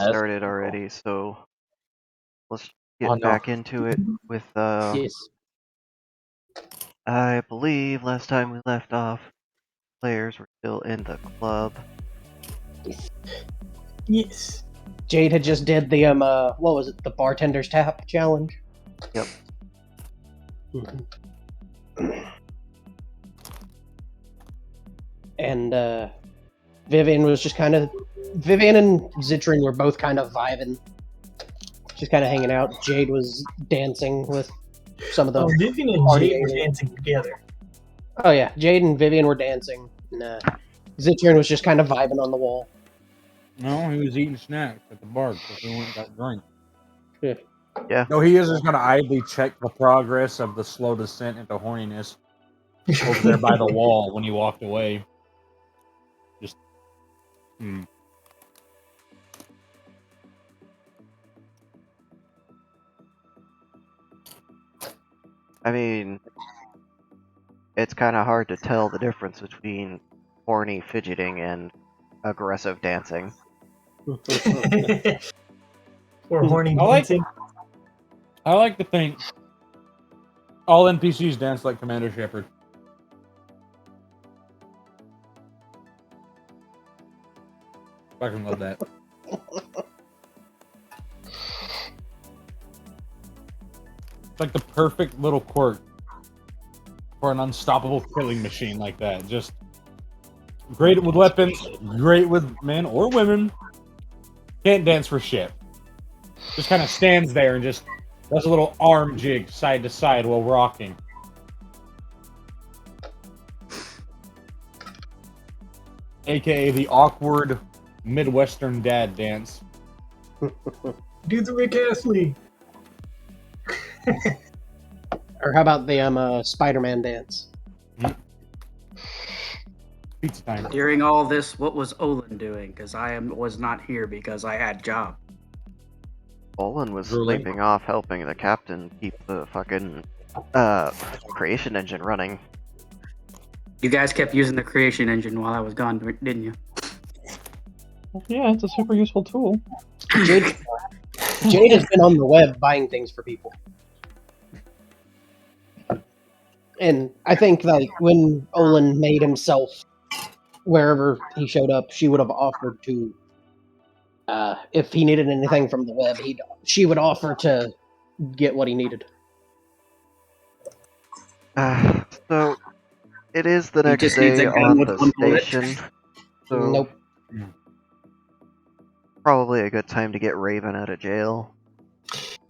started already, so let's get Oh, no. back into it with Yes. I believe last time we left off, players were still in the club. Yes. Jade had just did the what was it? The bartender's tap challenge. Yep. And Vivian was just kind of Vivian and Zitrin were both kind of vibing, just kind of hanging out. Jade was dancing with some of the. Oh, Vivian and party Jade were area. dancing together. Oh yeah, Jade and Vivian were dancing. And, Zitrin was just kind of vibing on the wall. No, he was eating snacks at the bar because we went and got drink. Yeah. No, he is just going to idly check the progress of the slow descent into horniness over there by the wall when he walked away. Just, I mean, it's kind of hard to tell the difference between horny fidgeting and aggressive dancing. Or horny I like- dancing. I like to think all NPCs dance like Commander Shepard. Fucking love that. It's like the perfect little quirk for an unstoppable killing machine like that. Just great with weapons, great with men or women. Can't dance for shit. Just kind of stands there and just does a little arm jig side to side while rocking. AKA the awkward Midwestern dad dance. Do the Rick Astley. Or how about the Spider-Man dance? Pizza time. During all this, what was Olin doing? Because was not here because I had job. Olin was Drooling. sleeping off helping the captain keep the fucking creation engine running. You guys kept using the creation engine while I was gone, didn't you? Yeah, it's a super useful tool. Jade has been on the web buying things for people. And I think like when Olin made himself wherever he showed up, she would have offered to if he needed anything from the web, she would offer to get what he needed. So it is the He next just needs day a gun on with the one bullet. station. So Nope. probably a good time to get Raven out of jail.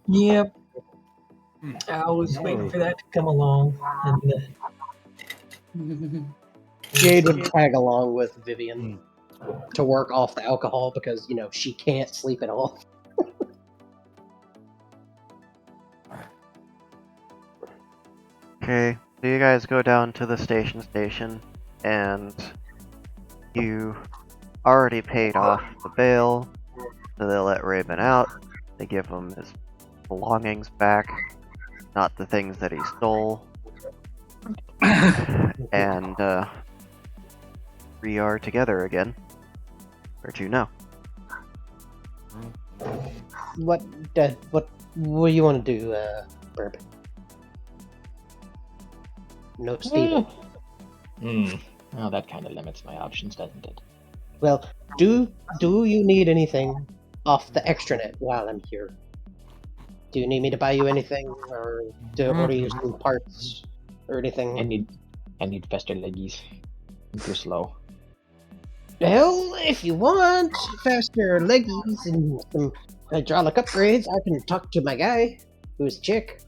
Yep. I was waiting for that to come along. And, Jade would tag along with Vivian to work off the alcohol because, she can't sleep at all. Okay, so you guys go down to the station, and you already paid off the bail, so they let Raven out. They give him his belongings back, not the things that he stole. And we are together again. Where'd you know? What do you want to do, Burp? No, Steven. Oh, that kind of limits my options, doesn't it? Well, do you need anything off the extranet while I'm here? Do you need me to buy you anything, or to order you some parts, or anything? I need faster leggies. I'm too slow. Well, if you want faster leggies and some hydraulic upgrades, I can talk to my guy, who's a chick.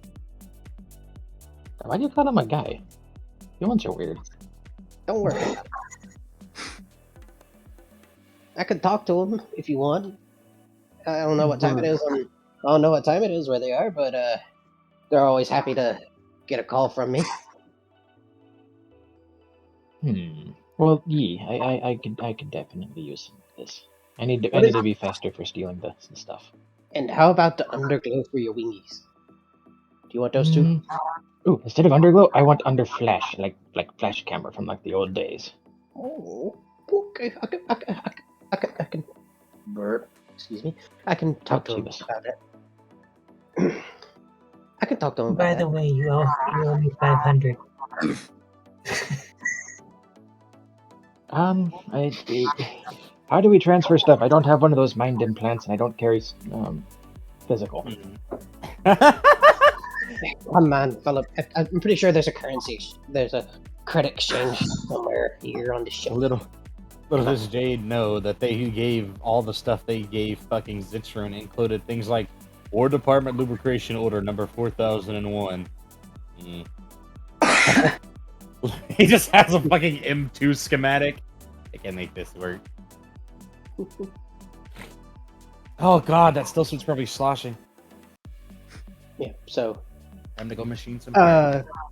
Why do you call him a guy? Humans are weird. Don't worry about it. I could talk to him if you want. I don't know what time it is. I don't know what time it is where they are, but they're always happy to get a call from me. Well, yeah, I could definitely use some of this. I need to be faster for stealing the stuff. And how about the underglow for your wingies? Do you want those too? Ooh, instead of underglow, I want under flash, like flash camera from like the old days. Oh, okay. I can. Burp. Excuse me. I can talk to him Jesus. about it. I can talk to him about By that. the way, you owe me 500. How do we transfer stuff? I don't have one of those mind implants, and I don't carry physical. Come on, Philip. I'm pretty sure there's a currency. There's a credit exchange somewhere here on the ship. Little does Jade know that they gave all the stuff they gave fucking Zitrone included things like War Department lubrication order number 4001. He just has a fucking M2 schematic. I can make this work. Oh god, that still suit's probably sloshing. Yeah, so Time to go machine some.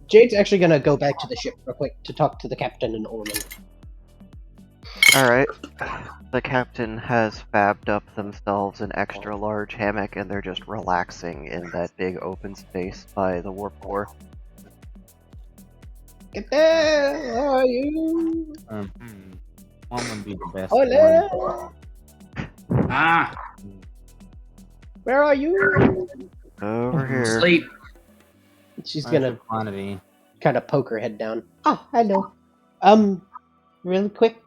Jade's actually gonna go back to the ship real quick to talk to the captain and Orman. Alright. The captain has fabbed up themselves an extra large hammock and they're just relaxing in that big open space by the warp core. Get there! How are you? One would be the best. Hola! Ah, Where are you? Over here. sleep. She's gonna quantity. kind of poke her head down. Oh, hello. Really quick,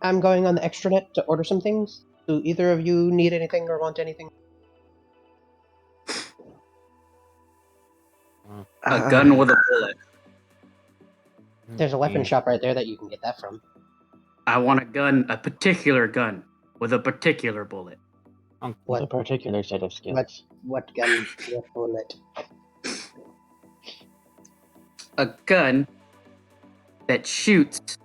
I'm going on the extranet to order some things. Do either of you need anything or want anything? A gun with a bullet. There's a weapon shop right there that you can get that from. I want a gun, a particular gun with a particular bullet. What a particular set of skills. What gun? What bullet? A gun that shoots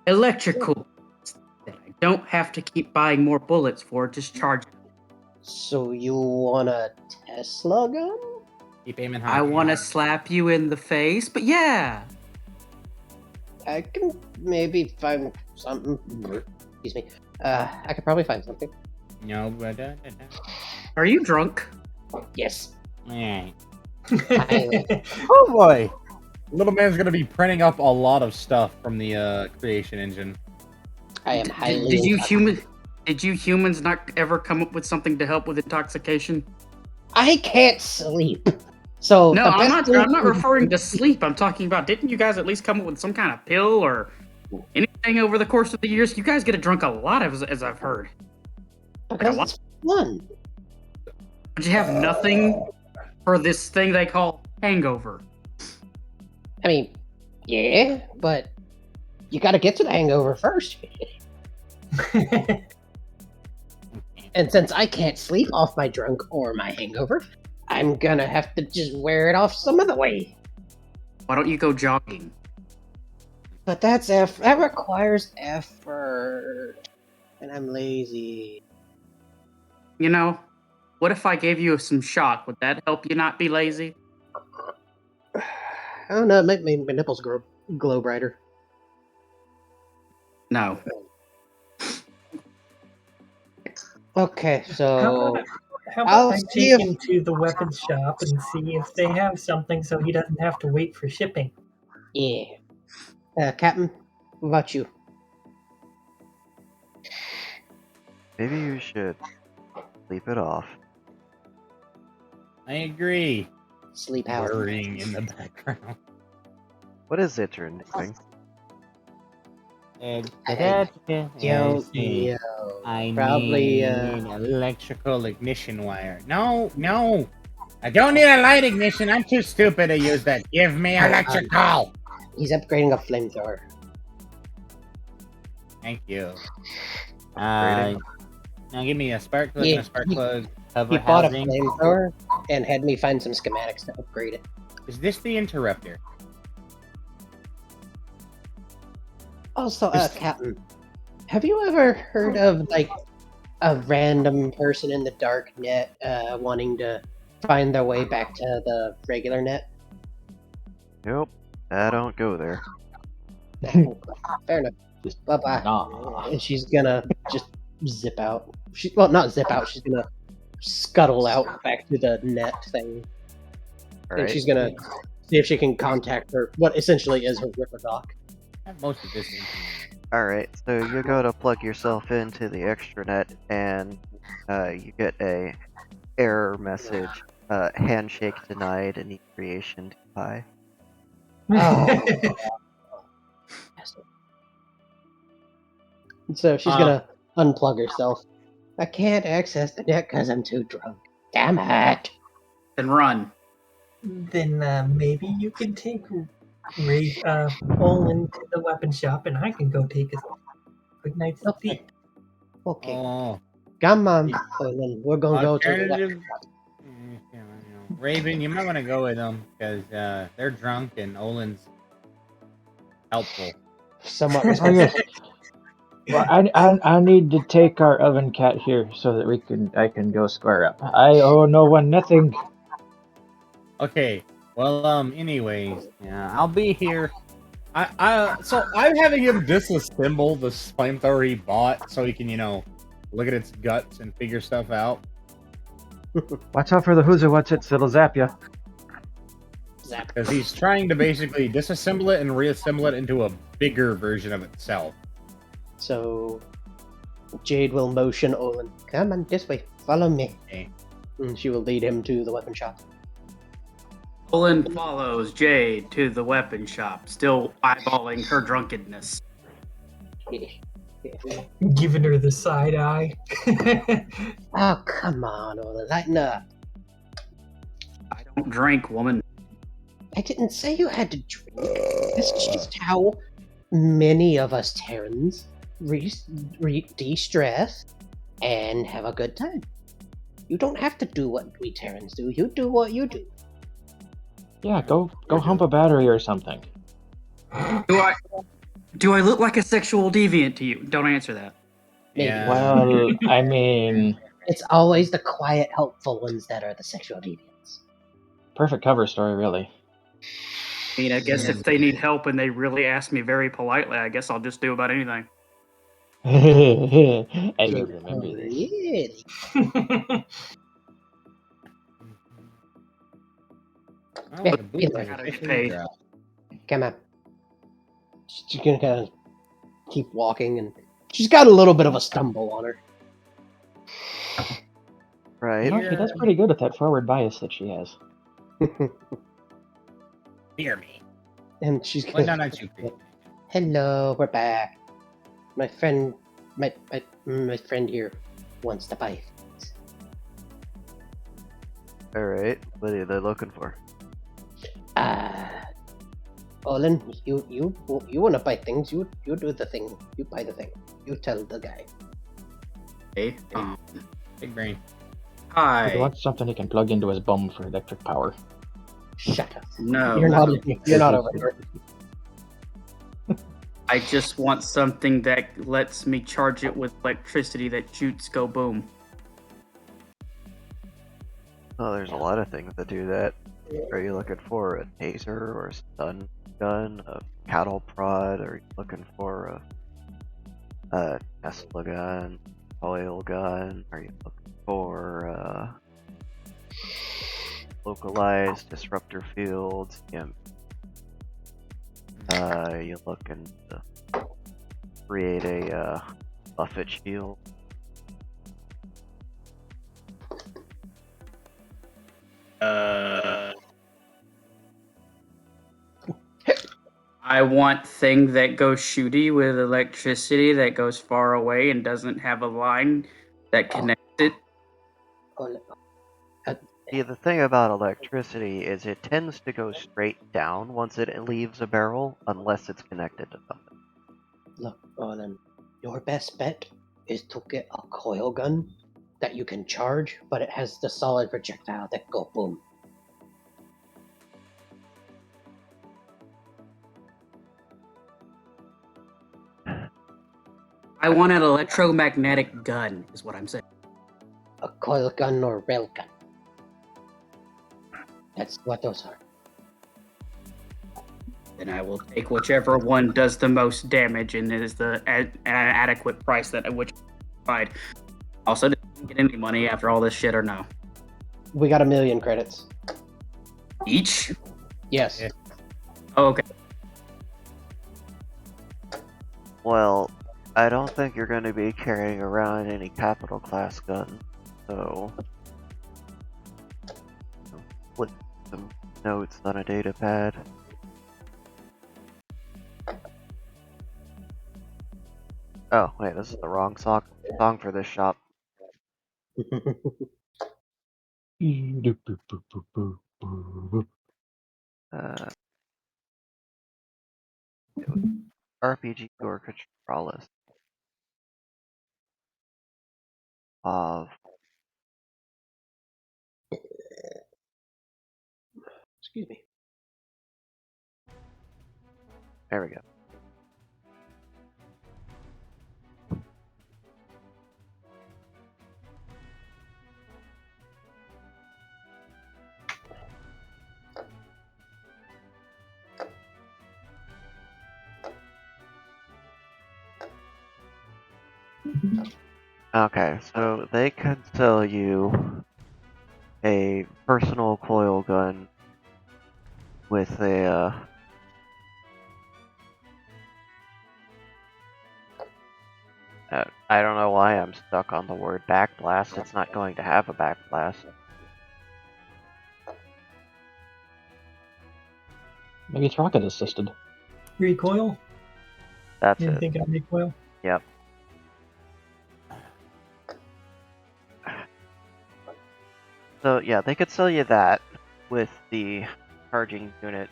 electrical that I don't have to keep buying more bullets for, just charge. So you want a Tesla gun? Keep aiming high. I want to slap you in the face, but yeah. I can maybe find something. Excuse me. I could probably find something. No, Are you drunk? Yes. Alright. I, Oh boy! Little man's gonna be printing up a lot of stuff from the creation engine. I am highly. Did you humans not ever come up with something to help with intoxication? I can't sleep. So No, the I'm best not. I'm not thing- referring to sleep. I'm talking about. Didn't you guys at least come up with some kind of pill or anything over the course of the years? You guys get drunk a lot, as I've heard. Because it's fun. But you have nothing for this thing they call hangover. I mean, yeah, but you got to get to the hangover first. And since I can't sleep off my drunk or my hangover, I'm gonna have to just wear it off some other way. Why don't you go jogging? But that requires effort, and I'm lazy. You know, what if I gave you some shot? Would that help you not be lazy? I don't know. Make my nipples glow brighter. No. Okay, so How I'll about I see take if- him to the weapons shop and see if they have something so he doesn't have to wait for shipping. yeah, Captain, what about you? Maybe you should sleep it off. I agree. Sleep out. Whirring in the background. What is Zitron doing? Yo, I probably, need electrical ignition wire. No. I don't need a light ignition. I'm too stupid to use that. Give me electrical. he's upgrading a flamethrower. Thank you. Upgrading. Now give me a spark plug Yeah, and a spark plug cover He bought a housing. flamethrower and had me find some schematics to upgrade it. Is this the interrupter? Also, Captain, have you ever heard of like a random person in the dark net wanting to find their way back to the regular net? Nope, I don't go there. Fair enough. Just Bye bye. nah. And she's gonna just zip out. Well, not zip out. She's gonna scuttle out back to the net thing, and Alright. she's gonna see if she can contact her. What essentially is her Ripper Doc. I have most of this information. Alright, so you go to plug yourself into the extranet and you get a error message. Handshake denied, any creation too high. Oh. So she's gonna unplug herself. I can't access the net because I'm too drunk. Damn it! Then run. Then maybe you can take Olin to the weapon shop, and I can go take a good night's sleep. Okay. Oh, Come on, Olin. We're gonna go to the alternative. weapon shop. Raven, you might want to go with them because they're drunk and Olin's helpful. Somewhat Oh, yes. responsible. Well, I need to take our oven cat here so that I can go square up. I owe no one nothing. Okay. Well, anyways, yeah, I'll be here. So I'm having him disassemble the flamethrower he bought so he can, look at its guts and figure stuff out. Watch out for the who's what's it's, it'll zap you. Zap. Because he's trying to basically disassemble it and reassemble it into a bigger version of itself. So Jade will motion Olin. Come on, this way. Follow me. Okay. And she will lead him to the weapon shop. Olin follows Jade to the weapon shop, still eyeballing her drunkenness. Giving her the side eye. Oh, come on, Olin. Lighten up. I don't drink, woman. I didn't say you had to drink. This is just how many of us Terrans de-stress and have a good time. You don't have to do what we Terrans do. You do what you do. Yeah, go hump a battery or something. Do I look like a sexual deviant to you? Don't answer that. Maybe. Yeah. Well, I mean, It's always the quiet, helpful ones that are the sexual deviants. perfect cover story, really. I mean, I guess if they need help and they really ask me very politely, I guess I'll just do about anything. I don't remember this. Really? Oh, Yeah, the boots either are way. officially dropped. Come on. She's gonna kind of keep walking, and she's got a little bit of a stumble on her. Right. You know, she does pretty good with that forward bias that she has. Fear me. And she's Why gonna. not you? Hello, we're back. My friend, my friend here wants to buy things. Alright, what are they looking for? Olin, you want to buy things? You do the thing. You buy the thing. You tell the guy. Hey, Big brain. He hi. wants something he can plug into his bum for electric power. Shut up. No, You're not over here. I just want something that lets me charge it with electricity that shoots go boom. Oh, there's a lot of things that do that. Are you looking for a taser or a stun gun, a cattle prod? Are you looking for a Tesla gun, oil gun? Are you looking for localized disruptor fields? You looking to create a buffet shield? I want thing that goes shooty with electricity that goes far away and doesn't have a line that connects it. Olin, See, the thing about electricity is it tends to go straight down once it leaves a barrel, unless it's connected to something. look, Olin, your best bet is to get a coil gun that you can charge, but it has the solid projectile that go boom. I want an electromagnetic gun, is what I'm saying. A coil gun or rail gun. That's what those are. Then I will take whichever one does the most damage and is the adequate price that I would provide. Also, didn't get any money after all this shit or no? We got 1,000,000 credits. Each? Yes. Yeah. Oh, okay. Well, I don't think you're going to be carrying around any capital class guns, so flip some notes on a data pad. Oh, wait, this is the wrong song for this shop. Uh, RPG or Controllers of Excuse me. there we go. Okay, so they can sell you a personal coil gun with a I don't know why I'm stuck on the word backblast. It's not going to have a backblast. Maybe it's rocket assisted. Recoil? That's You're it. thinking of recoil? Yep. So yeah, they could sell you that with the charging unit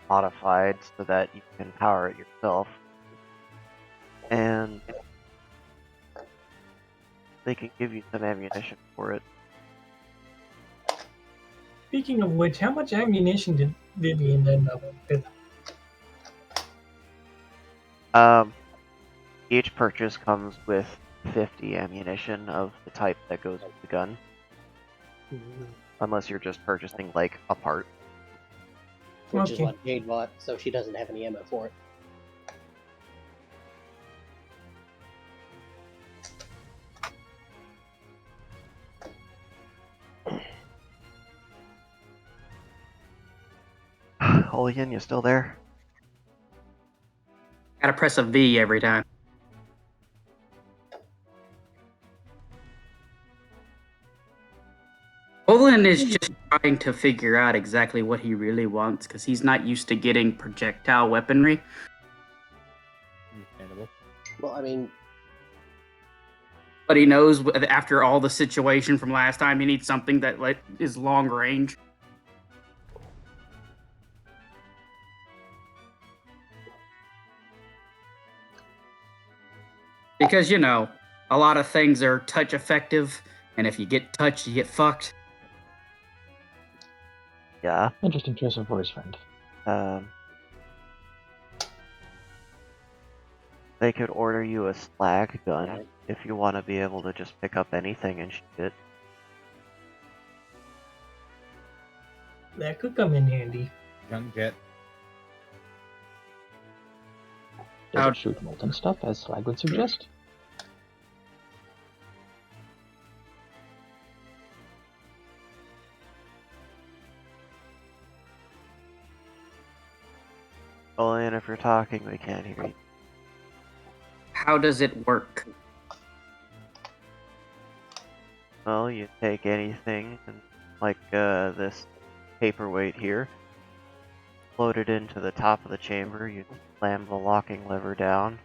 modified so that you can power it yourself. And they can give you some ammunition for it. Speaking of which, how much ammunition did Vivian end up with? Each purchase comes with 50 ammunition of the type that goes with the gun. Unless you're just purchasing, like, a part. Which is Okay. what Jade bought, so she doesn't have any ammo for it. Olian, you still there? Gotta press a V every time. Olin is just trying to figure out exactly what he really wants because he's not used to getting projectile weaponry. Understandable. Well, I mean, But he knows after all the situation from last time, he needs something that is long range. Because, you know, a lot of things are touch effective, and if you get touched, you get fucked. Yeah. Interesting choice of voice, friend. They could order you a slag gun if you want to be able to just pick up anything and shoot it. That could come in handy. Junk jet. Does it shoot molten stuff, as Slag would suggest? Olian, if you're talking, we can't hear you. How does it work? Well, you take anything, like this paperweight here, float it into the top of the chamber, you slam the locking lever down,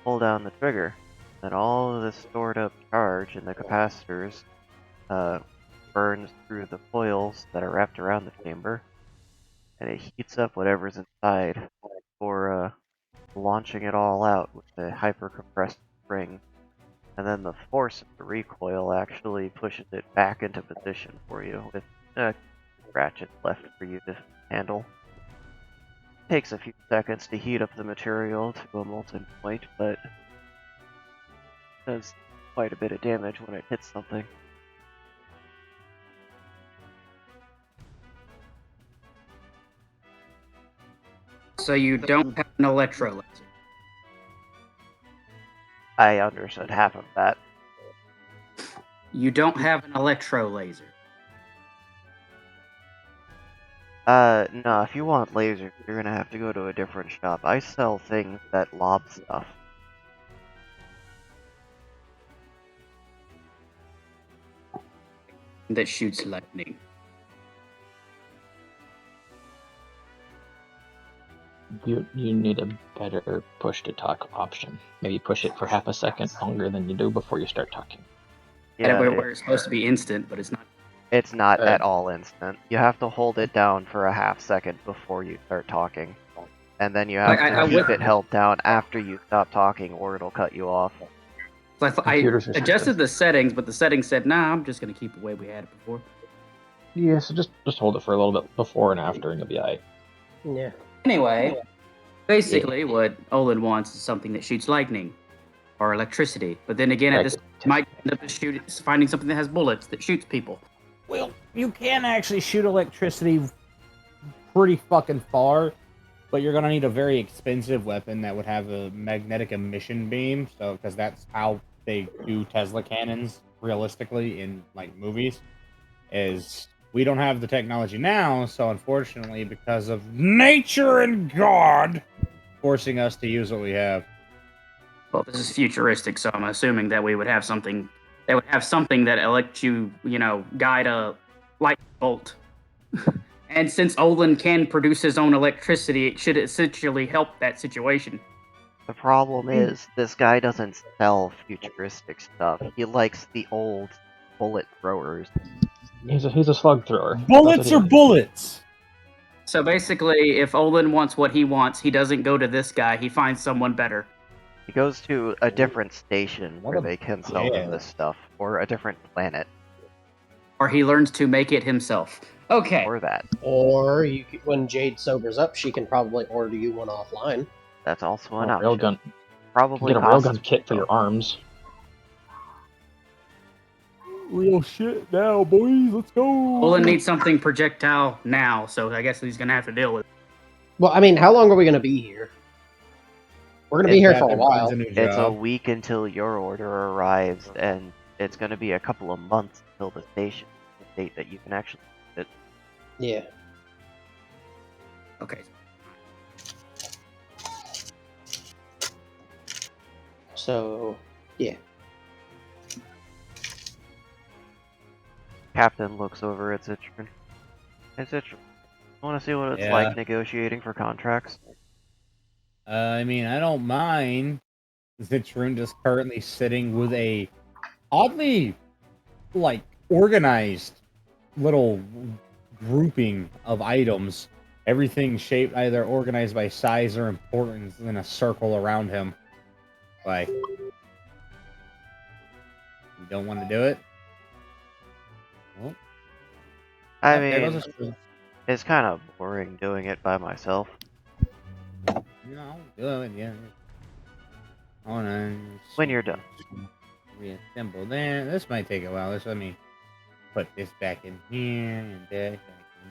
pull down the trigger, then all of this stored up charge in the capacitors burns through the foils that are wrapped around the chamber, and it heats up whatever's inside for launching it all out with a hyper-compressed spring. And then the force of the recoil actually pushes it back into position for you with ratchets left for you to handle. Takes a few seconds to heat up the material to a molten point, but does quite a bit of damage when it hits something. So you don't have an electro laser. I understood half of that. You don't have an electro laser. No, if you want lasers, you're gonna have to go to a different shop. I sell things that lob stuff. that shoots lightning. You need a better push to talk option. Maybe push it for half a second longer than you do before you start talking. Yeah, Where it's supposed to be instant, but it's not. it's not Alright. at all instant. You have to hold it down for a half second before you start talking. And then you have I to keep would- it held down after you stop talking or it'll cut you off. I Computers are adjusted stupid. the settings, but the settings said, "Nah, I'm just gonna keep it the way we had it before." Yeah, so just hold it for a little bit before and after, and you'll be alright. Yeah. Anyway, basically, what Olin wants is something that shoots lightning or electricity. But then again, I this could might end up finding something that has bullets that shoots people. Well, you can actually shoot electricity pretty fucking far, but you're gonna need a very expensive weapon that would have a magnetic emission beam. So, because that's how they do Tesla cannons realistically in like movies, is we don't have the technology now. So, unfortunately, because of nature and God forcing us to use what we have. Well, this is futuristic, so I'm assuming that we would have something. They would have something that lets you, guide a light bolt. And since Olin can produce his own electricity, it should essentially help that situation. The problem is, this guy doesn't sell futuristic stuff. He likes the old bullet throwers. He's a slug thrower. Bullets That's what are he is. bullets. So basically, if Olin wants what he wants, he doesn't go to this guy. He finds someone better. He goes to a different station What where a they can sell him yeah. this stuff, or a different planet, Or he learns to make it himself. Okay. or that. Or when Jade sobers up, she can probably order you one offline. That's also an A option. railgun. You Probably get a costs railgun kit for your arms. Real shit now, boys. Let's go. Olin needs something projectile now, so I guess he's gonna have to deal with it. Well, I mean, how long are we going to be here? We're going to be here for a Captain while. finds a new It's a job. week until your order arrives, and it's going to be a couple of months until the station, the date that you can actually use it. Yeah. Okay. So, yeah. Captain looks over at Citron. Hey Citron, want to see what it's Yeah. like negotiating for contracts? I mean, I don't mind. Zitrun just currently sitting with a oddly, organized little grouping of items. Everything shaped either organized by size or importance in a circle around him. Like, you don't want to do it? Well, I there goes mean, a spoon. it's kind of boring doing it by myself. No, do it, yeah. Hold on. When you're done. Reassemble that. This might take a while. Let me put this back in here and that back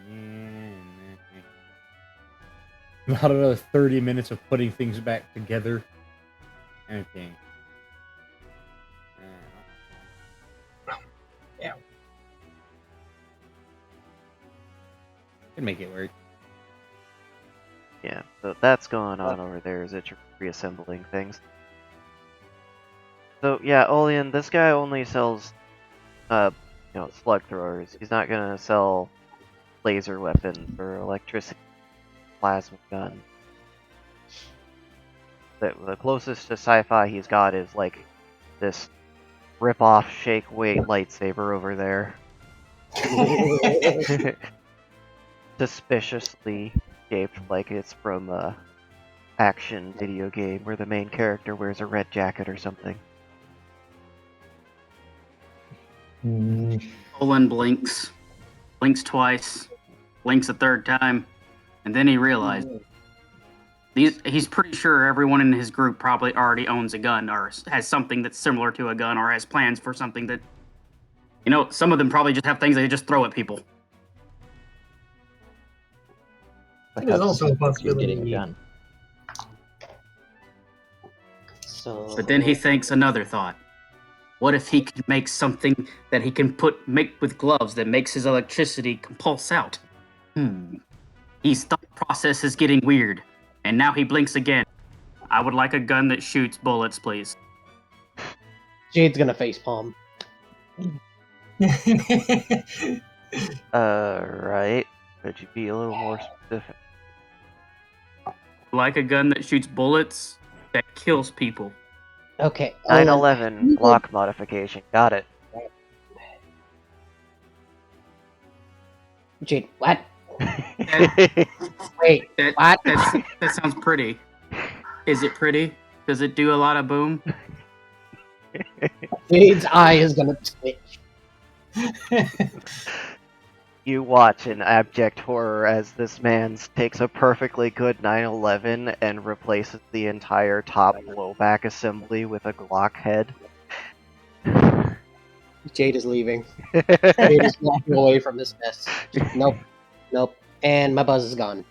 in here and that. About another 30 minutes of putting things back together. Okay. Yeah. Can make it work. Yeah, so that's going on over there, is it reassembling things. So yeah, Olean, this guy only sells slug throwers. He's not gonna sell laser weapons or electricity plasma gun. The closest to sci-fi he's got is like this rip-off shake weight lightsaber over there. Suspiciously shaped like it's from a action video game where the main character wears a red jacket or something. Olin blinks twice, blinks a third time, and then he realized he's pretty sure everyone in his group probably already owns a gun or has something that's similar to a gun or has plans for something that, some of them probably just have things they just throw at people. There's also a You're possibility. getting a gun. So, But then he thinks another thought. What if he could make something that he can make with gloves that makes his electricity pulse out? His thought process is getting weird, and now he blinks again. I would like a gun that shoots bullets, please. Jade's gonna facepalm. Right. Could you be a little more specific? Like a gun that shoots bullets that kills people. Okay. Olin, 911 Glock modification. Got it. Jade, what? That, Wait, that, what? that sounds pretty. Is it pretty? Does it do a lot of boom? Jade's eye is gonna twitch. You watch in abject horror as this man takes a perfectly good 911 and replaces the entire top blowback assembly with a Glock head. Jade is leaving. Jade is walking away from this mess. Nope. Nope. And my buzz is gone.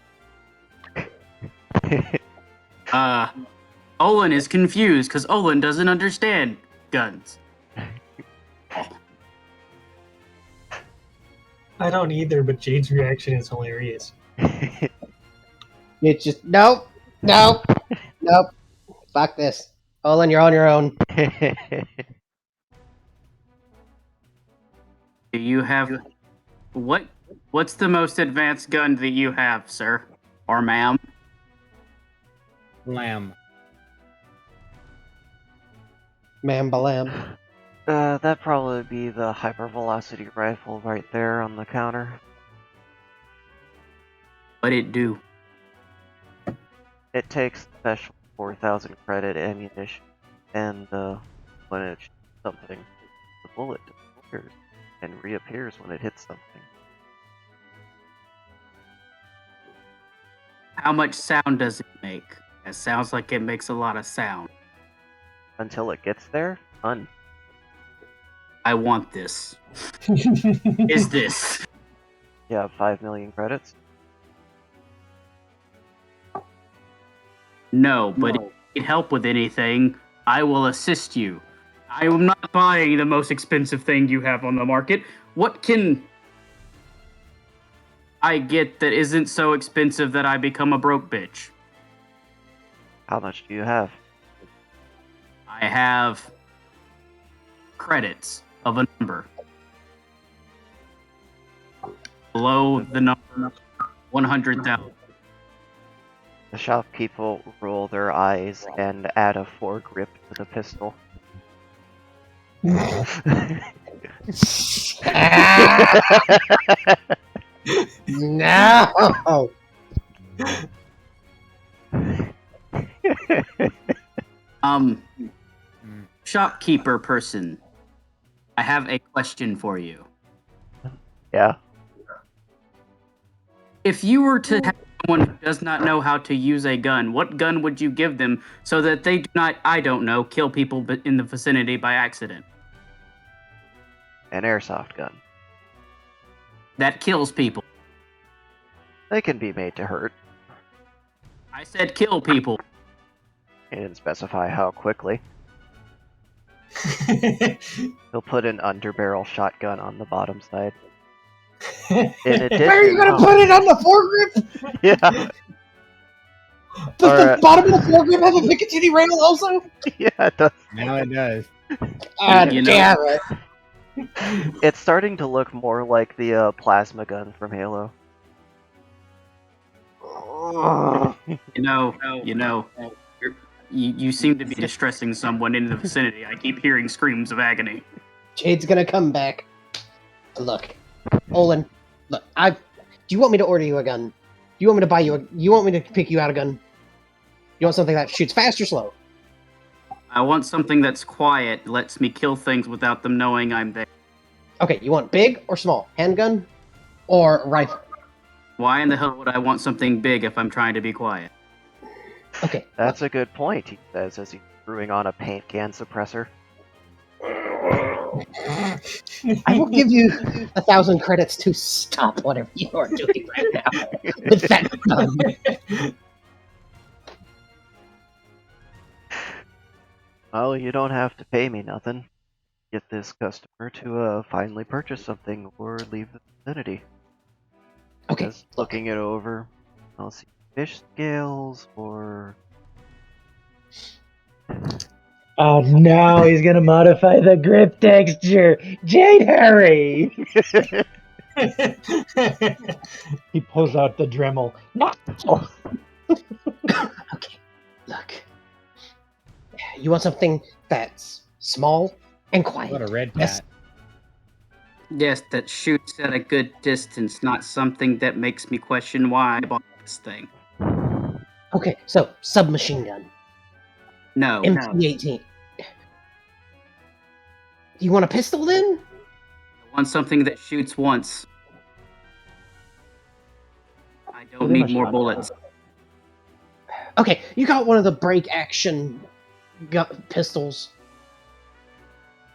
Olin is confused because Olin doesn't understand guns. I don't either, but Jade's reaction is hilarious. It's just nope. Nope. Nope. Fuck this. Olin, you're on your own. Do you have what's the most advanced gun that you have, sir? Or ma'am? Lamb. Ma'am balam. That'd probably be the hypervelocity rifle right there on the counter. What'd it do? It takes special 4,000 credit ammunition, and when it shoots something, the bullet disappears and reappears when it hits something. How much sound does it make? It sounds like it makes a lot of sound. Until it gets there, none. I want this. Is this? You have 5 million credits? No, but if you need help with anything, I will assist you. I am not buying the most expensive thing you have on the market. What can I get that isn't so expensive that I become a broke bitch? How much do you have? I have credits of a number. Below the number 100,000. The shopkeeper roll their eyes and add a foregrip to the pistol. No. Shopkeeper person, I have a question for you. Yeah. If you were to have someone who does not know how to use a gun, what gun would you give them so that they do not, I don't know, kill people in the vicinity by accident? An airsoft gun. That kills people. They can be made to hurt. I said kill people. He didn't specify how quickly. He'll put an underbarrel shotgun on the bottom side. In addition, Where are you gonna put it on the foregrip? Yeah. Does the Alright. bottom of the foregrip have a Picatinny rail also? Yeah, it does. Now it does. God You know- damn it. It's starting to look more like the plasma gun from Halo. You seem to be distressing someone in the vicinity. I keep hearing screams of agony. Jade's gonna come back. Look, Olin, look, do you want me to order you a gun? Do you want me to buy you you want me to pick you out a gun? You want something that shoots fast or slow? I want something that's quiet, lets me kill things without them knowing I'm there. Okay, you want big or small? Handgun or rifle? Why in the hell would I want something big if I'm trying to be quiet? Okay. That's a good point, he says as he's screwing on a paint can suppressor. I will give you 1,000 credits to stop whatever you are doing right now with that gun. Well, you don't have to pay me nothing. Get this customer to finally purchase something or leave the vicinity. Okay. Just looking it over, I'll see fish scales or Oh no, he's gonna modify the grip texture. Jade, hurry! He pulls out the Dremel. No! Okay, look. You want something that's small and quiet. What a red Yes. pat. Yes, that shoots at a good distance, not something that makes me question why I bought this thing. Okay, so submachine gun. No. MP18. You want a pistol then? I want something that shoots once. I don't Give him a need more shotgun. bullets. Okay, you got one of the break action pistols.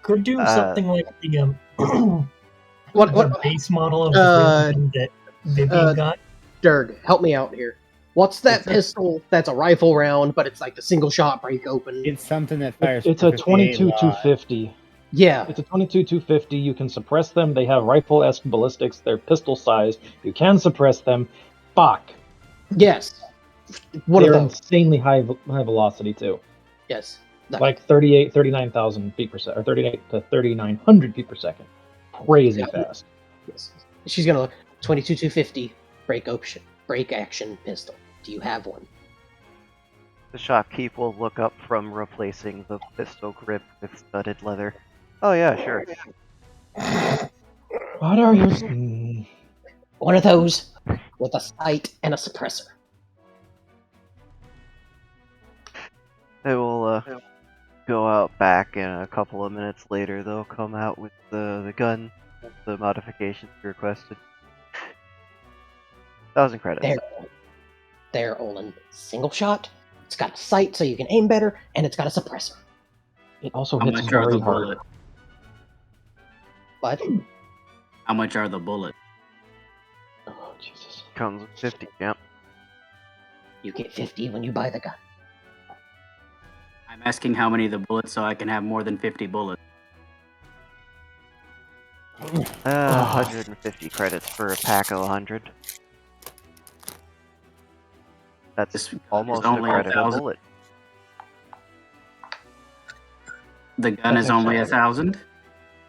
Could do something like the What the base model of the gun that Vivian got. Dirg, help me out here. What's that It's a- pistol that's a rifle round, but it's like the single shot break open? It's something that fires. It's a perfectly 22 lot. 250. Yeah. It's a 22 250. You can suppress them. They have rifle-esque ballistics. They're pistol sized. You can suppress them. Fuck. Yes. One They're of those. insanely high velocity too. Yes. Like 39,000 feet per second, or 38 to 3,900 feet per second. Crazy fast. Yes. She's gonna 22 250 break action pistol. Do you have one? The shopkeep will look up from replacing the pistol grip with studded leather. Oh yeah, sure. What are you? One of those with a sight and a suppressor. They will go out back, and a couple of minutes later they'll come out with the gun, the modifications requested. 1,000 credits. There, Olin. Single shot. It's got a sight so you can aim better, and it's got a suppressor. It also How hits much are very the hard. bullets? But How much are the bullets? Oh Jesus! Comes with 50, yep. you get 50 when you buy the gun. I'm asking how many of the bullets so I can have more than 50 bullets. 150 credits for a pack of 100. That's This almost is a only credit a 1,000. bullet. The gun That's is only actually- 1,000.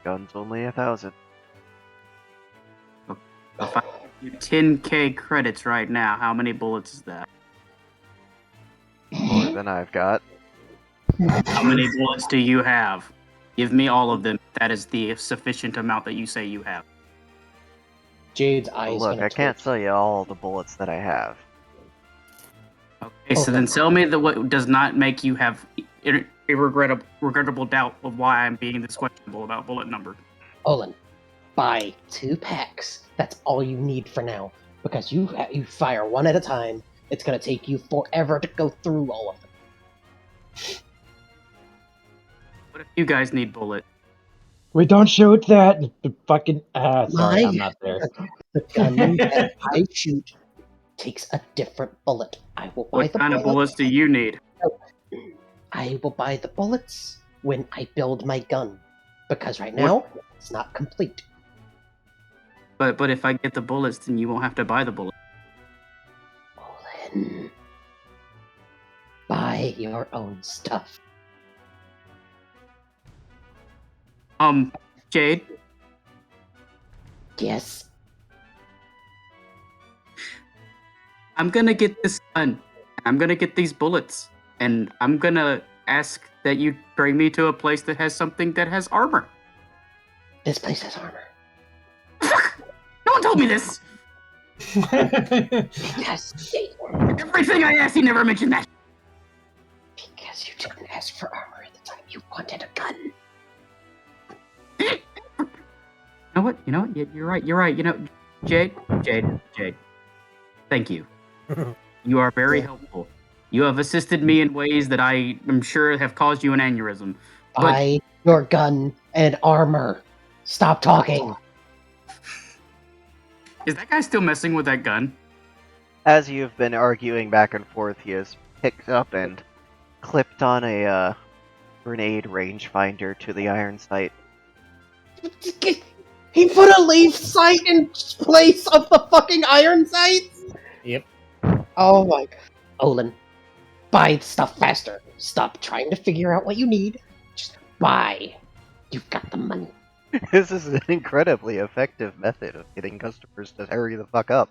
Gun's only 1,000. If I give you 10k credits right now, how many bullets is that? More than I've got. How many bullets do you have? Give me all of them. That is the sufficient amount that you say you have. Jade's eyes. Look, gonna I can't twitch. tell you all the bullets that I have. Okay, so then sell me the what does not make you have regrettable doubt of why I'm being this questionable about bullet number. Olin, buy 2 packs. That's all you need for now. Because you fire one at a time. It's gonna take you forever to go through all of them. What if you guys need bullet? We don't shoot that. Fucking. Sorry, My- I'm not there. The gun that I shoot takes a different bullet. I will buy What the kind of bullets do you need? I will buy the bullets when I build my gun. Because right now, it's not complete. But if I get the bullets, then you won't have to buy the bullets. Olin, buy your own stuff. Jade, Yes. I'm gonna get this gun. I'm gonna get these bullets, and I'm gonna ask that you bring me to a place that has something that has armor. This place has armor. No one told me this. Yes. Everything I asked, he never mentioned that. Because you didn't ask for armor at the time. You wanted a gun. You know what? You're right. You're right. Jade. Thank you. You are very helpful. You have assisted me in ways that I am sure have caused you an aneurysm. Buy your gun and armor. Stop talking. Is that guy still messing with that gun? As you've been arguing back and forth, he has picked up and clipped on a grenade rangefinder to the iron sight. He put a leaf sight in place of the fucking iron sights? Yep. Oh my. Olin, buy stuff faster. Stop trying to figure out what you need. buy. You've got the money. This is an incredibly effective method of getting customers to hurry the fuck up.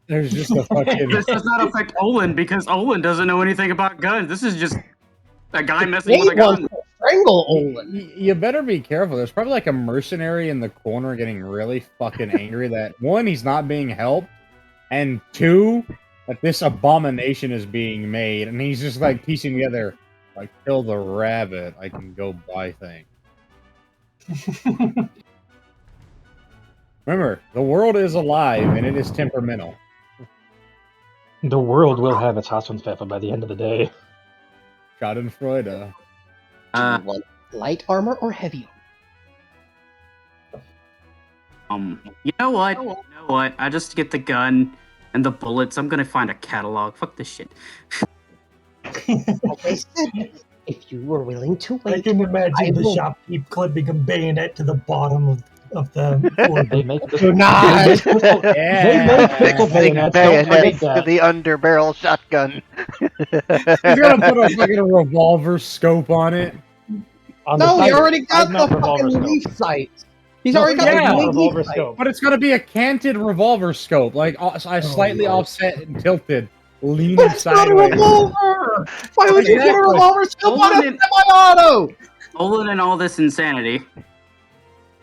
There's just a fucking. This does not affect Olin because Olin doesn't know anything about guns. This is just a guy messing They with a want gun. to strangle Olin. You better be careful. There's probably like a mercenary in the corner getting really fucking angry that one, he's not being helped, and two, that this abomination is being made, and he's just like piecing together, like, kill the rabbit, I can go buy things. Remember, the world is alive and it is temperamental. The world will have its Hasenpfeffer by the end of the day. Schadenfreude. Do you want light armor or heavy armor? You know what? I just get the gun and the bullets. I'm gonna find a catalog. Fuck this shit. Like I said, if you were willing to I wait, can imagine the will- shopkeep clipping a bayonet to the bottom of the They make this. do not. They make pistol Fixing bayonets. Don't forget bayonets to that. the underbarrel shotgun. He's gonna put a fucking revolver scope on it. On the No, he sight- already got side the mount revolver fucking scope. leaf sights. He's No, already got yeah, the revolver leaf sight. scope. But it's gonna be a canted revolver scope, like slightly my. offset and tilted, leaning But it's not a sideways. revolver. Why would you get a Exactly. revolver scope on a Olin- semi-auto? Olin and all this insanity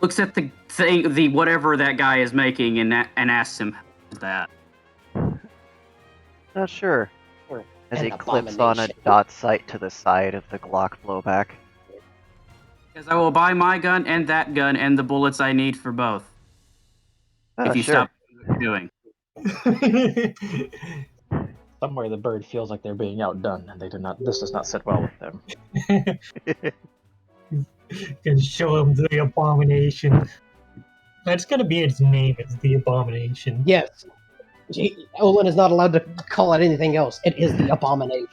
looks at the thing, the whatever that guy is making, and asks him, "What's that?" Not sure. As An he clips on a abomination. dot sight to the side of the Glock blowback. Because I will buy my gun and that gun and the bullets I need for both. Oh, if you sure. stop what you're doing. Somewhere the bird feels like they're being outdone, and they do not. This does not sit well with them. Gonna show him the abomination. That's gonna be its name. It's the abomination. Yes. Olin is not allowed to call it anything else. It is the abomination.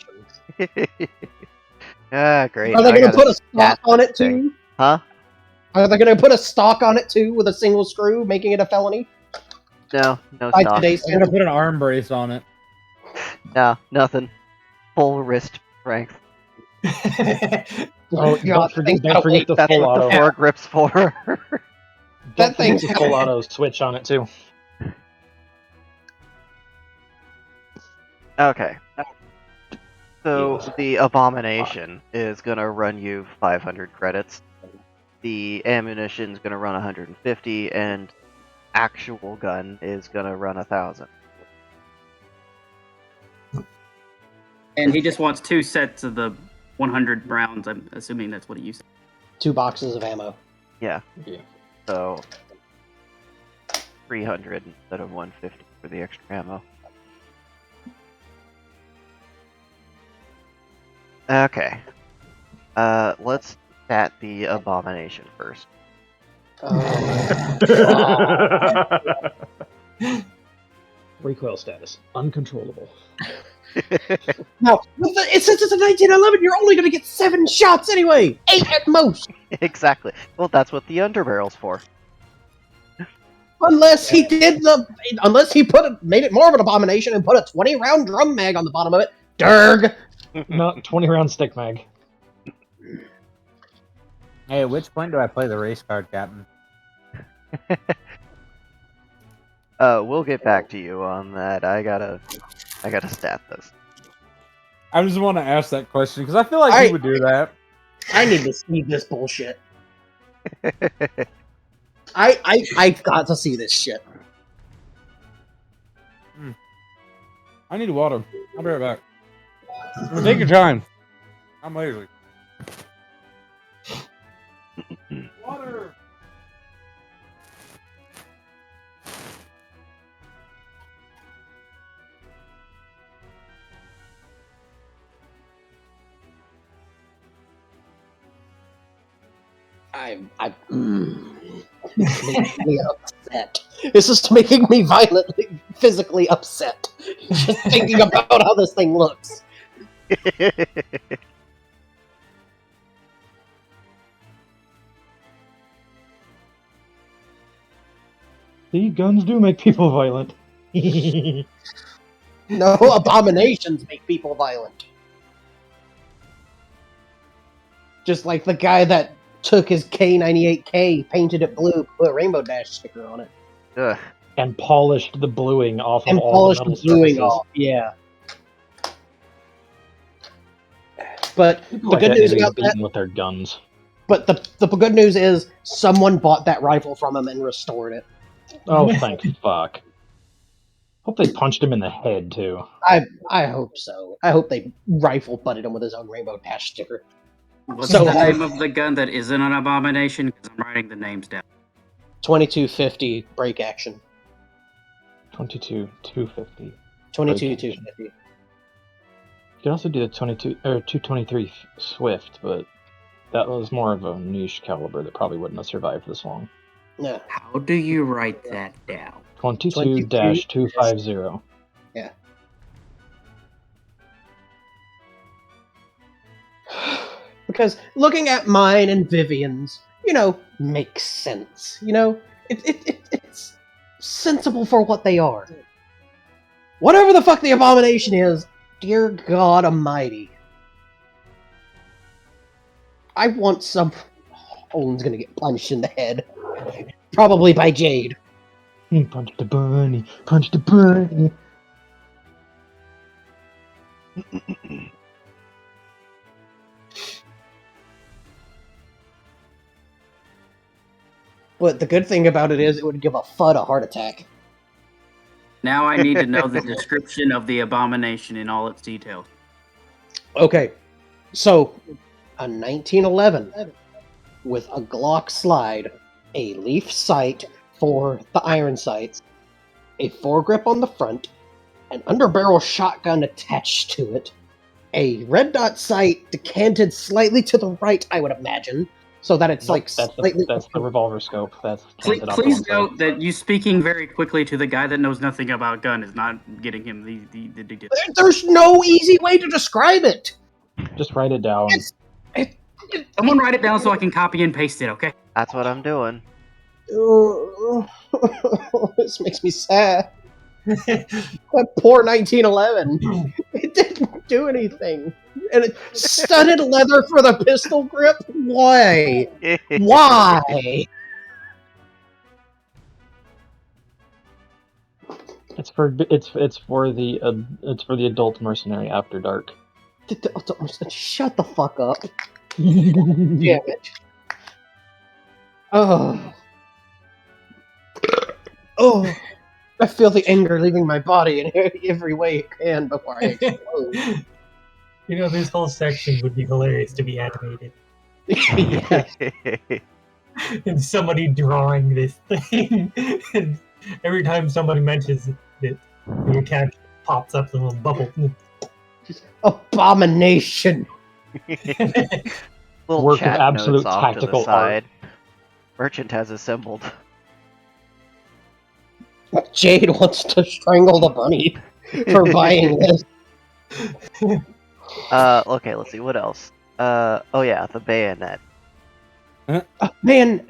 Ah, great. Are they I going to gotta put a stock stat on this it thing. too? Huh? Are they going to put a stock on it too with a single screw, making it a felony? No By stock. today's I'm gonna put an arm brace on it. No, nothing. Full wrist strength. Oh, God, don't forget the That's full what auto. the foregrip's for. That Don't forget thing's the full auto switch on it too. Okay. So Yeah. the abomination is gonna run you 500 credits. The ammunition's gonna run 150, and actual gun is gonna run 1,000. And he just wants 2 sets of the 100 rounds. I'm assuming that's what he used. 2 boxes of ammo. Yeah. Yeah. So 300 instead of 150 for the extra ammo. Okay. Let's stat the abomination first. Recoil status uncontrollable. No, since it's a 1911, you're only going to get 7 shots anyway! 8 at most! Exactly. Well, that's what the underbarrel's for. Unless he made it more of an abomination and put a 20-round drum mag on the bottom of it. Durg! Not 20-round stick mag. Hey, at which point do I play the race card, Captain? We'll get back to you on that. I gotta stat this. I just want to ask that question because I feel like Alright. he would do that. I need to see this bullshit. I've got to see this shit. I need water. I'll be right back. Well, take your time. I'm lazy. Water. Makes me upset. This is making me violently, physically upset. Just thinking about how this thing looks. See, guns do make people violent. No, abominations make people violent. Just like the guy that took his K98K, painted it blue, put a Rainbow Dash sticker on it, Ugh. And polished the bluing off of and all the polished metal the bluing surfaces. off. Yeah. But People the like good that news need to about be that, beaten with their guns. but the good news is someone bought that rifle from him and restored it. Oh, thank fuck. Hope they punched him in the head, too. I hope so. I hope they rifle butted him with his own Rainbow Dash sticker. What's So the I- name of the gun that isn't an abomination? Because I'm writing the names down. 2250 break action. 22-250. 22-250. You could also do the 223 Swift, but that was more of a niche caliber that probably wouldn't have survived this long. Yeah. How do you write that down? 22-250. Yeah. Because looking at mine and Vivian's, makes sense. It's sensible for what they are. Whatever the fuck the abomination is, dear God Almighty. I want some. Olin's gonna get punched in the head. Probably by Jade. Punch the bunny, punch the bunny. But the good thing about it is it would give a FUD a heart attack. Now I need to know the description of the abomination in all its details. Okay, so a 1911 with a Glock slide, a leaf sight for the iron sights, a foregrip on the front, an underbarrel shotgun attached to it, a red dot sight decanted slightly to the right, I would imagine, so that it's like slightly. That's the revolver scope. That's Please, canted off to one side. note that you speaking very quickly to the guy that knows nothing about gun is not getting him the details. There's no easy way to describe it. Just write it down. Someone write it down so I can copy and paste it, okay? That's what I'm doing. This makes me sad. That poor 1911. It didn't do anything. And studded leather for the pistol grip? Why? Why? It's for the adult mercenary after dark. Shut the fuck up. Damn it. Oh. Oh. I feel the anger leaving my body in every way it can before I explode. This whole section would be hilarious to be animated. Yeah. And somebody drawing this thing. And every time somebody mentions it, your caption pops up a little bubble. Just abomination. Little Work of chat absolute notes off to the tactical side. Merchant has assembled. Jade wants to strangle the bunny for buying this. Okay, let's see, what else? Oh yeah, the bayonet. Man,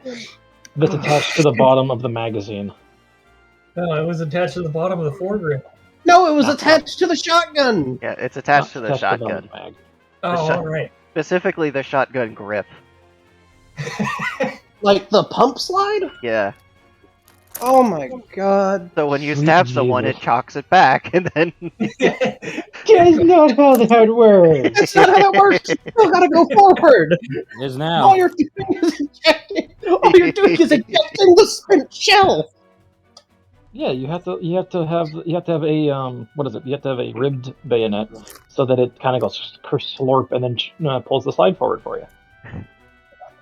That's attached to the bottom of the magazine. No, it was attached to the bottom of the foregrip. no, it was attached to the shotgun. Yeah, it's attached to the Attached to shotgun. mag. Oh, shot- alright. Specifically the shotgun grip. Like the pump slide? Yeah. Oh my god. So when you Sweet stab someone, Jesus. it chalks it back, and then... That's not how that works! That's not how that works. You still gotta go forward. It is All now. you're doing is ejecting. All you're doing is ejecting the spent shell. Yeah, you have to have a what is it? You have to have a ribbed bayonet so that it kind of goes slurp and then pulls the slide forward for you.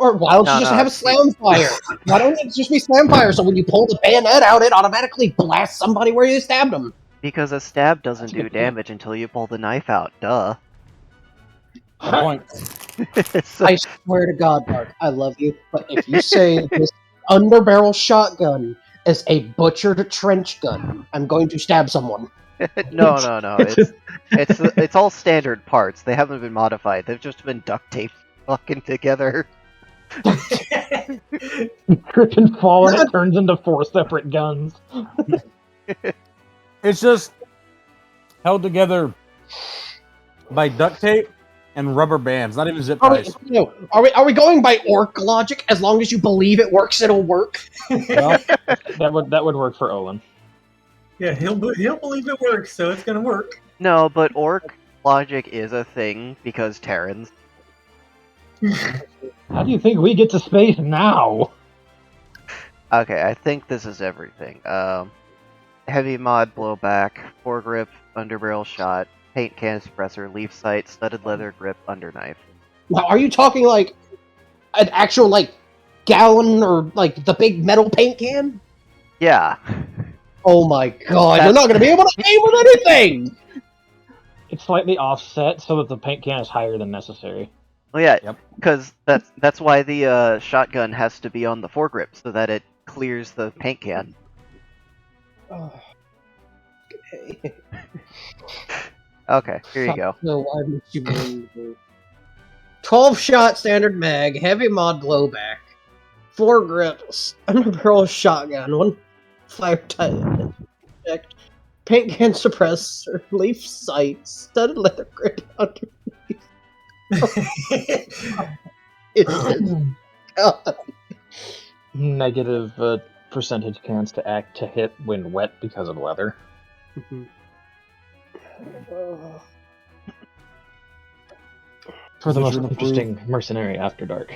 Or why don't No, you just no, have a slam fire? Why don't it just be slam fire? So when you pull the bayonet out, it automatically blasts somebody where you stabbed them. Because a stab doesn't do damage until you pull the knife out, duh. Good point. So- I swear to God, Mark, I love you, but if you say this underbarrel shotgun is a butchered trench gun, I'm going to stab someone. no. It's all standard parts. They haven't been modified. They've just been duct taped fucking together. Trip and fall and it turns into 4 separate guns. It's just held together by duct tape and rubber bands. Not even zip Are we, ties. no, are we going by orc logic? As long as you believe it works, it'll work. Well, That would work for Olin. Yeah, he'll believe it works, so it's gonna work. No, but orc logic is a thing because Terrans. How do you think we get to space now? Okay, I think this is everything. Heavy mod blowback, foregrip, underbarrel shot, paint can suppressor, leaf sight, studded leather grip, underknife. Now, are you talking like an actual like gallon or like the big metal paint can? Yeah. Oh my god, That's- you're not gonna be able to aim with anything! It's slightly offset so that the paint can is higher than necessary. Well, yeah, Yep. because that's why the shotgun has to be on the foregrip so that it clears the paint can. Oh, okay. Okay, here you go. No, why would you mean 12 shot standard mag, heavy mod blowback, 4 grips, underbarrel shotgun, 1 fire type, paint can suppressor, leaf sight, studded leather grip under. God. Negative percentage chance to hit when wet because of weather. For the most Position interesting mercenary after dark.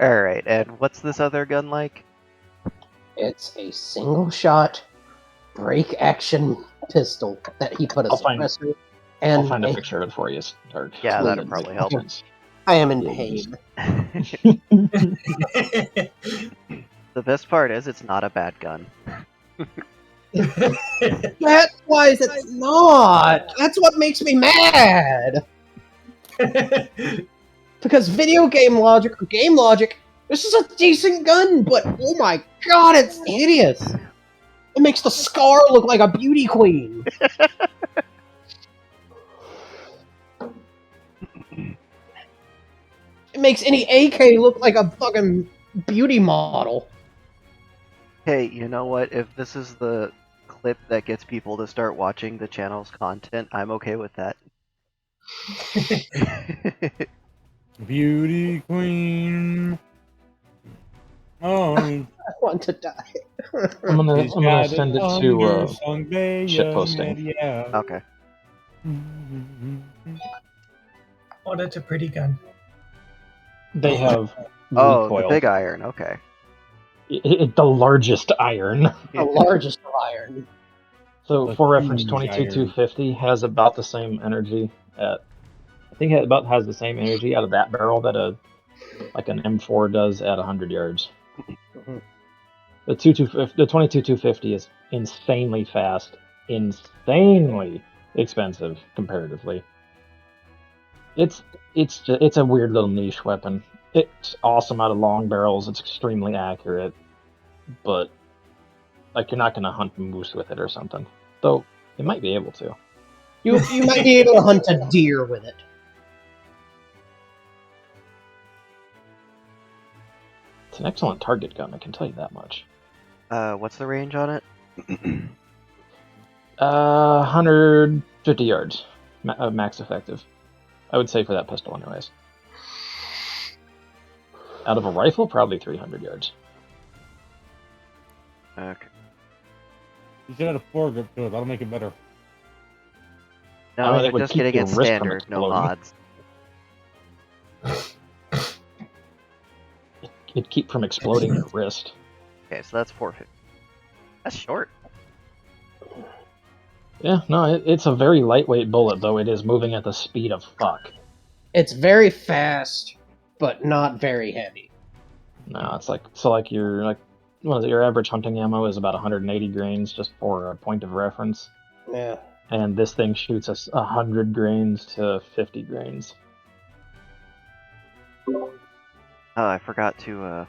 Alright, and what's this other gun like? It's a single shot break action pistol that he put a I'll find- suppressor and I'll find a picture of it for you, Dark. Yeah, that'd Please. probably help. I am in Yeah, pain. The best part is it's not a bad gun. That's why it's not. That's what makes me mad. Because video game logic or game logic, this is a decent gun, but oh my god, it's hideous. It makes the scar look like a beauty queen. It makes any AK look like a fucking beauty model. Hey, you know what? If this is the clip that gets people to start watching the channel's content, I'm okay with that. Beauty queen. Oh, I want to die. I'm gonna send it to shitposting. Yeah. Okay. Oh, that's a pretty gun. They have Oh, recoil. the big iron. Okay. The largest iron. The largest of iron. So The for reference, huge 22250 has about the same energy at. I think it about has the same energy out of that barrel that an M4 does at 100 yards. Mhm. The 22250 is insanely fast, insanely expensive comparatively. It's a weird little niche weapon. It's awesome out of long barrels. It's extremely accurate, but like you're not gonna hunt moose with it or something. Though you might be able to. You might be able to hunt a deer with it. It's an excellent target gun, I can tell you that much. What's the range on it? 150 yards, max effective. I would say for that pistol, anyways. Out of a rifle, probably 300 yards. Okay. You should add a foregrip to it. That'll make it better. No, it you're would just keep getting your it wrist from standard, no exploding. mods. It'd keep from exploding your wrist. Okay, so that's 450. That's short. Yeah, no, it's a very lightweight bullet, though it is moving at the speed of fuck. It's very fast, but not very heavy. No, it's like your what is it? Your average hunting ammo is about 180 grains, just for a point of reference. Yeah. And this thing shoots us 100 grains to 50 grains. Oh, I forgot to,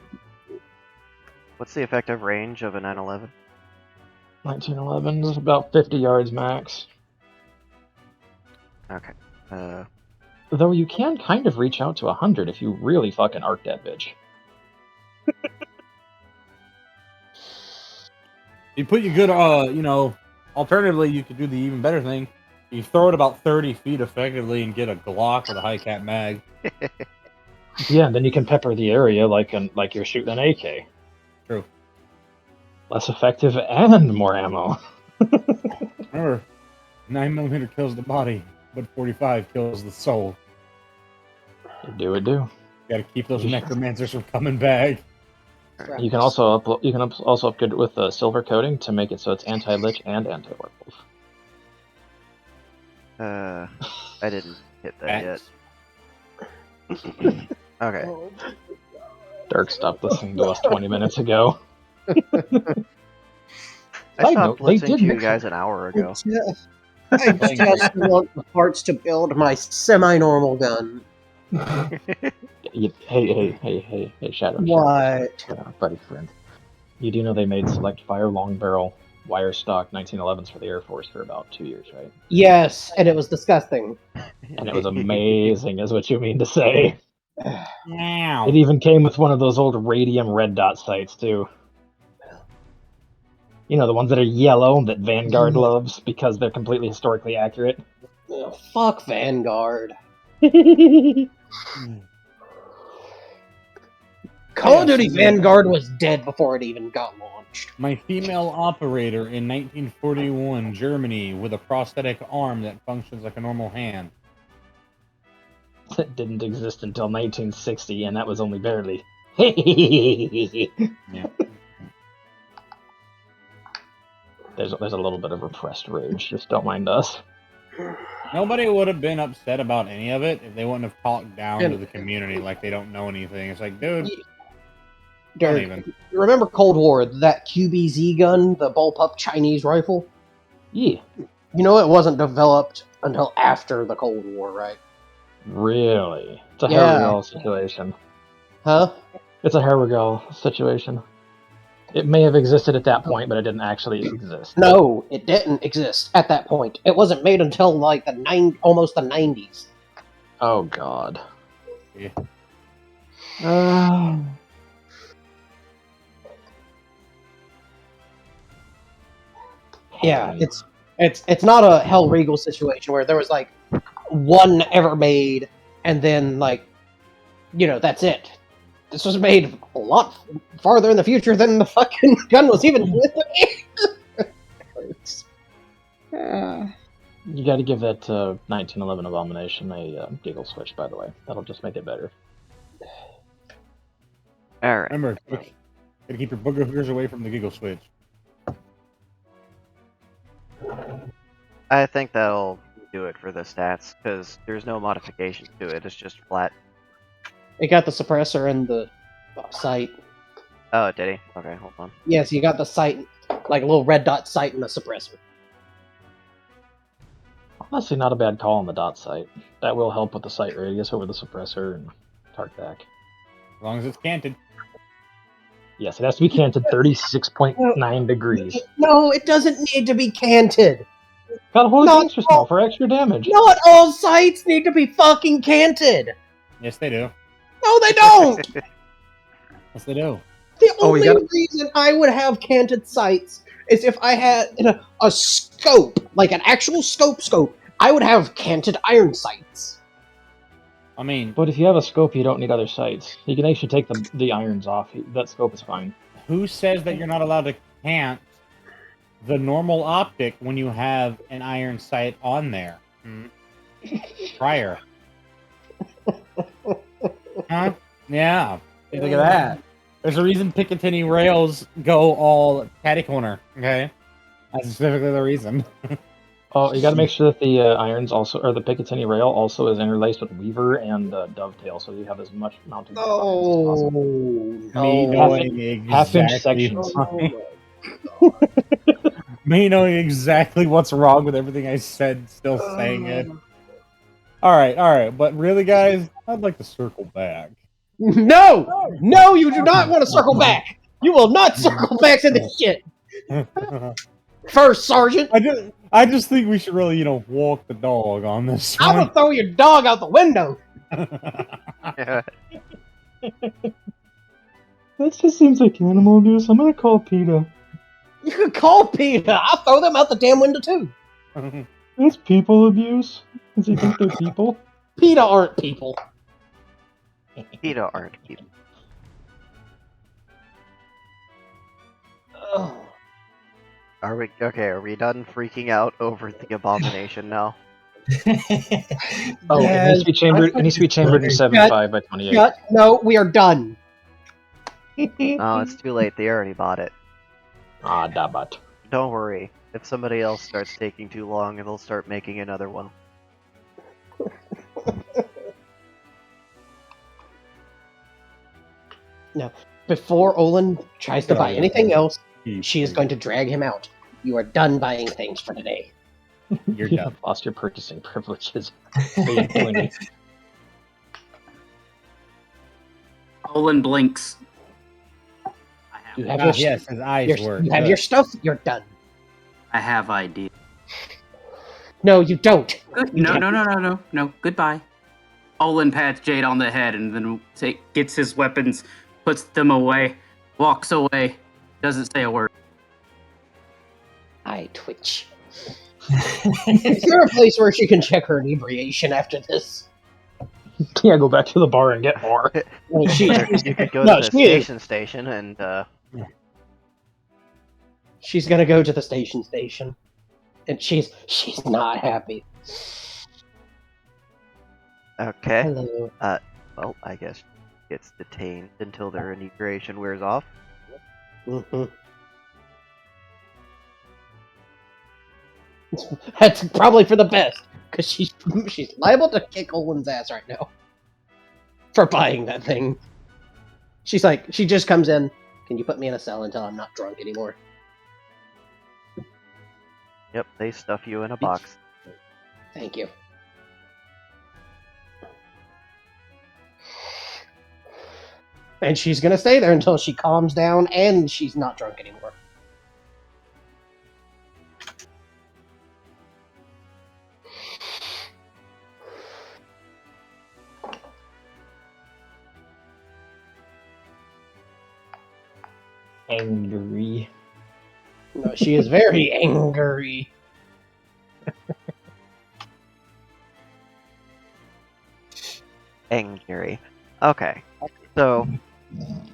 what's the effective range of a 911? 1911 is about 50 yards max. Okay. Though you can kind of reach out to 100 if you really fucking arc that bitch. You put your good, alternatively, you could do the even better thing. You throw it about 30 feet effectively and get a Glock with a high cap mag. Yeah, and then you can pepper the area like you're shooting an AK. True. Less effective and more ammo. Remember, 9mm kills the body, but 45 kills the soul. It do. Gotta keep those necromancers from coming back. You can also also upgrade it with a silver coating to make it so it's anti-lich and anti-werewolf. I didn't hit that yet. Okay. Dirk stopped listening to us 20 minutes ago. I Side stopped note, they listening did to you mix guys an hour ago. I just want the parts to build my semi-normal gun. Hey, Shadow. What? Buddy friend. You do know they made select fire long barrel wire stock 1911s for the Air Force for about 2 years, right? Yes, and it was disgusting. And it was amazing, is what you mean to say. Meow. It even came with one of those old radium red dot sights, too. You know, the ones that are yellow that Vanguard loves because they're completely historically accurate. Ugh, fuck Vanguard. Call of Duty Vanguard was dead before it even got launched. My female operator in 1941 Germany with a prosthetic arm that functions like a normal hand. That didn't exist until 1960, and that was only barely. Yeah. There's a little bit of repressed rage. Just don't mind us. Nobody would have been upset about any of it if they wouldn't have talked down And- to the community like they don't know anything. It's like, dude, don't Derek, even. you remember Cold War, that QBZ gun, the bullpup Chinese rifle? Yeah, You know it wasn't developed until after the Cold War, right? really. It's a Yeah. Harrigal situation. Huh? It's a Harrigal situation. It may have existed at that point, but it didn't actually exist. No, it didn't exist at that point. It wasn't made until like almost the 90s. Oh God. Yeah. Yeah, it's not a Hell Regal situation where there was like one ever made, and then like, you know, that's it. This was made a lot farther in the future than the fucking gun was even with me. You got to give that 1911 Abomination a giggle switch, by the way. That'll just make it better. Alright. Remember, gotta keep your booger hookers away from the giggle switch. I think that'll do it for the stats, because there's no modification to it. It's just flat. It got the suppressor and the sight. Oh, did he? Okay, hold on. Yes, you got the sight, like a little red dot sight and a suppressor. Honestly, not a bad call on the dot sight. That will help with the sight radius over the suppressor and target back. As long as it's canted. Yes, it has to be canted 36.9 degrees. No, it doesn't need to be canted. Got a holy Not gangster smell for extra damage. Not all sights need to be fucking canted. Yes, they do. No, they don't. Yes, they do. The Oh, we only gotta- reason I would have canted sights is if I had a scope, like an actual scope. I would have canted iron sights. I mean, But if you have a scope, you don't need other sights. You can actually take the irons off. That scope is fine. who says that you're not allowed to cant the normal optic when you have an iron sight on there? Prior. Huh? Yeah. Hey, look at that. There's a reason Picatinny rails go all catty corner, okay? That's specifically the reason. Oh, you got to make sure that the irons also, or the Picatinny rail also is interlaced with weaver and dovetail, so you have as much mounting as possible. Me no. knowing half-inch exactly sections. Me knowing exactly what's wrong with everything I said, still saying it. Alright, but really, guys, I'd like to circle back. No, you do not want to circle back. You will not circle back to this shit. First, Sergeant, I just think we should really, walk the dog on this I'm one. gonna throw your dog out the window. Yeah. That just seems like animal abuse. I'm gonna call PETA. You could call Peter. I'll throw them out the damn window too. That's people abuse. Does he think they're people? PETA aren't people. PETA aren't people. Ugh. Are we okay? Are we done freaking out over the abomination now? Oh, it needs to be chambered. It needs to be chambered in Shut- 7.5 by 28. Shut. No, we are done. No, it's too late. They already bought it. Ah, dabat. Don't worry. If somebody else starts taking too long, they'll start making another one. Before Olin tries to buy anything else, Keep she is going to drag him out. You are done buying things for today. You're You done. have lost your purchasing privileges. You're killing me. Olin blinks. I You have, have your, Yes, his eyes work. you have your stuff. You're done. I have ideas. No, you don't. Good. You No, can't. no. Goodbye. Olin pats Jade on the head and then gets his weapons, puts them away, walks away, doesn't say a word. I twitch. Is there a place where she can check her inebriation after this? Yeah, go back to the bar and get more. Well, You could go No, to the she is. station and She's gonna go to the station, and she's not happy. okay. Hello. Well, I guess she gets detained until their inebriation wears off. Mm-hmm. That's probably for the best, because she's liable to kick Olin's ass right now for buying that thing. She's like, she just comes in. Can you put me in a cell until I'm not drunk anymore? Yep, they stuff you in a box. Thank you. And she's gonna stay there until she calms down and she's not drunk anymore. Angry. No, she is very angry. Angry. Okay. So,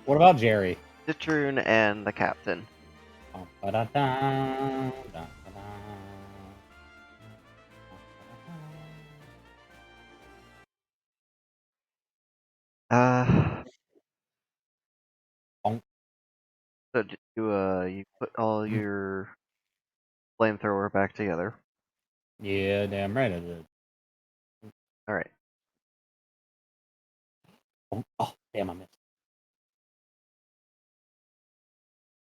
What about Jerry? Citroen and the captain. Uh, Bonk. so you put all your flamethrower back together. Yeah, damn right I did. All right. Bonk. Oh, damn, I missed.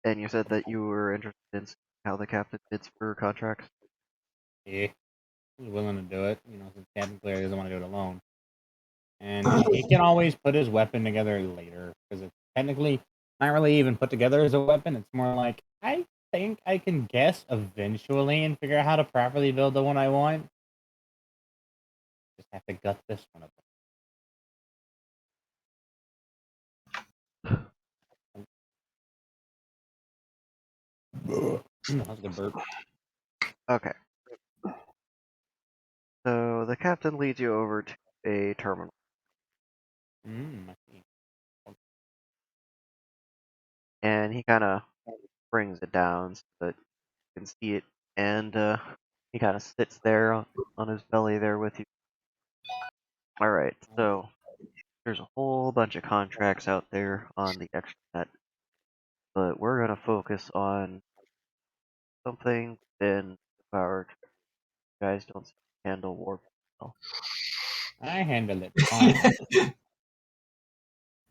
And you said that you were interested in how the captain bids for contracts. Yeah, he's willing to do it. You know, since Captain clearly doesn't want to do it alone. And he can always put his weapon together later, because it's technically not really even put together as a weapon. It's more like, I think I can guess eventually and figure out how to properly build the one I want. Just have to gut this one up. That was a good burp. Okay. So the captain leads you over to a terminal, I see. and he kind of brings it down so that you can see it, and he kind of sits there on his belly there with you. All right. So there's a whole bunch of contracts out there on the extranet, but we're gonna focus on something in our guys don't handle war well. I handle it fine.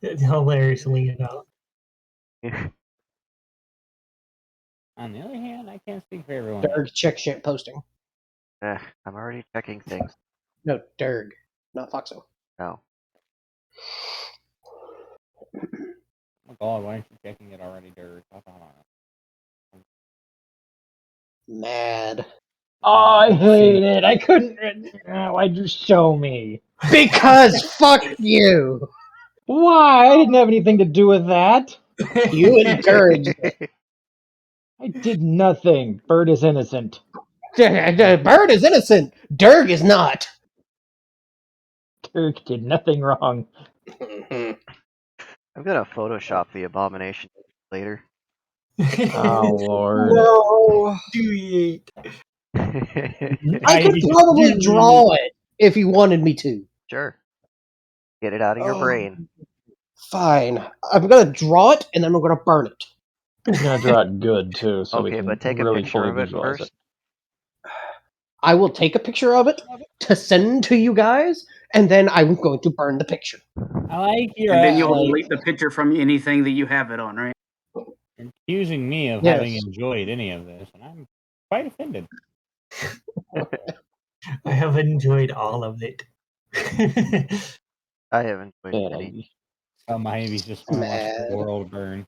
Hilariously enough. On the other hand, I can't speak for everyone. Derg, check shit posting. I'm already checking things. No, Derg, not Foxo. No. Oh God, why aren't you checking it already, Dirk? Mad. Oh, I hate it. I couldn't. Why'd you show me? Because fuck you! Why? I didn't have anything to do with that. You encouraged it. I did nothing. Bird is innocent. Bird is innocent. Durg is not. Turk did nothing wrong. I'm gonna Photoshop the abomination later. Oh lord. No. Do I could probably draw it if you wanted me to. Sure. Get it out of your Oh, brain. fine. I'm gonna draw it and then I'm gonna burn it. I'm gonna draw it good too, so we Okay, can but take a really picture fully of it visualize first. I will take a picture of it to send to you guys, and then I'm going to burn the picture. I like your And then you'll like, delete the picture from anything that you have it on, right? accusing me of Yes. having enjoyed any of this, and I'm quite offended. I have enjoyed all of it. I haven't played Bad any. Ivy. Some Ivies just want to watch the Mad. world burn.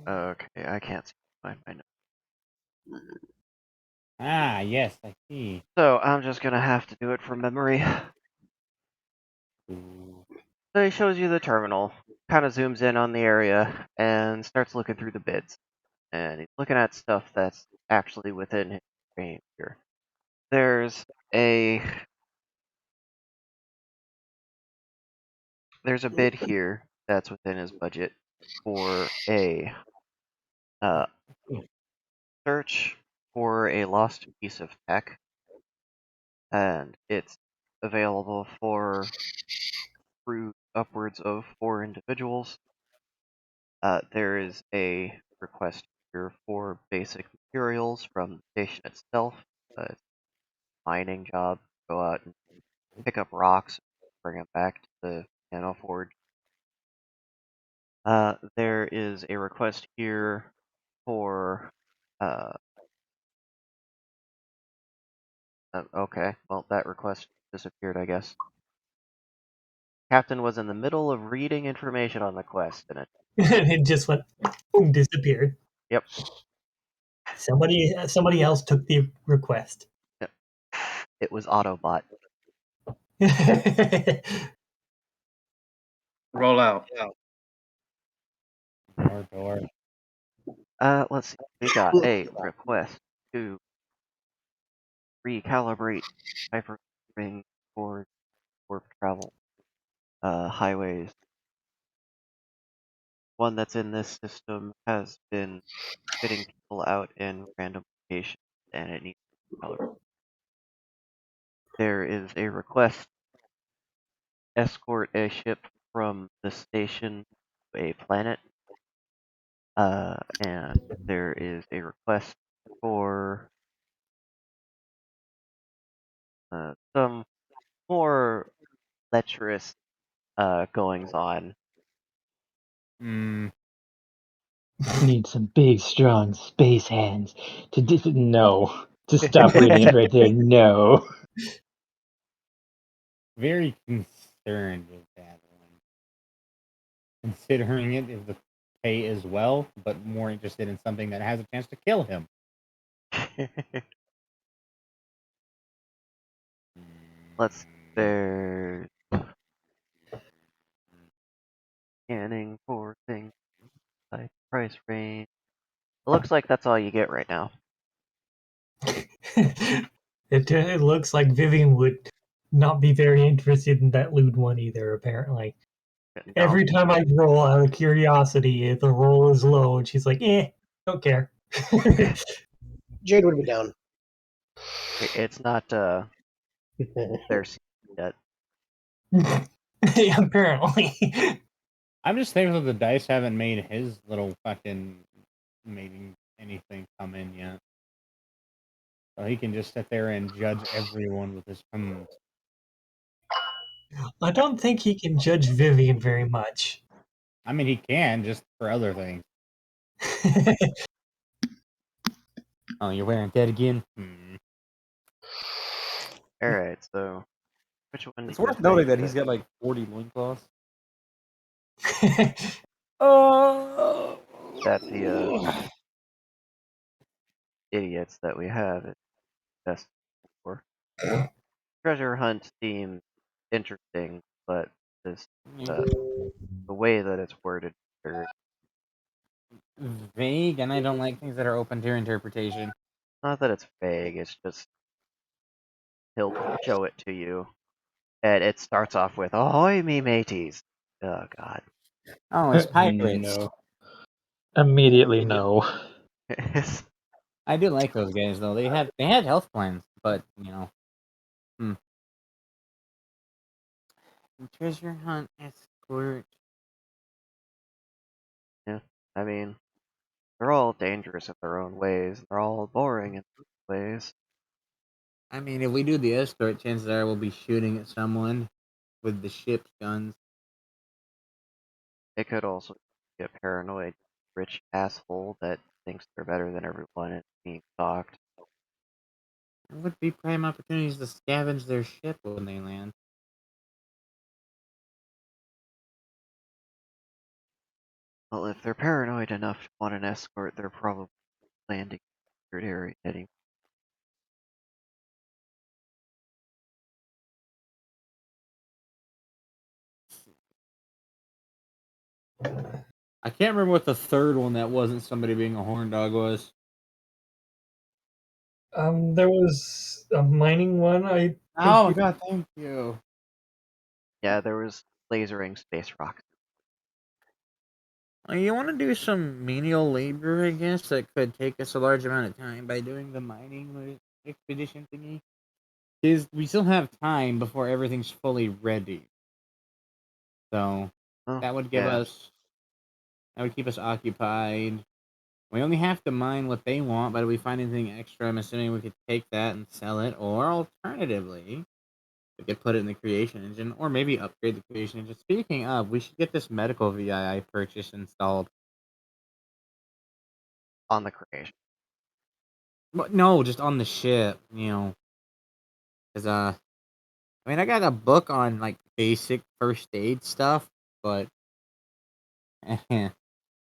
Okay, I can't find my notes. Ah, yes, I see. So I'm just gonna have to do it from memory. Ooh. So he shows you the terminal, kind of zooms in on the area, and starts looking through the bids. And he's looking at stuff that's actually within his range here. There's a bid here that's within his budget for a search for a lost piece of tech, and it's available for through upwards of 4 individuals. There is a request here for basic materials from the station itself. It's a mining job. Go out and pick up rocks, bring them back to the nano forge. There is a request here for. Okay, well, that request disappeared, I guess. Captain was in the middle of reading information on the quest, and It just went disappeared. Yep. Somebody else took the request. it was Autobot. Roll out. Door. Let's see. We got a request to recalibrate hyperring for warp travel highways. One that's in this system has been spitting people out in random locations, and it needs to be calibrated. There is a request to escort a ship from the station to a planet, and there is a request for some more lecherous goings on. Mm. I need some big, strong space hands to no. Just stop reading it right there. No. Very concerned with that one. Considering it if the pay as well, but more interested in something that has a chance to kill him. Let's there's scanning for things like price range. It looks like that's all you get right now. It looks like Vivian would not be very interested in that lewd one either, apparently. No. Every time I roll out of curiosity, if the roll is low, and she's like, don't care. Jade would be down. It's not their season yet. Yeah, apparently. I'm just thankful the dice haven't made his little fucking making anything come in yet. So he can just sit there and judge everyone with his thumbs. I don't think he can judge Vivian very much. I mean, he can just for other things. Oh, you're wearing that again? Alright, so which one It's is worth noting that ready he's got like 40 loincloths. that the idiots that we have is best for. Treasure hunt seems interesting, but this the way that it's worded, very Vague, and I don't like things that are open to interpretation. not that it's vague. It's just he'll show it to you, and it starts off with "Ahoy, me mateys!" Oh God. Oh, it's pirates. No. Immediately no. I do like those guys though. They had health plans, but treasure hunt escort. Yeah, I mean, they're all dangerous in their own ways. They're all boring in ways. I mean, if we do the escort, chances are we'll be shooting at someone with the ship's guns. It could also get paranoid, rich asshole that thinks they're better than everyone and being stalked. There would be prime opportunities to scavenge their ship when they land. Well, if they're paranoid enough to want an escort, they're probably landing in a secret area anyway. I can't remember what the third one that wasn't somebody being a horn dog was. There was a mining one. I think Oh God, thank you. Yeah, there was lasering space rocks. You want to do some menial labor, I guess, that could take us a large amount of time by doing the mining expedition thingy. Is we still have time before everything's fully ready. So Oh, that would give yeah. us that would keep us occupied. We only have to mine what they want, but if we find anything extra, I'm assuming we could take that and sell it, or alternatively, we could put it in the creation engine, or maybe upgrade the creation engine. Speaking of, we should get this medical VII purchase installed. On the creation. But no, just on the ship, because I mean, I got a book on like basic first aid stuff, but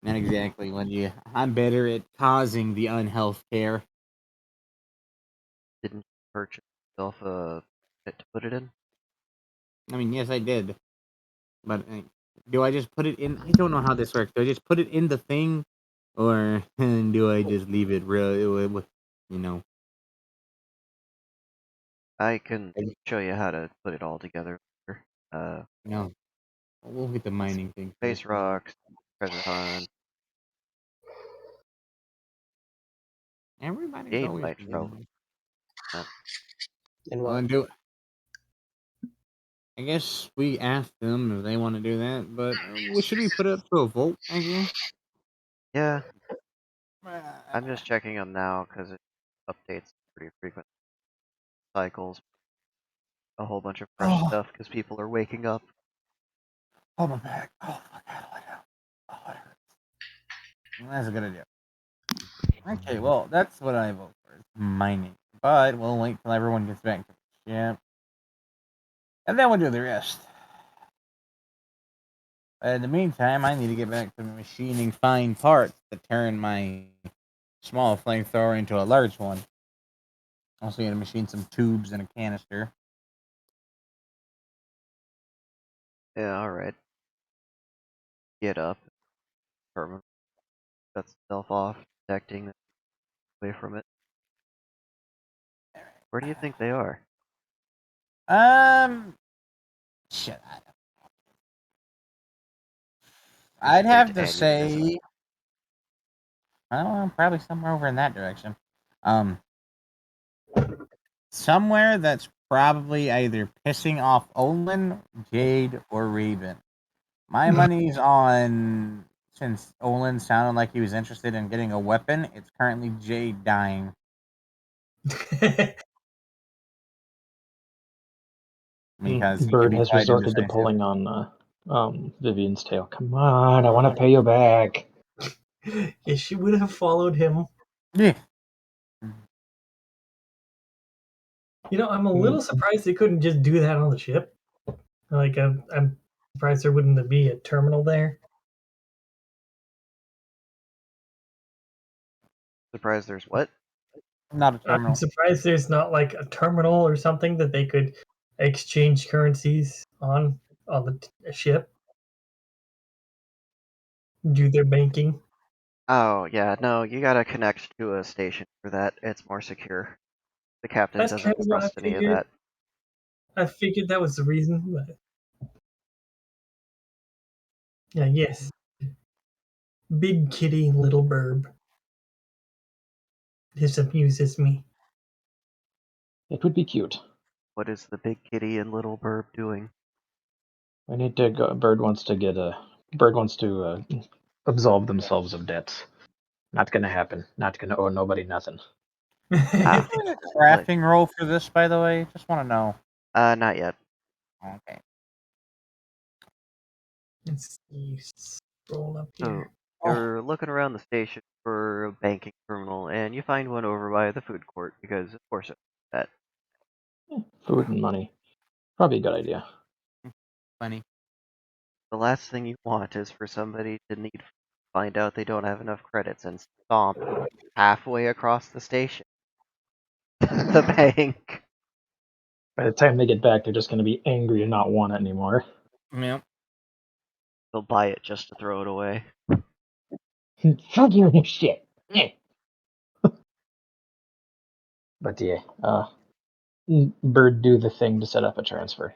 not exactly when you. I'm better at causing the unhealth care. Didn't you purchase yourself a pit to put it in? I mean, yes, I did, but do I just put it in? I don't know how this works. Do I just put it in the thing, or do I just leave it real? I can show you how to put it all together. No, we'll get the mining thing first. Space rocks, treasure hunt, Everybody's Jade always nitro. busy. And Well, what? I guess we asked them if they want to do that, but should we put it up to a vote? I guess. Yeah, I'm just checking them now because it updates pretty frequent cycles. A whole bunch of fresh Oh, stuff because people are waking up. hold my back. Oh, it hurts. Well, that's a good idea. Okay, well, that's what I vote for. Mining. But we'll wait till everyone gets back to the ship. And then we'll do the rest. In the meantime, I need to get back to machining fine parts to turn my small flamethrower into a large one. Also, going to machine some tubes and a canister. Yeah, alright. Get up. Permanent. Shuts itself off, detecting away from it. Where do you think they are? Shit. Just I'd straight have to to aneurysm. say, well, probably somewhere over in that direction. Somewhere that's probably either pissing off Olin, Jade, or Raven. My money's on, since Olin sounded like he was interested in getting a weapon, it's currently Jade dying. Because he could Bird be has tied to resorted to decisive. pulling on Vivian's tail. Come on, I want to pay you back. Yeah, she would have followed him. Yeah. I'm a little surprised they couldn't just do that on the ship. Like, I'm surprised there wouldn't be a terminal there. Surprised there's what? Not a I'm terminal. surprised there's not like a terminal or something that they could exchange currencies on. on the ship, do their banking. Oh, yeah, no, you gotta connect to a station for that. It's more secure. The captain That's kind doesn't of what I trust any of figured. that. I figured that was the reason, but yeah, yes. Big kitty, little burb. This amuses me. It would be cute. What is the big kitty and little burb doing? I need to go. Bird wants to absolve themselves of debts. Not gonna happen. Not gonna owe nobody nothing. Ah, Doing a like, crafting roll for this, by the way? Just want to know. not yet. Okay. Let's see, scroll up So, here. you're looking around the station for a banking terminal, and you find one over by the food court, because of course it's that. Food and money. Probably a good idea. Funny. The last thing you want is for somebody to find out they don't have enough credits and stomp halfway across the station to the bank. By the time they get back, they're just gonna be angry and not want it anymore. Yep. They'll buy it just to throw it away. Fuck you and your shit. But yeah, Bird do the thing to set up a transfer.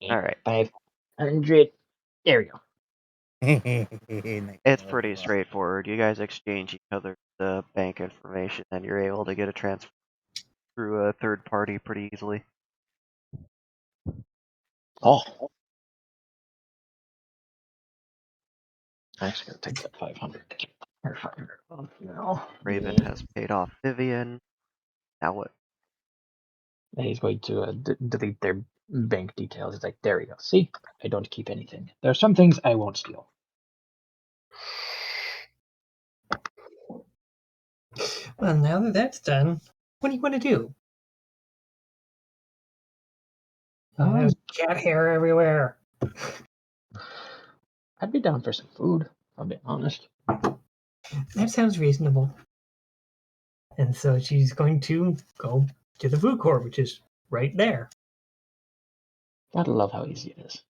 Alright. 500. There we go. It's pretty straightforward. You guys exchange each other the bank information, and you're able to get a transfer through a third party pretty easily. Oh. I'm actually gonna take that 500. Or 500 off now. Raven Yeah. has paid off Vivian. Now what? And he's going to delete their bank details. It's like, there we go. See, I don't keep anything. There are some things I won't steal. Well, now that that's done, what do you want to do? Oh, there's cat hair everywhere. I'd be down for some food, if I'm being honest. That sounds reasonable. And so she's going to go to the food court, which is right there. Gotta love how easy it is.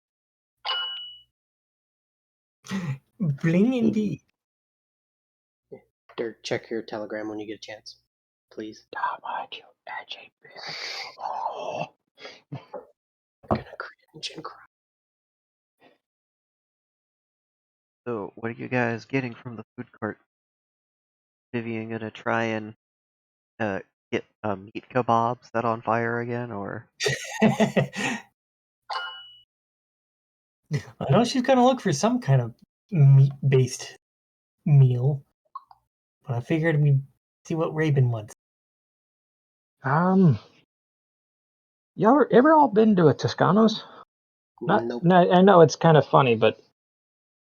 Bling indeed. Dirk, check your telegram when you get a chance, please. Oh. I'm gonna cringe and cry. So, what are you guys getting from the food cart? Vivian gonna try and get meat kebabs set on fire again, or I know she's gonna look for some kind of meat-based meal, but I figured we'd see what Raven wants. Y'all ever all been to a Toscano's? Nope. No, I know it's kind of funny, but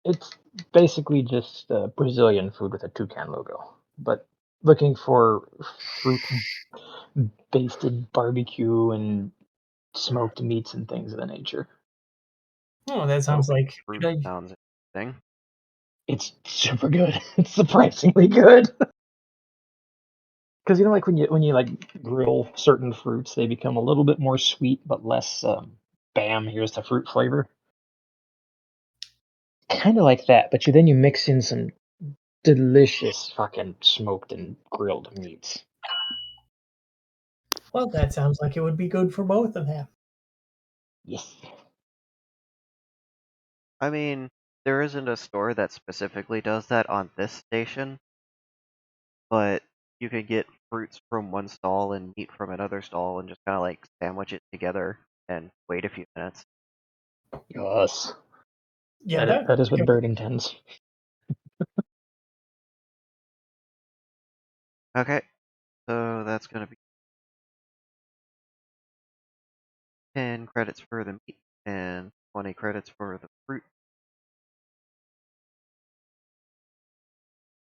it's basically just Brazilian food with a toucan logo. But looking for fruit basted barbecue and smoked meats and things of the nature. Oh, that oh, sounds like fruit good. sounds interesting. It's super good. It's surprisingly good. Because you know, like when you like grill certain fruits, they become a little bit more sweet, but less. Bam! Here's the fruit flavor. Kind of like that, but you mix in some delicious fucking smoked and grilled meats. Well, that sounds like it would be good for both of them. Yes. I mean, there isn't a store that specifically does that on this station, but you could get fruits from one stall and meat from another stall and just kind of like sandwich it together and wait a few minutes. Yes. Yeah, That is what Bird intends. Okay, so that's gonna be 10 credits for the meat and 20 credits for the fruit.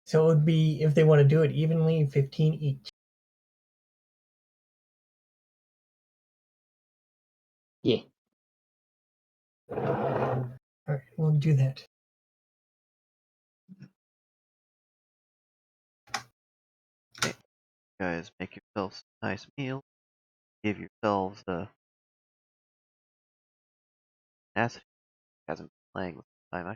so it would be, if they want to do it evenly, 15 each. Yeah. All right, we'll do that. Okay, guys, make yourselves a nice meal. Give yourselves Tenacity hasn't been playing with time.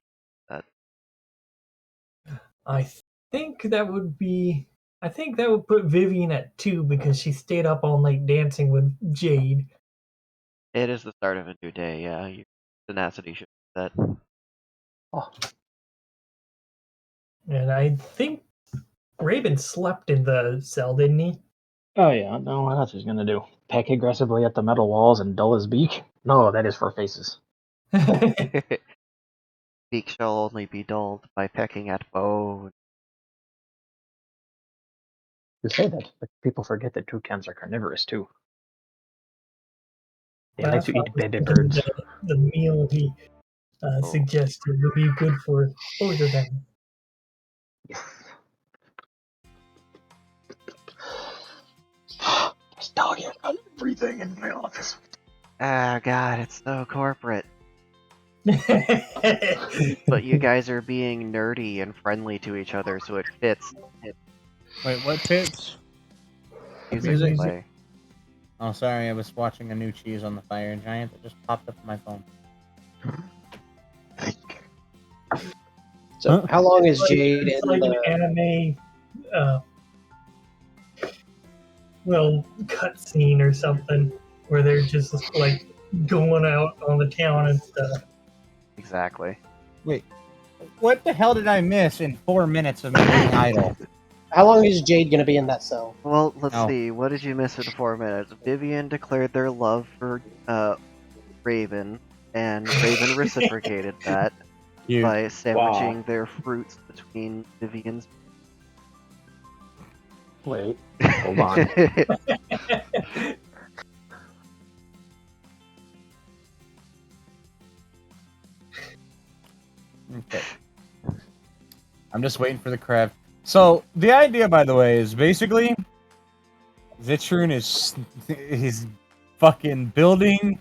I think that would be. I think that would put Vivian at 2 because she stayed up all night dancing with Jade. It is the start of a new day. Yeah, tenacity should be that. Oh, And I think Raven slept in the cell, didn't he? oh yeah, no, what else he's gonna do? Peck aggressively at the metal walls and dull his beak? No, that is for faces. Beak shall only be dulled by pecking at bone. You say that, but people forget that toucans are carnivorous too. They like That's to why I eat was baby thinking birds. the meal he Oh. suggested would be good for both of them. Yes. This dog here got everything in my office. Ah, God, it's so corporate. But you guys are being nerdy and friendly to each other, so it fits. Wait, what fits? Music Music. play. Oh, sorry, I was watching a new cheese on the fire giant that just popped up on my phone. So, Huh? how long is Like- Jade it's in like the? an anime, cutscene or something where they're just like going out on the town and stuff. Exactly. Wait, what the hell did I miss in 4 minutes of me being idle? How long is Jade gonna be in that cell? Well, let's Oh. see. What did you miss in 4 minutes? Vivian declared their love for Raven, and Raven reciprocated that You. by sandwiching their fruits between Vivian's. Wait, hold on. Okay. I'm just waiting for the crab. So the idea, by the way, is basically Zitrun is he's fucking building.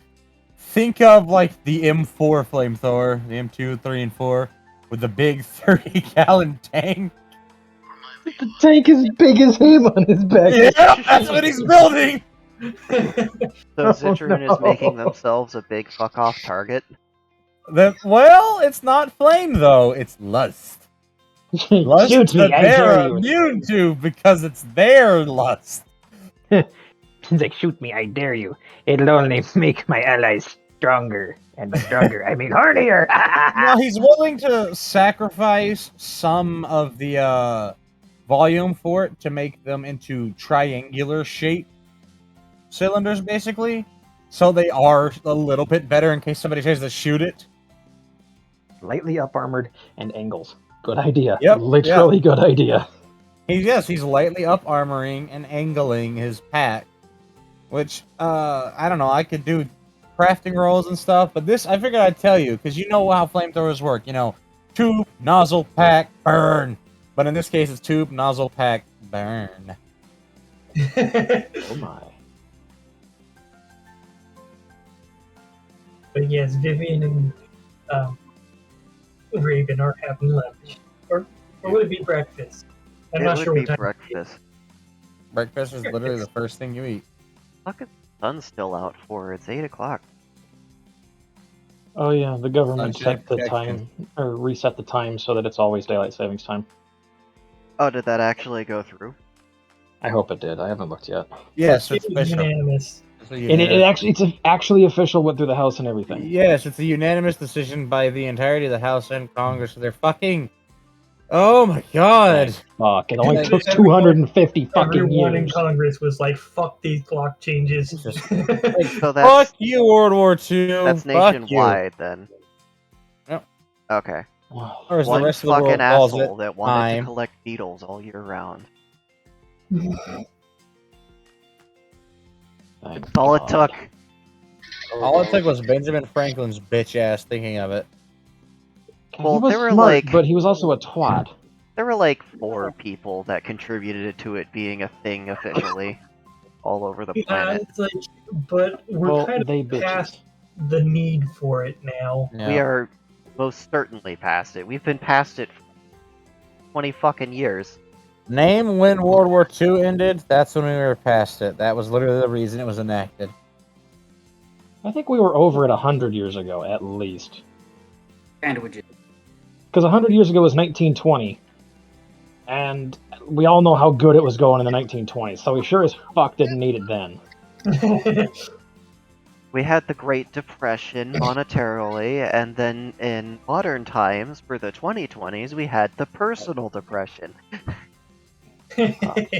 Think of like the M4 flamethrower, the M2, 3, and 4, with the big 30-gallon tank. The tank is big as him on his back. Yeah, that's what he's building. So Zitrun no. is making themselves a big fuck off target. Well, it's not flame though; it's lust. Lust Shoot me, that I they're dare you. immune to because it's their lust. He's like, shoot me, I dare you. It'll only make my allies stronger. And by stronger, I mean hornier. Now he's willing to sacrifice some of the volume for it to make them into triangular shape cylinders, basically. So they are a little bit better in case somebody tries to shoot it. Lightly up armored and angles. Good idea. Yep, Literally good idea. He's lightly up armoring and angling his pack. Which, I don't know, I could do crafting rolls and stuff, but this, I figured I'd tell you, because you know how flamethrowers work, you know, tube, nozzle, pack, burn. But in this case, it's tube, nozzle, pack, burn. Oh my. But yes, Vivian and Raven are having lunch, or would it be breakfast? I'm It not would sure be what time. breakfast. Breakfast is literally the first thing you eat. Fucking sun's still out for it's 8 o'clock. Oh yeah, the government Sunshine set the protection. time, or reset the time so that it's always daylight savings time. Oh, did that actually go through? I hope it did. I haven't looked yet. Yes, It it's was official. unanimous. It's a And it's actually official, went through the House and everything. Yes, it's a unanimous decision by the entirety of the House and Congress. So they're fucking. Oh my god! Fuck, it only Yeah, took everyone- 250 fucking Everyone in years. Congress was like, "Fuck these clock changes." Just- So that's Fuck you, World War II. that's Fuck nationwide then. Yep. Okay. Or as the One rest of the fucking world calls asshole it, that wanted to time. collect beetles all year round. Thank That's all it God. took. All it took was Benjamin Franklin's bitch ass thinking of it. Well, he was there were smart, like- but he was also a twat. There were like 4 people that contributed to it being a thing officially all over the Yeah, planet. it's like, but we're Well, kind of they bitches. past the need for it now. Yeah. We are most certainly past it. We've been past it for 20 fucking years. Name when World War II ended. That's when we were past it. That was literally the reason it was enacted. I think we were over it 100 years ago, at least. Sandwiches. Because 100 years ago was 1920. And we all know how good it was going in the 1920s, so we sure as fuck didn't need it then. We had the Great Depression monetarily, and then in modern times, for the 2020s, we had the personal depression. Oh,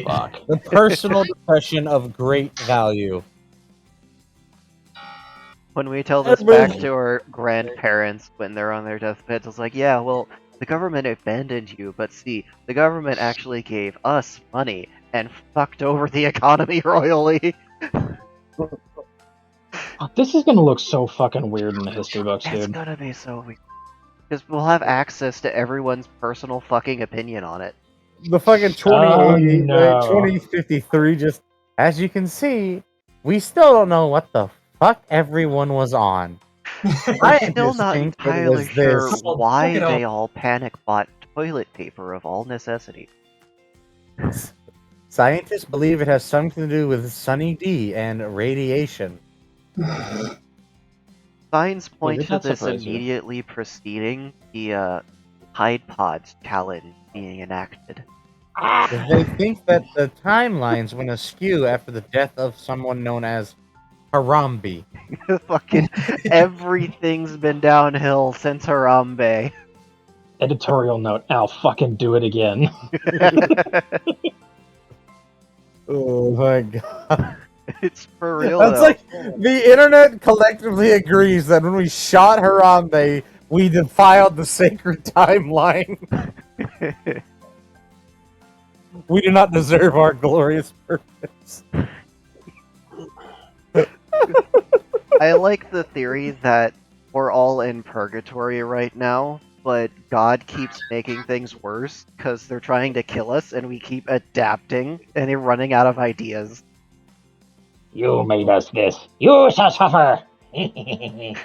fuck. The personal depression of great value. When we tell this back to our grandparents when they're on their deathbeds, it's like, yeah, well, the government abandoned you, but see, the government actually gave us money and fucked over the economy royally. This is gonna look so fucking weird in the history books, It's dude. gonna be so weird. Because we'll have access to everyone's personal fucking opinion on it. The fucking 2080, no. 2053, just as you can see, we still don't know what the fuck everyone was on. I'm still just not think it entirely was sure this. why Look it up. they all panic bought toilet paper of all necessity. Scientists believe it has something to do with Sunny D and radiation. Signs point did to that this surprise you? immediately preceding the Tide Pods challenge being enacted. They think that the timelines went askew after the death of someone known as Harambe. Fucking everything's been downhill since Harambe. Editorial note, I'll fucking do it again. Oh my god. It's for real That's though. like the internet collectively agrees that when we shot Harambe, we defiled the sacred timeline. We do not deserve our glorious purpose. I like the theory that we're all in purgatory right now, but God keeps making things worse because they're trying to kill us and we keep adapting and they're running out of ideas. You made us this. You shall suffer. It's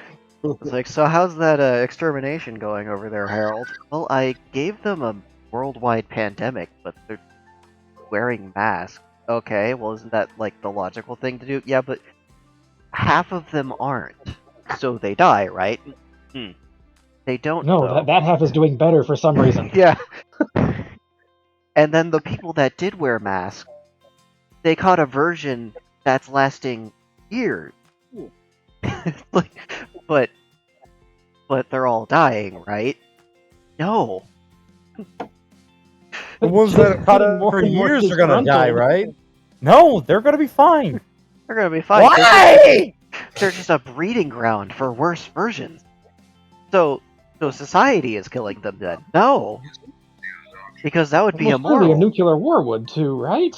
like, so how's that extermination going over there, Harold? Well, I gave them a worldwide pandemic, but they're wearing masks. Okay, well, isn't that like the logical thing to do? Yeah, but half of them aren't. So they die, right? They don't. No, though. that half is doing better for some reason. Yeah. And then the people that did wear masks, they caught a version that's lasting years. Like, but they're all dying, right? No. The ones that have caught it More for and more years are gonna die, disgruntled. right? No, they're gonna be fine. They're gonna be fine. Why? They're just a breeding ground for worse versions. So society is killing them then? No. Because that would be Almost surely a immoral. nuclear war would too, right?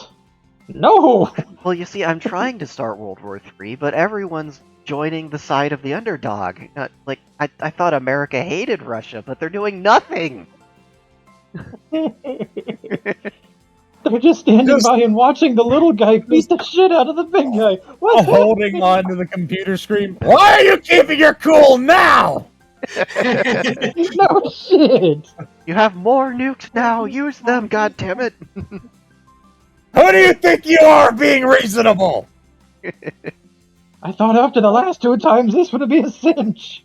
No! Well, you see, I'm trying to start World War III, but everyone's joining the side of the underdog. Like, I thought America hated Russia, but they're doing nothing! They're just standing by and watching the little guy beat the shit out of the big guy. What? Holding on to the computer screen. Why are you keeping your cool now? No shit! You have more nukes now! Use them, goddammit! Who do you think you are being reasonable? I thought after the last two times this would be a cinch.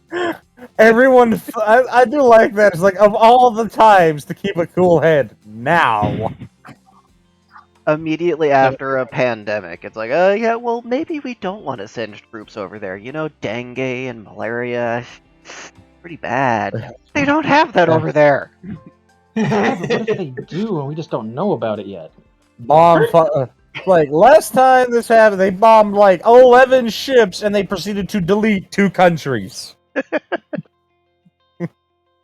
Everyone, I do like that. It's like, of all the times to keep a cool head, now. Immediately after a pandemic, it's like, yeah, well, maybe we don't want to send troops over there. You know, dengue and malaria, pretty bad. They don't have that over there. Yeah, but what if they do and we just don't know about it yet? Like, last time this happened, they bombed like 11 ships and they proceeded to delete 2 countries.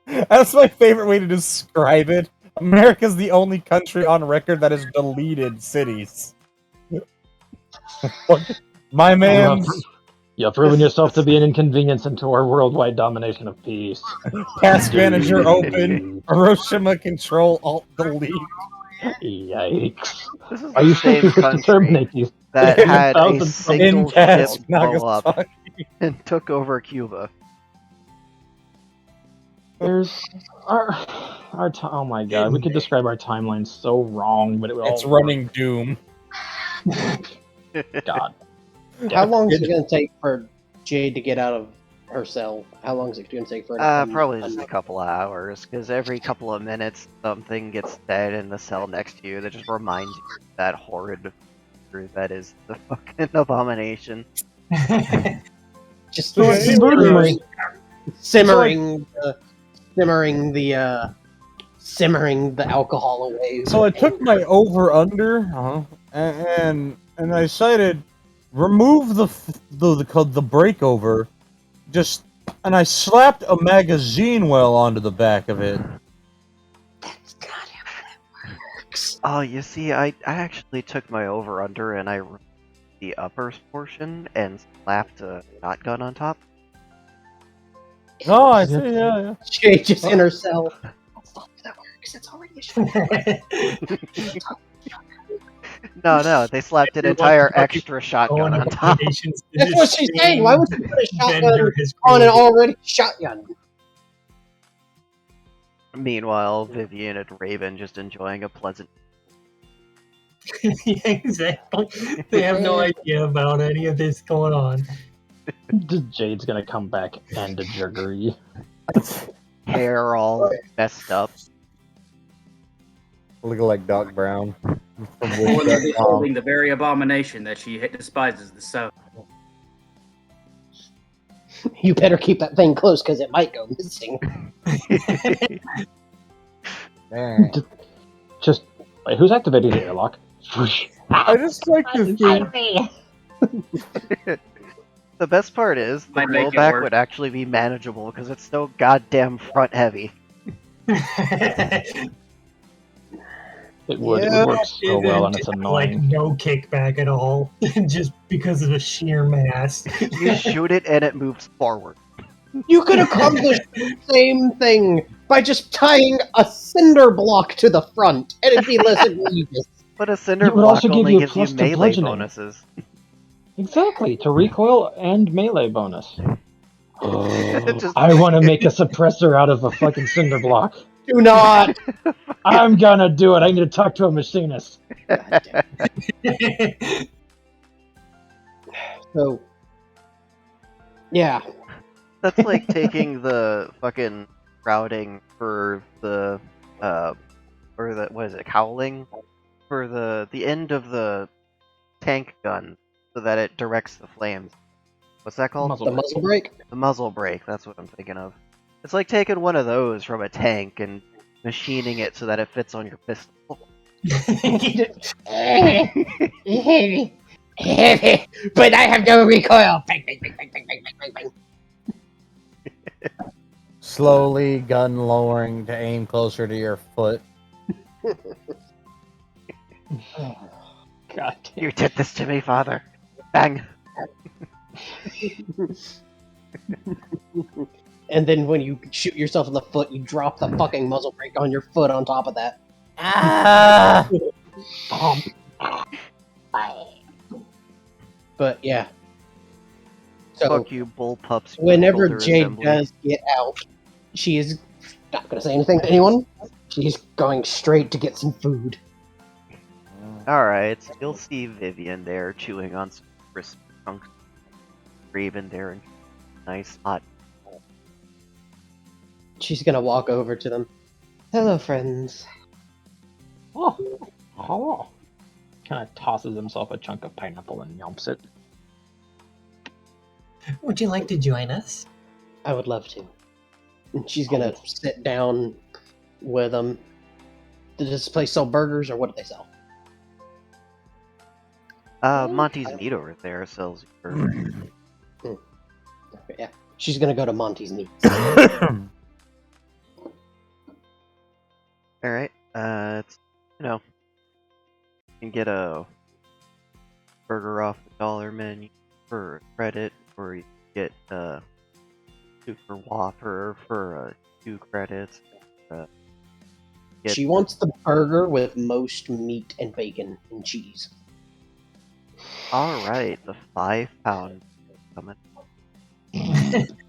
That's my favorite way to describe it. America's the only country on record that has deleted cities. My man, You've proven yourself to be an inconvenience into our worldwide domination of peace. task manager open, Hiroshima control, alt delete. Yikes. This is Are the you sure same you wish to country terminate these? that had a 10,000 single In ship task, blow up Nagasaki. and took over Cuba. There's oh my god, we could describe our timeline so wrong, but it would It's all running Doom. work. God. How long is it going to take for Jade to get out of her cell? How long is it going to take for her to come? Probably just a couple of hours, because every couple of minutes something gets said in the cell next to you that just reminds you of that horrid creature that is the fucking abomination. Just Okay. simmering the alcohol away. So I took my over under, and I cited remove the breakover, and I slapped a magazine well onto the back of it. That's not how that works. Oh, you see, I actually took my over-under and I removed the upper portion and slapped a shotgun on top. Oh, I see. Yeah. Jade just in her cell. That's not how that works. It's already a shotgun. No, they slapped an You're entire lucky extra shotgun Going on top. abominations to That's this what she's saying. Why would you put a vendor shotgun has on an created. already shotgun? Meanwhile, Vivian and Raven just enjoying a pleasant. Yeah, exactly. They have no idea about any of this going on. Jade's gonna come back and a juggery. Hair all messed up. Looking like Doc Brown. From Or they'll be holding the very abomination that she despises the so. You better keep that thing close because it might go missing. Just wait, who's activating the airlock? I just like to think. The best part is the Might make it blowback work. would actually be manageable because it's so goddamn front heavy. It would work so well, and it's like annoying. no kickback at all, just because of the sheer mass. You shoot it and it moves forward. You could accomplish the same thing by just tying a cinder block to the front, and it'd be less egregious. But a cinder It would block also give only you a gives plus you to melee bludgeoning. bonuses. Exactly, to recoil and melee bonus. Just- I want to make a suppressor out of a fucking cinder block. Do not. I'm gonna do it. I'm gonna talk to a machinist. So, yeah. That's like taking the fucking routing for the what is it, cowling? For the end of the tank gun so that it directs the flames. What's that called? Muzzle The brake. muzzle brake? The muzzle brake, that's what I'm thinking of. It's like taking one of those from a tank and machining it so that it fits on your pistol. But I have no recoil. Bang, bang, bang, bang, bang, bang, bang, bang. Slowly, gun lowering to aim closer to your foot. God damn. You did this to me, father. Bang. And then when you shoot yourself in the foot, you drop the fucking muzzle brake on your foot on top of that. Ah! But yeah. So Fuck you, bullpups. you whenever shoulder Jade assembly. does get out, she is not going to say anything to anyone. She's going straight to get some food. Alright, so you'll see Vivian there chewing on some crisp chunks. Raven there and nice hot. She's going to walk over to them. Hello, friends. Oh. Kind of tosses himself a chunk of pineapple and yumps it. Would you like to join us? I would love to. And she's going to sit down with them. Does this place sell burgers, or what do they sell? Monty's meat over there sells burgers. Okay, yeah. She's going to go to Monty's Meat. Alright, it's, you can get a burger off the dollar menu for credit, or you can get a Super Whopper for 2 credits. She wants the burger with most meat and bacon and cheese. Alright, the 5-pound coming.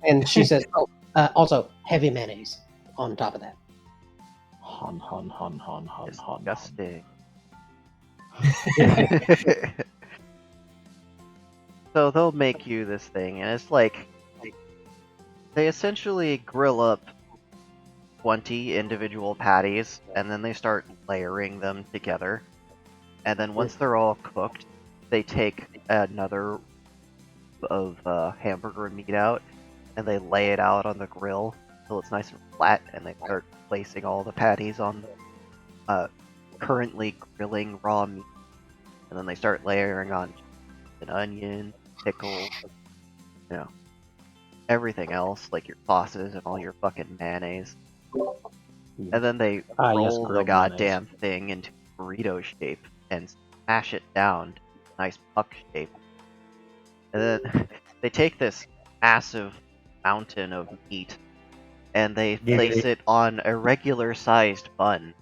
And she says, oh, also, heavy mayonnaise on top of that. Hun, hun, hun, hun, hun, hun. Disgusting. So they'll make you this thing, and it's like they essentially grill up 20 individual patties, and then they start layering them together. And then once they're all cooked, they take another of hamburger meat out, and they lay it out on the grill until it's nice and flat, and they start placing all the patties on the currently grilling raw meat. And then they start layering on an onion, pickles, everything else, like your sauces and all your fucking mayonnaise. And then they Yes, roll the grilled goddamn thing into burrito shape and smash it down to a nice puck shape. And then they take this massive mountain of meat and they place it on a regular sized bun.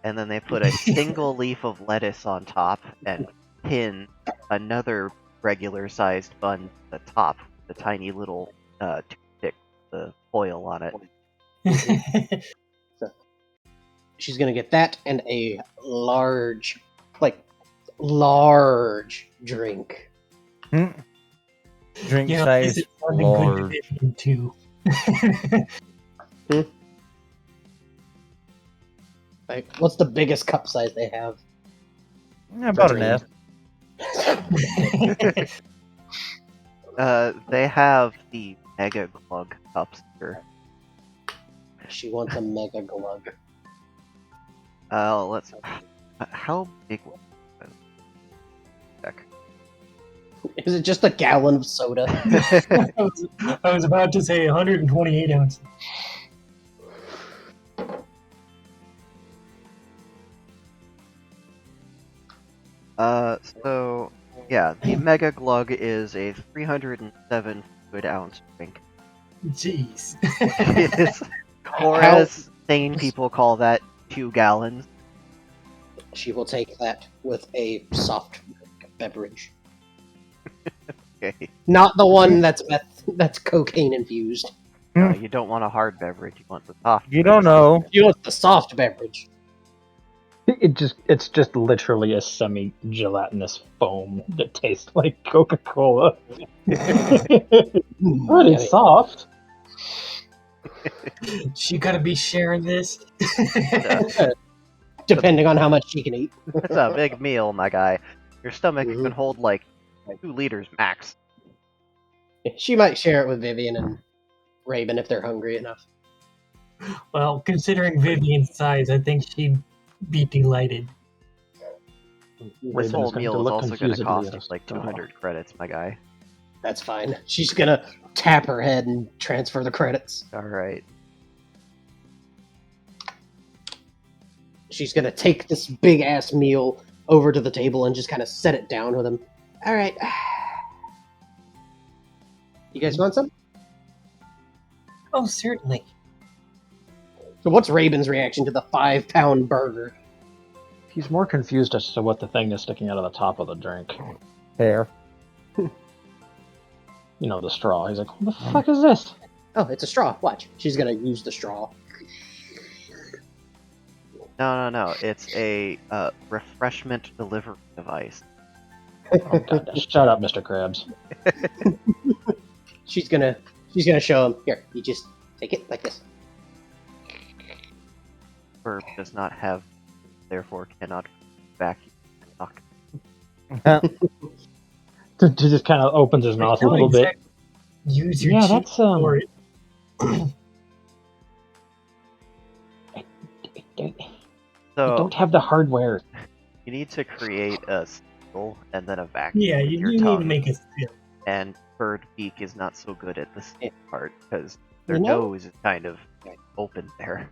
And then they put a single leaf of lettuce on top and pin another regular sized bun to the top with a tiny little toothpick with the foil on it. She's gonna get that and a large drink. Drink You know, size this is sounding good to large. Vivian, too. Like, what's the biggest cup size they have? Yeah, about an drink. S. They have the Mega Glug cups here. She wants a mega glug. Let's. How big was it? Check. Is it just a gallon of soda? I was about to say 128 ounces. So yeah, the Mega Glug is a 307 fluid ounce drink. Jeez. Or How- as sane people call that, 2 gallons. She will take that with a soft beverage. Okay. Not the one that's cocaine infused. No, you don't want a hard beverage. You want the soft. You don't know. You want the soft beverage. It's just literally a semi-gelatinous foam that tastes like Coca-Cola. But it's soft. She gotta be sharing this. Depending on how much she can eat. It's a big meal, my guy. Your stomach Mhm. can hold like 2 liters max. She might share it with Vivian and Raven if they're hungry enough. Well, considering Vivian's size, I think she'd be delighted. This Raven's whole going meal to is look also going to confusedly cost at you us. like 200 credits, my guy. That's fine. She's gonna tap her head and transfer the credits. Alright. She's gonna take this big ass meal over to the table and just kind of set it down with him. All right. You guys want some? Oh, certainly. So what's Raven's reaction to the 5-pound burger? He's more confused as to what the thing is sticking out of the top of the drink. Hair. You know, the straw. He's like, what the fuck is this? Oh, it's a straw. Watch. She's gonna use the straw. No. It's a refreshment delivery device. Oh, God, shut up, Mr. Krabs. She's gonna show him. Here, you just take it like this. Verb does not have, therefore cannot vacuum. Fuck. Just kind of opens his mouth a Don't little bit. exactly Use your Yeah, cheek that's for it. I So don't have the hardware. you need to create a seal and then a vacuum. Yeah, with you your need to tongue. make a seal. And bird beak is not so good at this Yeah. part because their You know- nose is kind of open there.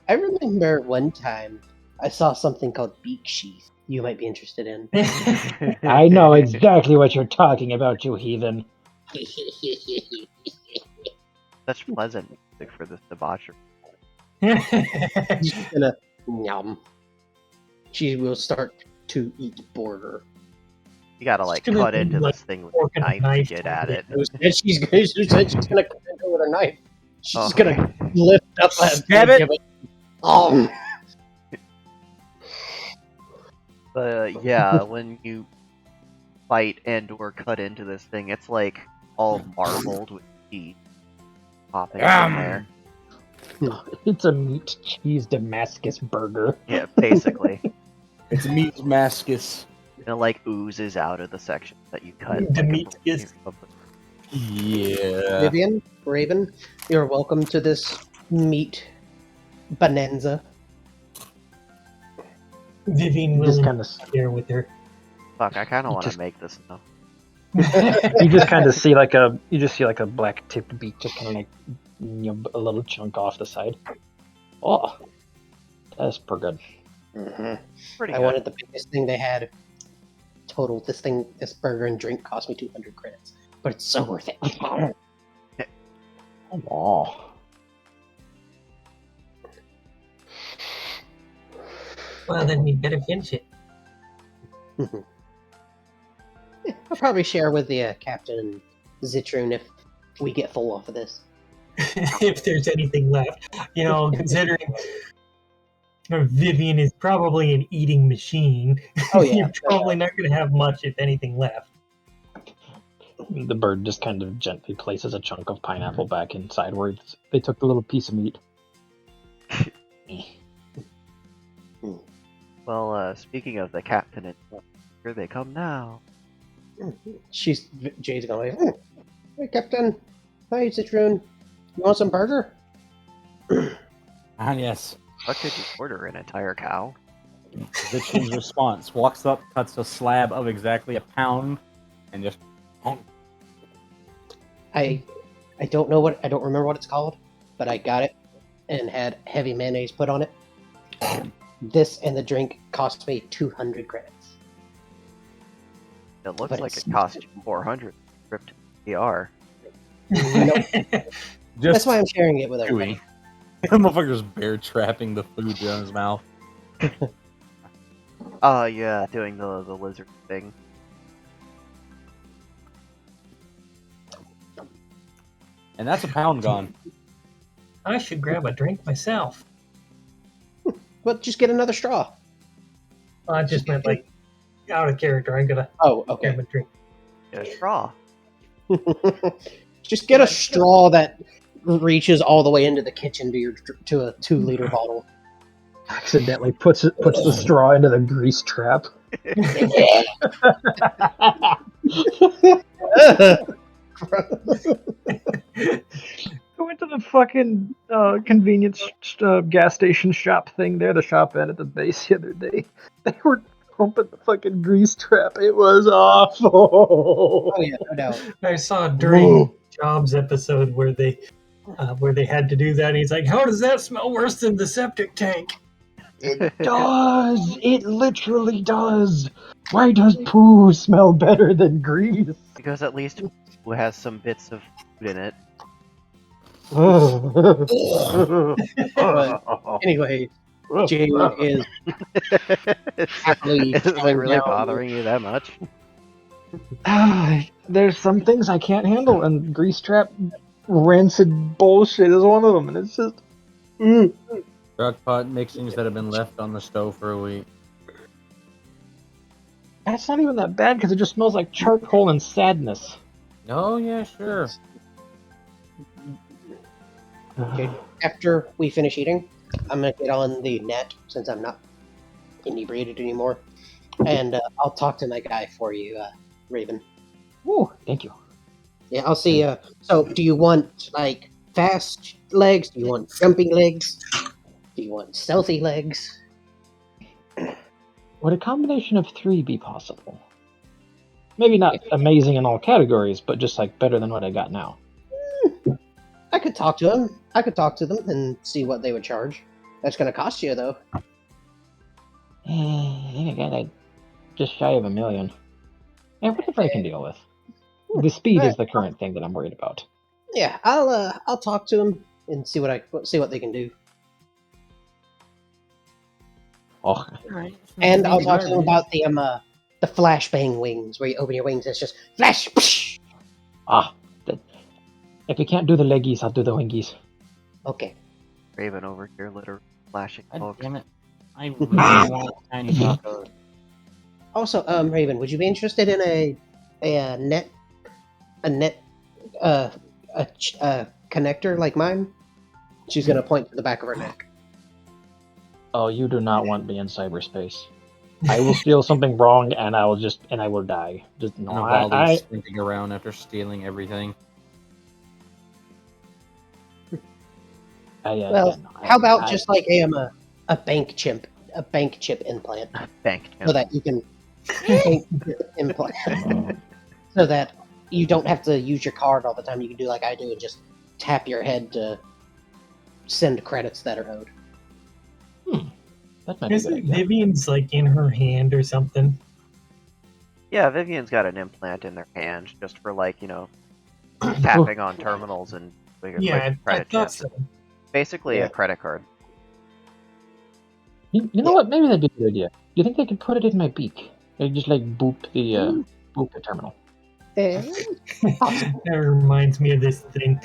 I remember one time I saw something called beak sheath. You might be interested in. I know exactly what you're talking about, you heathen. Such pleasant music for this debauchery. She's gonna yum. She will start to eat border. You gotta like Just gonna cut do, into like, this thing with fork a and a knife to knife get to at get it. She said she's gonna come into it with her knife. She's Okay. gonna lift up a Stab it. Oh, But yeah, when you bite and or cut into this thing, it's like all marbled with cheese popping in there. It's a meat cheese Damascus burger. Yeah, basically. It's meat mascus. And it like oozes out of the section that you cut. The like a meat balloon is- or something. Yeah. Vivian, Raven, you're welcome to this meat bonanza. Vivian Just will kind of, share with her. Fuck, I kind of want to just- make this now. you just kind of see like a black tipped beak, just kind of like a little chunk off the side. Oh, that's pretty good. Pretty I good. wanted the biggest thing they had. Total, this burger and drink cost me 200 credits, but it's so worth it. Oh, Well, then we better finish it. I'll probably share with the captain and Zitrune if we get full off of this. If there's anything left. You know, considering Vivian is probably an eating machine, Oh, yeah. you're probably not going to have much, if anything, left. the bird just kind of gently places a chunk of pineapple back inside where they took the little piece of meat. Well, speaking of the captain, here they come now. Jade's going like, hey, Captain. Hi, Zitrune. You want some burger? Ah, yes. What could you order? An entire cow? Zitchin's response walks up, cuts a slab of exactly a pound, and just. I don't remember what it's called, but I got it and had heavy mayonnaise put on it. This and the drink cost me 200 credits. It looks But like it's- it cost you 400 script PR. Nope. Just That's why I'm sharing it with everybody. chewy. The motherfucker's bear trapping the food down his mouth. Oh yeah, doing the lizard thing. And that's a pound gone. I should grab a drink myself. Well, just get another straw. I just meant, like, out of character. I'm going to Oh, okay. grab a drink. Get a straw. Just get a straw that reaches all the way into the kitchen to a 2-liter bottle. Accidentally puts the straw into the grease trap. I went to the fucking convenience gas station shop thing there, the shop at the base the other day. They were pumping the fucking grease trap. It was awful. Oh yeah, no doubt. I saw during Jobs episode where they had to do that. And he's like, "How does that smell worse than the septic tank?" It does. It literally does. Why does poo smell better than grease? Because at least it has some bits of food in it. Anyway, Jade is Is happily it throwing really down- bothering you that much? There's some things I can't handle, and grease trap rancid bullshit is one of them, and it's just. Crock pot mixings that have been left on the stove for a week. That's not even that bad because it just smells like charcoal and sadness. Oh, yeah, sure. Okay, after we finish eating, I'm gonna get on the net since I'm not inebriated anymore, and I'll talk to my guy for you, Raven. Ooh, thank you. Yeah, I'll see. So, do you want like fast legs? Do you want jumping legs? Do you want stealthy legs? Would a combination of 3 be possible? Maybe not amazing in all categories, but just like better than what I got now. I could talk to him. I could talk to them and see what they would charge. That's gonna cost you though. Then again, I just shy of $1 million. Yeah, whatever I can deal with. The speed is the current thing that I'm worried about. Yeah, I'll talk to them and see what they can do. Oh, And I'll talk to them about the flashbang wings, where you open your wings, it's just flash. Psh! if you can't do the leggies, I'll do the wingies. Okay. Raven over here, literally flashing God folks. damn it. I really want tiny tacos. Also, Raven, would you be interested in a net uh, a connector like mine? She's gonna point to the back of her neck. Oh, you do not want me in cyberspace. I will steal something wrong, and I will die. Just no. And Evaldi's sprinting around after stealing everything. Well, how about just like a bank chip implant, Bank. so that you can bank chip implant, so that you don't have to use your card all the time. You can do like I do and just tap your head to send credits that are owed. That might be a good Isn't idea. Vivian's like in her hand or something? Yeah, Vivian's got an implant in their hand just for like, tapping on terminals and doing a Yeah, quick I credit thought check. so. Basically Yeah. a credit card. You know what? Maybe that'd be a good idea. Do you think they could put it in my beak? They just like boop the terminal. Possible. That reminds me of this thing.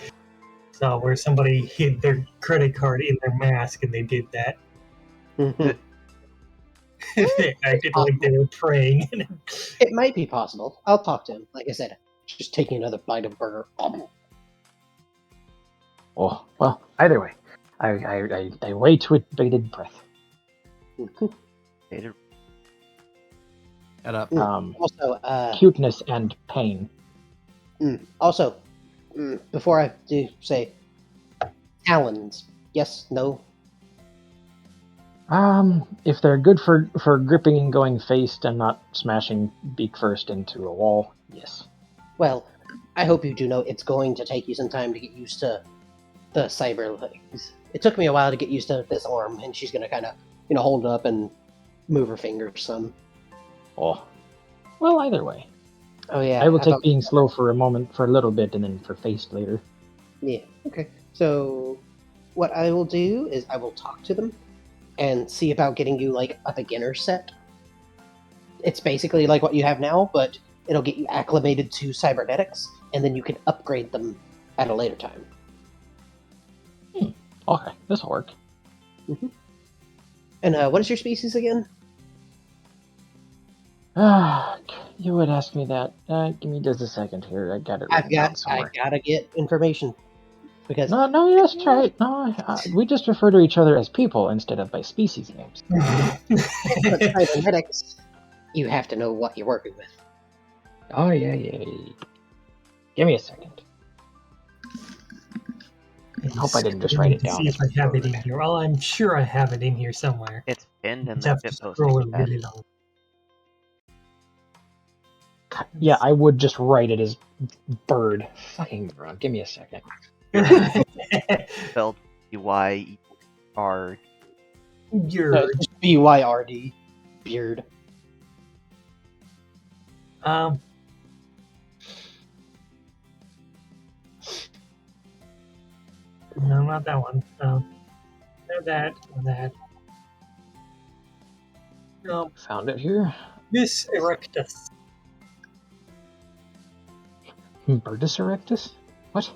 So where somebody hid their credit card in their mask and they did that. They acted like they were praying. It might be possible. I'll talk to him. Like I said, just taking another bite of burger. Oh well. Either way, I wait with bated breath. Shut up. Also, Cuteness and pain. also, before I do say, talons. Yes, no. If they're good for gripping and going faced and not smashing beak first into a wall, yes. Well, I hope you do know it's going to take you some time to get used to the cyber legs. It took me a while to get used to this arm, and she's gonna kind of, hold it up and move her fingers some. Oh, well, either way. Oh yeah. I will how take about- being slow for a moment, for a little bit, and then for faced later. Yeah. Okay. So, what I will do is I will talk to them and see about getting you like a beginner set. It's basically like what you have now, but it'll get you acclimated to cybernetics, and then you can upgrade them at a later time. Okay, this'll work. And what is your species again? You would ask me that. Give me just a second here. I got it I written down somewhere. gotta get information because No, yes, try it. No, we just refer to each other as people instead of by species names. but cybernetics, you have to know what you're working with. Oh, yeah. Give me a second. I hope I didn't just write it down. See if I have it in here. Well, I'm sure I have it in here somewhere. It's pinned in Just the have to shitpost. scroll really long. Yeah, I would just write it as bird. Fucking wrong. Give me a second. Spelled BYR. You're Just BYRD. Beard. No, not that one. No, that. No, Found it here. this erectus. Birdus erectus? What?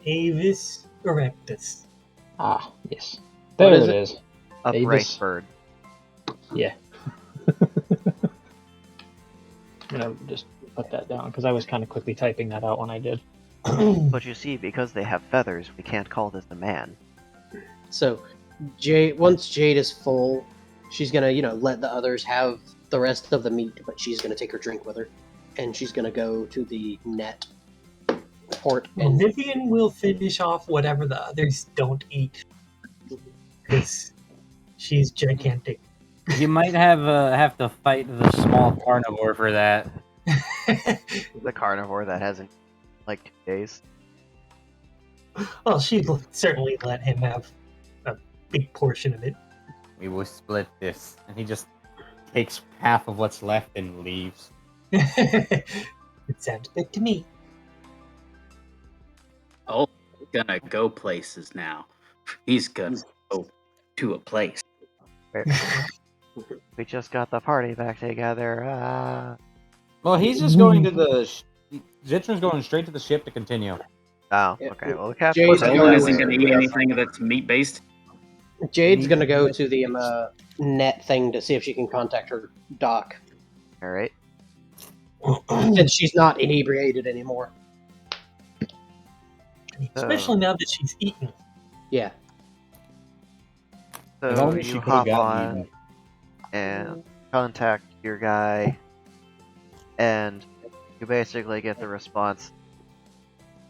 Avis erectus. Ah, yes. There is it it? is. Upright Avis. bird. Yeah. I'm gonna just put that down because I was kind of quickly typing that out when I did. But you see, because they have feathers, we can't call this a man. So, once Jade is full, she's gonna, let the others have the rest of the meat, but she's gonna take her drink with her, and she's gonna go to the net port. Well, And Vivian will finish off whatever the others don't eat. Because she's gigantic. You might have to fight the small carnivore for that. The carnivore that hasn't, like, 2 days. Well, she'd certainly let him have a big portion of it. We will split this, and he just takes half of what's left and leaves. It sounds good to me. Oh, he's gonna go places now. He's gonna go to a place. We just got the party back together. Well, he's just going to the. Zitron's going straight to the ship to continue. Oh, Yeah. okay. Well, the captain Jay's was going Roland to- isn't gonna eat anything that's meat based. Jade's gonna go to the net thing to see if she can contact her doc. All right. Since she's not inebriated anymore. Especially now that she's eaten. Yeah. If So only she you could have hop gotten on eaten. and contact your guy, and you basically get the response,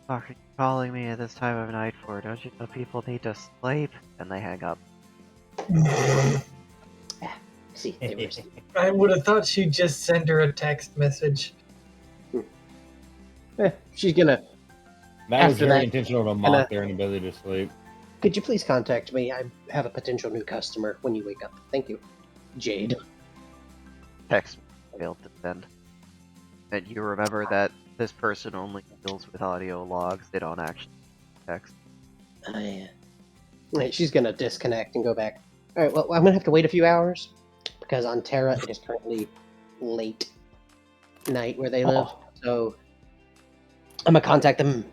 "Fuck, are you calling me at this time of night for? Don't you know people need to sleep?" And they hang up. See, they were. I would have thought she'd just send her a text message. She's gonna. That was After very that, intentional to gonna- mock their inability to sleep. Could you please contact me? I have a potential new customer when you wake up. Thank you, Jade. Text failed to send. And you remember that this person only deals with audio logs, they don't actually text. Yeah. Right, she's gonna disconnect and go back. All right. Well, I'm gonna have to wait a few hours because on Terra it is currently late night where they live. Oh. So I'm gonna contact them.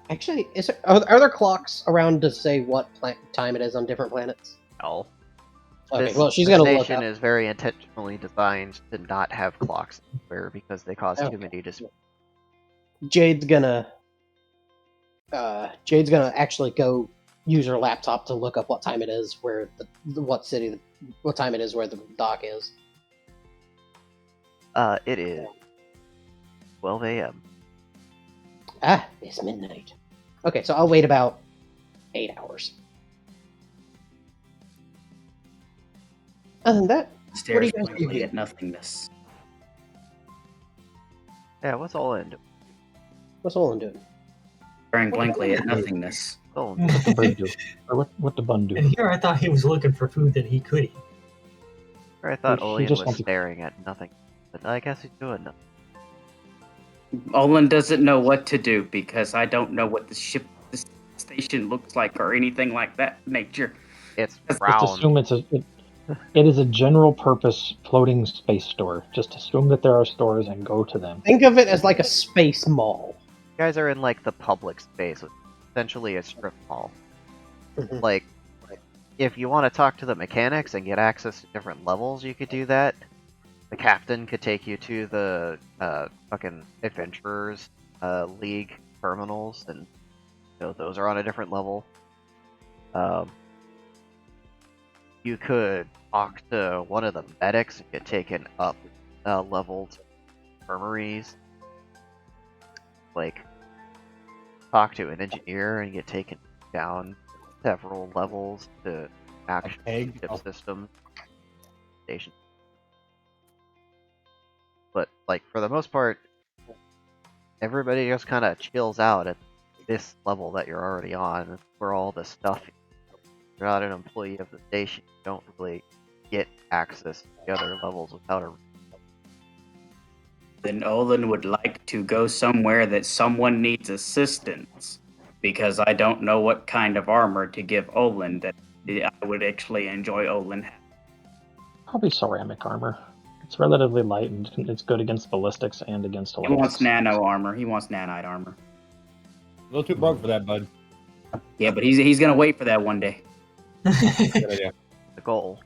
Actually, are there clocks around to say what time it is on different planets? No. Okay. This- Well, she's the gonna look station up. is very intentionally designed to not have clocks everywhere because they cause Okay. too many disputes. Jade's gonna actually go use her laptop to look up what time it is where what time it is where the dock is. It is 12 a.m. Ah, it's midnight. Okay, so I'll wait about 8 hours. Other than that, Stares guys do blankly here? at nothingness. Yeah, what's all in? what's Olin doing? Staring blankly at nothingness. All What the bird do? Or what the bun do? And here I thought he was looking for food that he could eat. I thought He Olean just was wants to- staring at nothing, but I guess he's doing nothing. Olin doesn't know what to do because I don't know what this station looks like or anything like that nature. It's Just Just round. assume it is a general purpose floating space store. Just assume that there are stores and go to them. Think of it as like a space mall. You guys are in like the public space, which is essentially a strip mall. Mhm. Like, if you want to talk to the mechanics and get access to different levels, you could do that. The captain could take you to the fucking adventurers league terminals, and those are on a different level. You could talk to one of the medics and get taken up leveled infirmaries. Like, talk to an engineer and get taken down several levels to actual peg? ship Oh. system station. But like for the most part, everybody just kind of chills out at this level that you're already on. It's where all the stuff. You're not an employee of the station. You don't really get access to the other levels without a. Then Olin would like to go somewhere that someone needs assistance because I don't know what kind of armor to give Olin that I would actually enjoy Olin having. Probably ceramic armor. It's relatively light and it's good against ballistics and against He wants electrics. nano armor. He wants nanite armor. A little too broke for that, bud. Yeah, but he's gonna wait for that one day. Good idea. The goal.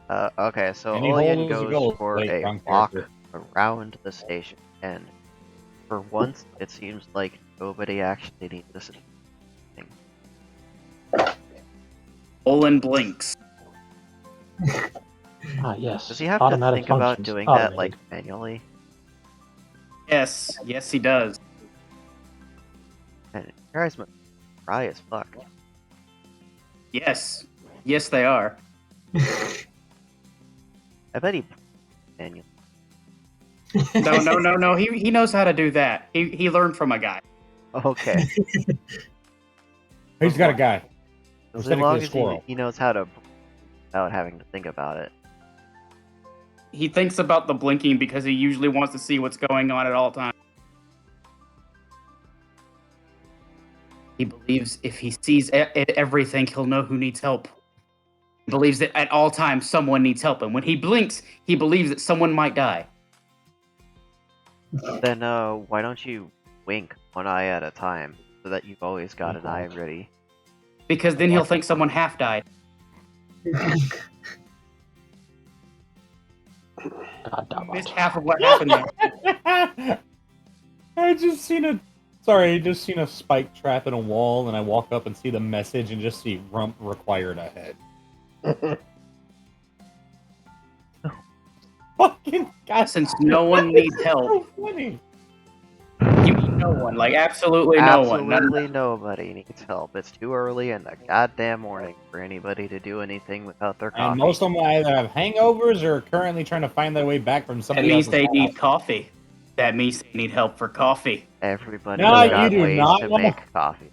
Okay, so Any Olean hole is a goes goal. for Wait, a wrong walk character. around the station, and for once, it seems like nobody actually needs this. Olin blinks. Ah, yes. Does he have to Automatic think about functions. doing that Automated. like manually? Yes, he does. And your eyes must be dry as fuck. Yes, they are. I bet he manually. No. He knows how to do that. He learned from a guy. Okay. He's got a guy. As Technically long a as squirrel. he knows how to without having to think about it. He thinks about the blinking because he usually wants to see what's going on at all times. He believes if he sees everything, he'll know who needs help. He believes that at all times someone needs help, and when he blinks, he believes that someone might die. Then why don't you wink one eye at a time so that you've always got an eye ready? Because then he'll think someone half died. God damn Missed it. half of what happened there. I just seen a spike trap in a wall, and I walk up and see the message and just see rump required ahead. Fucking God. Since no one needs help, So funny. you mean no one, like absolutely no one. Absolutely nobody needs help. It's too early in the goddamn morning for anybody to do anything without their And coffee. most of them either have hangovers or are currently trying to find their way back from That somebody means else's they house. need coffee. That means they need help for coffee. Everybody's No, you got do ways not to wanna- make coffee.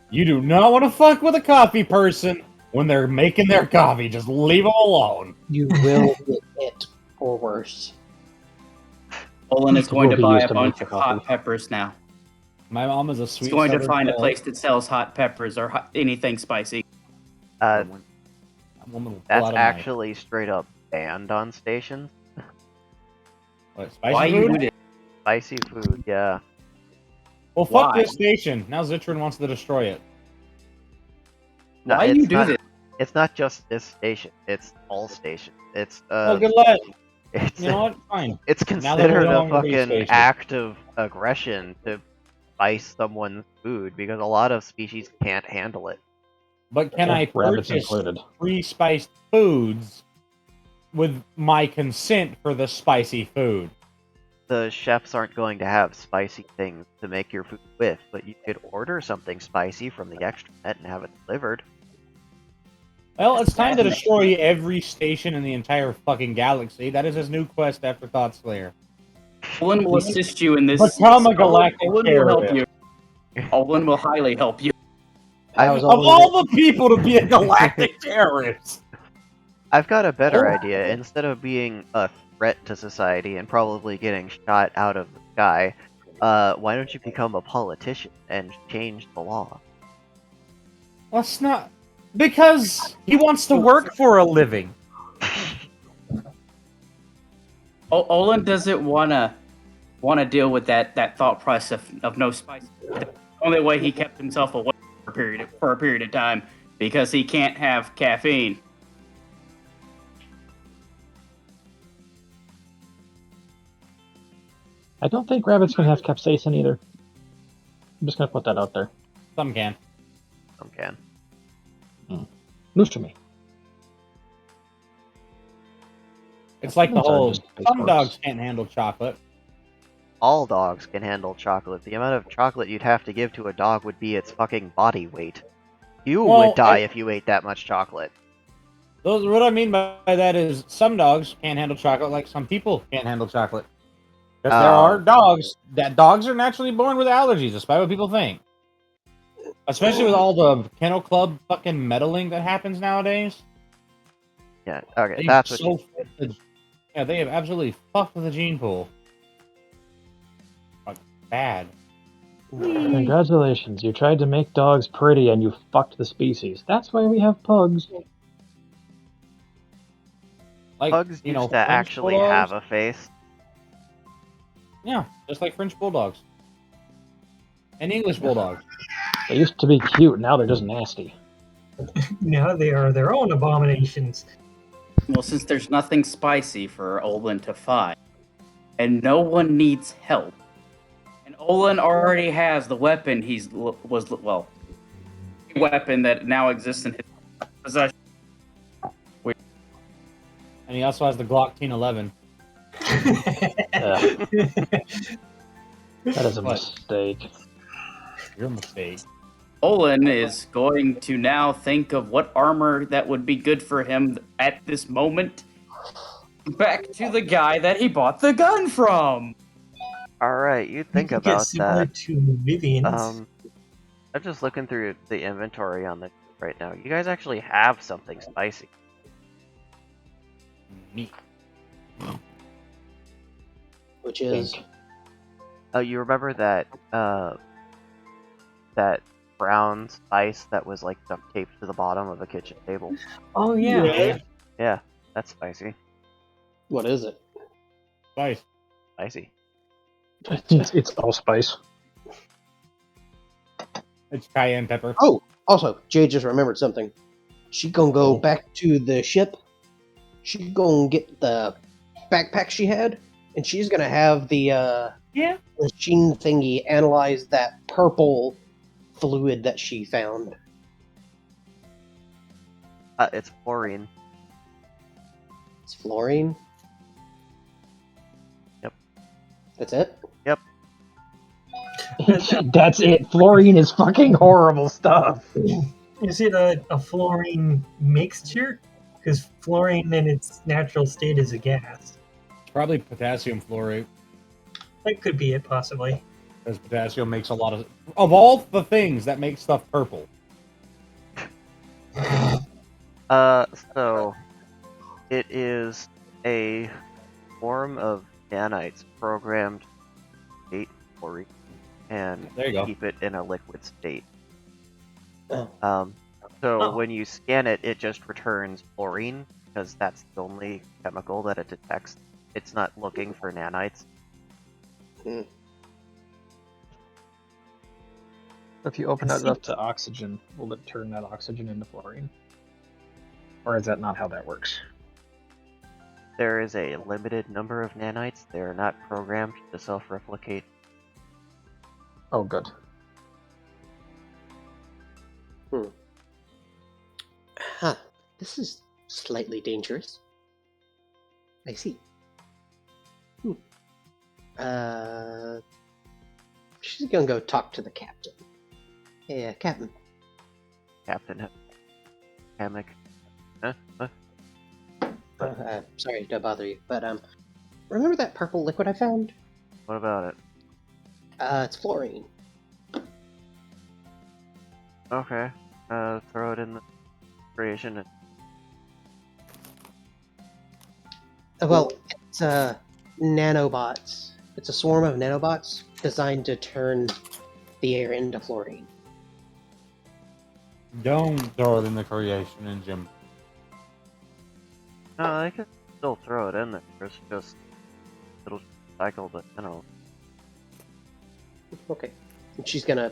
You do not want to fuck with a coffee person when they're making their coffee. Just leave them alone. You will get it or worse. Olin is It going will to be buy used a to make bunch the of hot coffee. peppers now. My mom is a He's sweet. going to Southern find a belle. place that sells hot peppers or anything spicy. Uh, That woman will pull that's out a knife. actually straight up banned on stations. What, spicy Why you food? do this? Spicy food, yeah. Well, fuck Why? this station. Now Zitron wants to destroy it. No, Why it's you do not, this? It's not just this station. It's all stations. It's Oh, good luck. it's You know what? Fine. it's Now that we're considered no a longer being fucking spaced. act of aggression to spice someone's food because a lot of species can't handle it. But can I Rabbits purchase included. pre-spiced foods with my consent for the spicy food? The chefs aren't going to have spicy things to make your food with, but you could order something spicy from the extranet and have it delivered. Well, it's time to destroy every station in the entire fucking galaxy. That is his new quest after Thought Slayer. Olin will assist you in this. Become a galactic Olin will help terrorist. you. Olin will highly help you. I was Of only all the people to be a galactic terrorist! I've got a better Oh. idea. Instead of being a threat to society and probably getting shot out of the sky, why don't you become a politician and change the law? Let's not... Because he wants to work for a living. Olin doesn't wanna deal with that thought process of no spice. The only way he kept himself away for a period of time because he can't have caffeine. I don't think rabbits can have capsaicin either. I'm just gonna put that out there. Some can. Some can. News to me. It's like the Sorry, whole... just big Some parts. dogs can't handle chocolate. All dogs can handle chocolate. The amount of chocolate you'd have to give to a dog would be its fucking body weight. You Well, would die if you ate that much chocolate. What I mean by that is some dogs can't handle chocolate like some people can't handle chocolate. Because there are dogs are naturally born with allergies, despite what people think. Especially with all the kennel club fucking meddling that happens nowadays. Yeah, okay, They've that's what they have absolutely fucked the gene pool. Like, bad. Congratulations, you tried to make dogs pretty and you fucked the species. That's why we have pugs. Like, Pugs you know, used to French actually bulldogs. have a face. Yeah, just like French bulldogs. And English bulldogs. They used to be cute, now they're just nasty. Now they are their own abominations. Well, since there's nothing spicy for Olin to find, and no one needs help, and Olin already has the weapon weapon that now exists in his possession. And he also has the Glock 1011. That is a What? mistake. Your mistake. Olin is going to now think of what armor that would be good for him at this moment. Back to the guy that he bought the gun from. Alright, you think You could get about similar that. to Vivian's. I'm just looking through the inventory on the right now. You guys actually have something spicy. Meat. which is Oh, you remember that that brown spice that was like duct taped to the bottom of a kitchen table? Oh yeah. Yeah, that's spicy. what is it? Spice. Spicy. It's allspice. It's cayenne pepper. Oh, also, Jade just remembered something. She gonna go back to the ship. She gonna get the backpack she had, and she's gonna have the Yeah. machine thingy analyze that purple fluid that she found. It's fluorine. It's fluorine. Yep. That's it. Yep. That's it. Fluorine is fucking horrible stuff. Is it a fluorine mixture? Because fluorine in its natural state is a gas. It's probably potassium fluorate. That could be it, possibly. Because potassium makes a lot of all the things that make stuff purple. So it is a form of nanites programmed to state fluorine and There you go. keep it in a liquid state. Oh. So Oh. when you scan it, it just returns fluorine because that's the only chemical that it detects. It's not looking for nanites. If you open it up to oxygen, will it turn that oxygen into fluorine? Or is that not how that works? There is a limited number of nanites. They are not programmed to self-replicate. Oh, good. Huh. This is slightly dangerous. I see. She's gonna go talk to the captain. Hey, Captain. Captain Hammock. Sorry to bother you, but remember that purple liquid I found? What about it? It's fluorine. Okay. Throw it in the creation. Well, it's nanobots. It's a swarm of nanobots designed to turn the air into fluorine. Don't throw it in the creation engine. No, I can still throw it in there. It's just it'll cycle the mineral. Okay. And she's gonna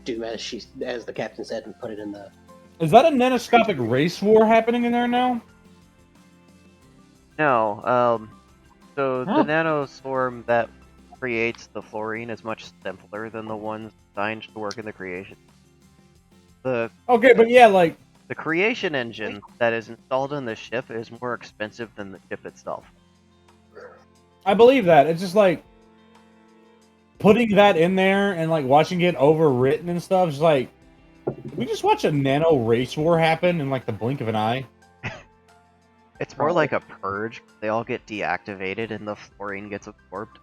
do as the captain said and put it in the. Is that a nanoscopic race war happening in there now? No, so Huh. the nanoswarm that creates the fluorine is much simpler than the ones designed to work in the creation. The Okay, but yeah, like creation engine that is installed in the ship is more expensive than the ship itself. I believe that. It's just like putting that in there and like watching it overwritten and stuff. It's like, did we just watch a nano race war happen in like the blink of an eye? It's more like a purge. They all get deactivated and the fluorine gets absorbed.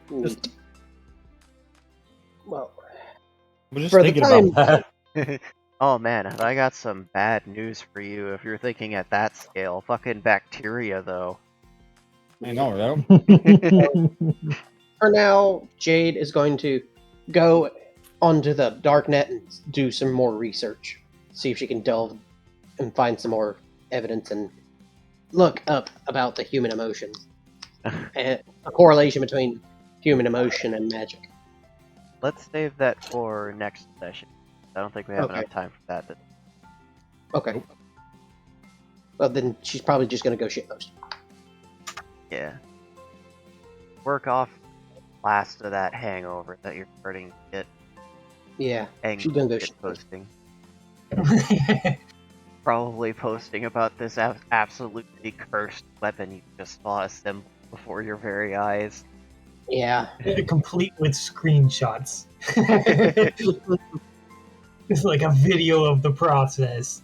Neat. Well, I was just For the thinking about that. Oh man, I got some bad news for you if you're thinking at that scale. Fucking bacteria, though. I know, right? for now, Jade is going to go onto the darknet and do some more research. See if she can delve and find some more evidence and look up about the human emotion and a correlation between human emotion and magic. Let's save that for next session. I don't think we have Okay. enough time for that. Okay. Well, then she's probably just going to go shitpost. Yeah. Work off last of that hangover that you're starting to get. Yeah, And she's going to go get shitpost. posting. Probably posting about this absolutely cursed weapon you just saw assembled before your very eyes. Yeah. Complete with screenshots. It's like a video of the process.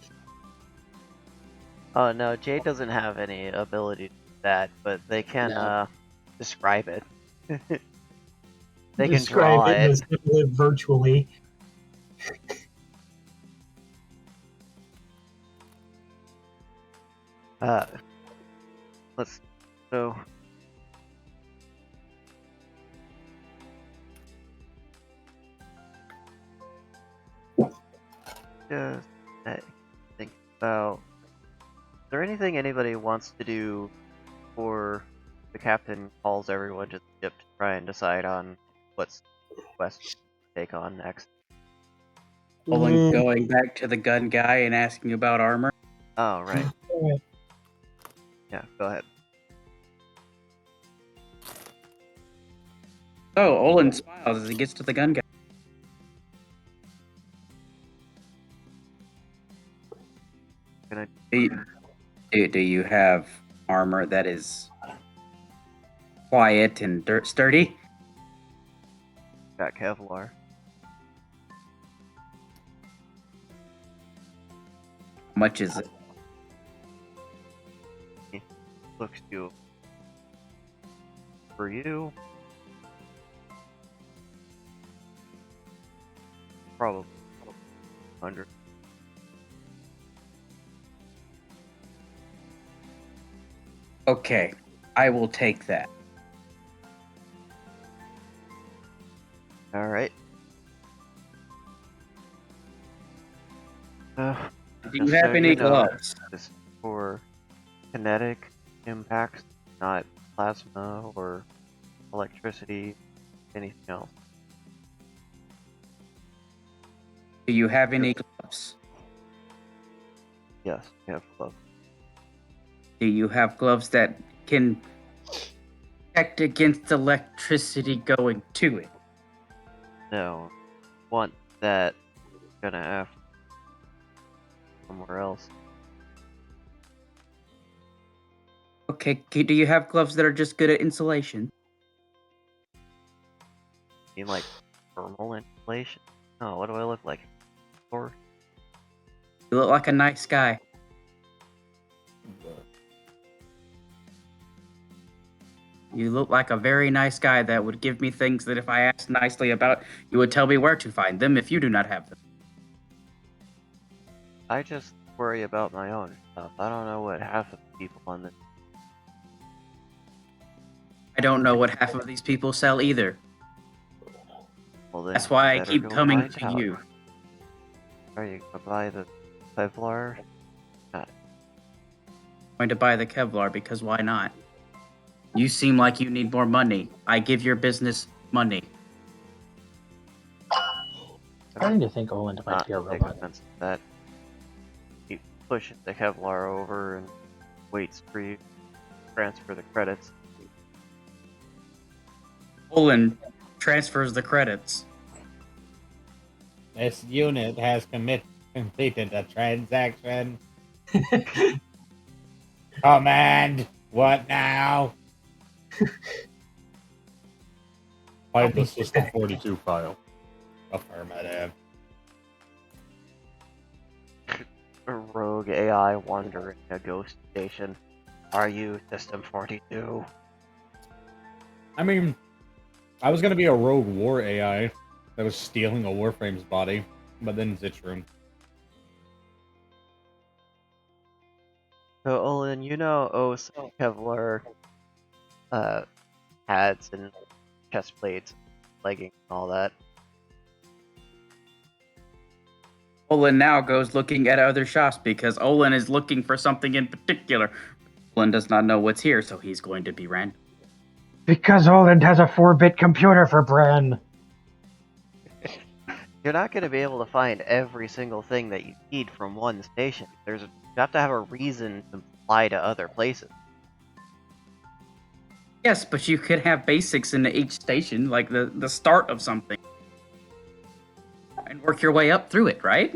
Oh no, Jade doesn't have any ability to do that, but they can No. describe it. They can Describe draw it it. as virtually. Let's so. Just think about. Is there anything anybody wants to do before the captain calls everyone to the ship to try and decide on what's quest to take on next? Olin going back to the gun guy and asking about armor. Oh right, Alright. yeah. Go ahead. So Olin smiles as he gets to the gun guy. Can I Do you have armor that is quiet and sturdy? got Kevlar? How much is it? Looks you. For you, probably 100. Okay, I will take that. All right. Do you Just have so any you know, gloves? this is for kinetic impacts, not plasma or electricity, anything else. Do you have any gloves? Yes, we have gloves. Do you have gloves that can protect against electricity going to it? No, want that gonna have somewhere else. Okay, do you have gloves that are just good at insulation? You mean like thermal insulation? Oh, what do I look like? Or You look like a nice guy. You look like a very nice guy that would give me things that if I asked nicely about, you would tell me where to find them if you do not have them. I just worry about my own stuff. I don't know what half of the people on this. I don't know what half of these people sell either. Well, then That's why I better keep go coming find to out. you. Are you gonna buy the Kevlar? I'm going to buy the Kevlar because why not? You seem like you need more money. I give your business money. Starting to think Olin might Not be a the robot. expense of that. He pushes the Kevlar over and waits for you to transfer the credits. Olin transfers the credits. This unit has completed a transaction. Command. What now? Find the System 42 file. Affirmative. A rogue AI wandering a ghost station. Are you System 42? I mean, I was gonna be a rogue war AI that was stealing a Warframe's body, but then Zichroom. So, Olin, you know OS Kevlar pads and chest plates, leggings, and all that. Olin now goes looking at other shops because Olin is looking for something in particular. Olin does not know what's here, so he's going to be random. Because Olin has a 4-bit computer for Bran. You're not going to be able to find every single thing that you need from one station. You have to have a reason to fly to other places. Yes, but you could have basics in each station, like the start of something. And work your way up through it, right?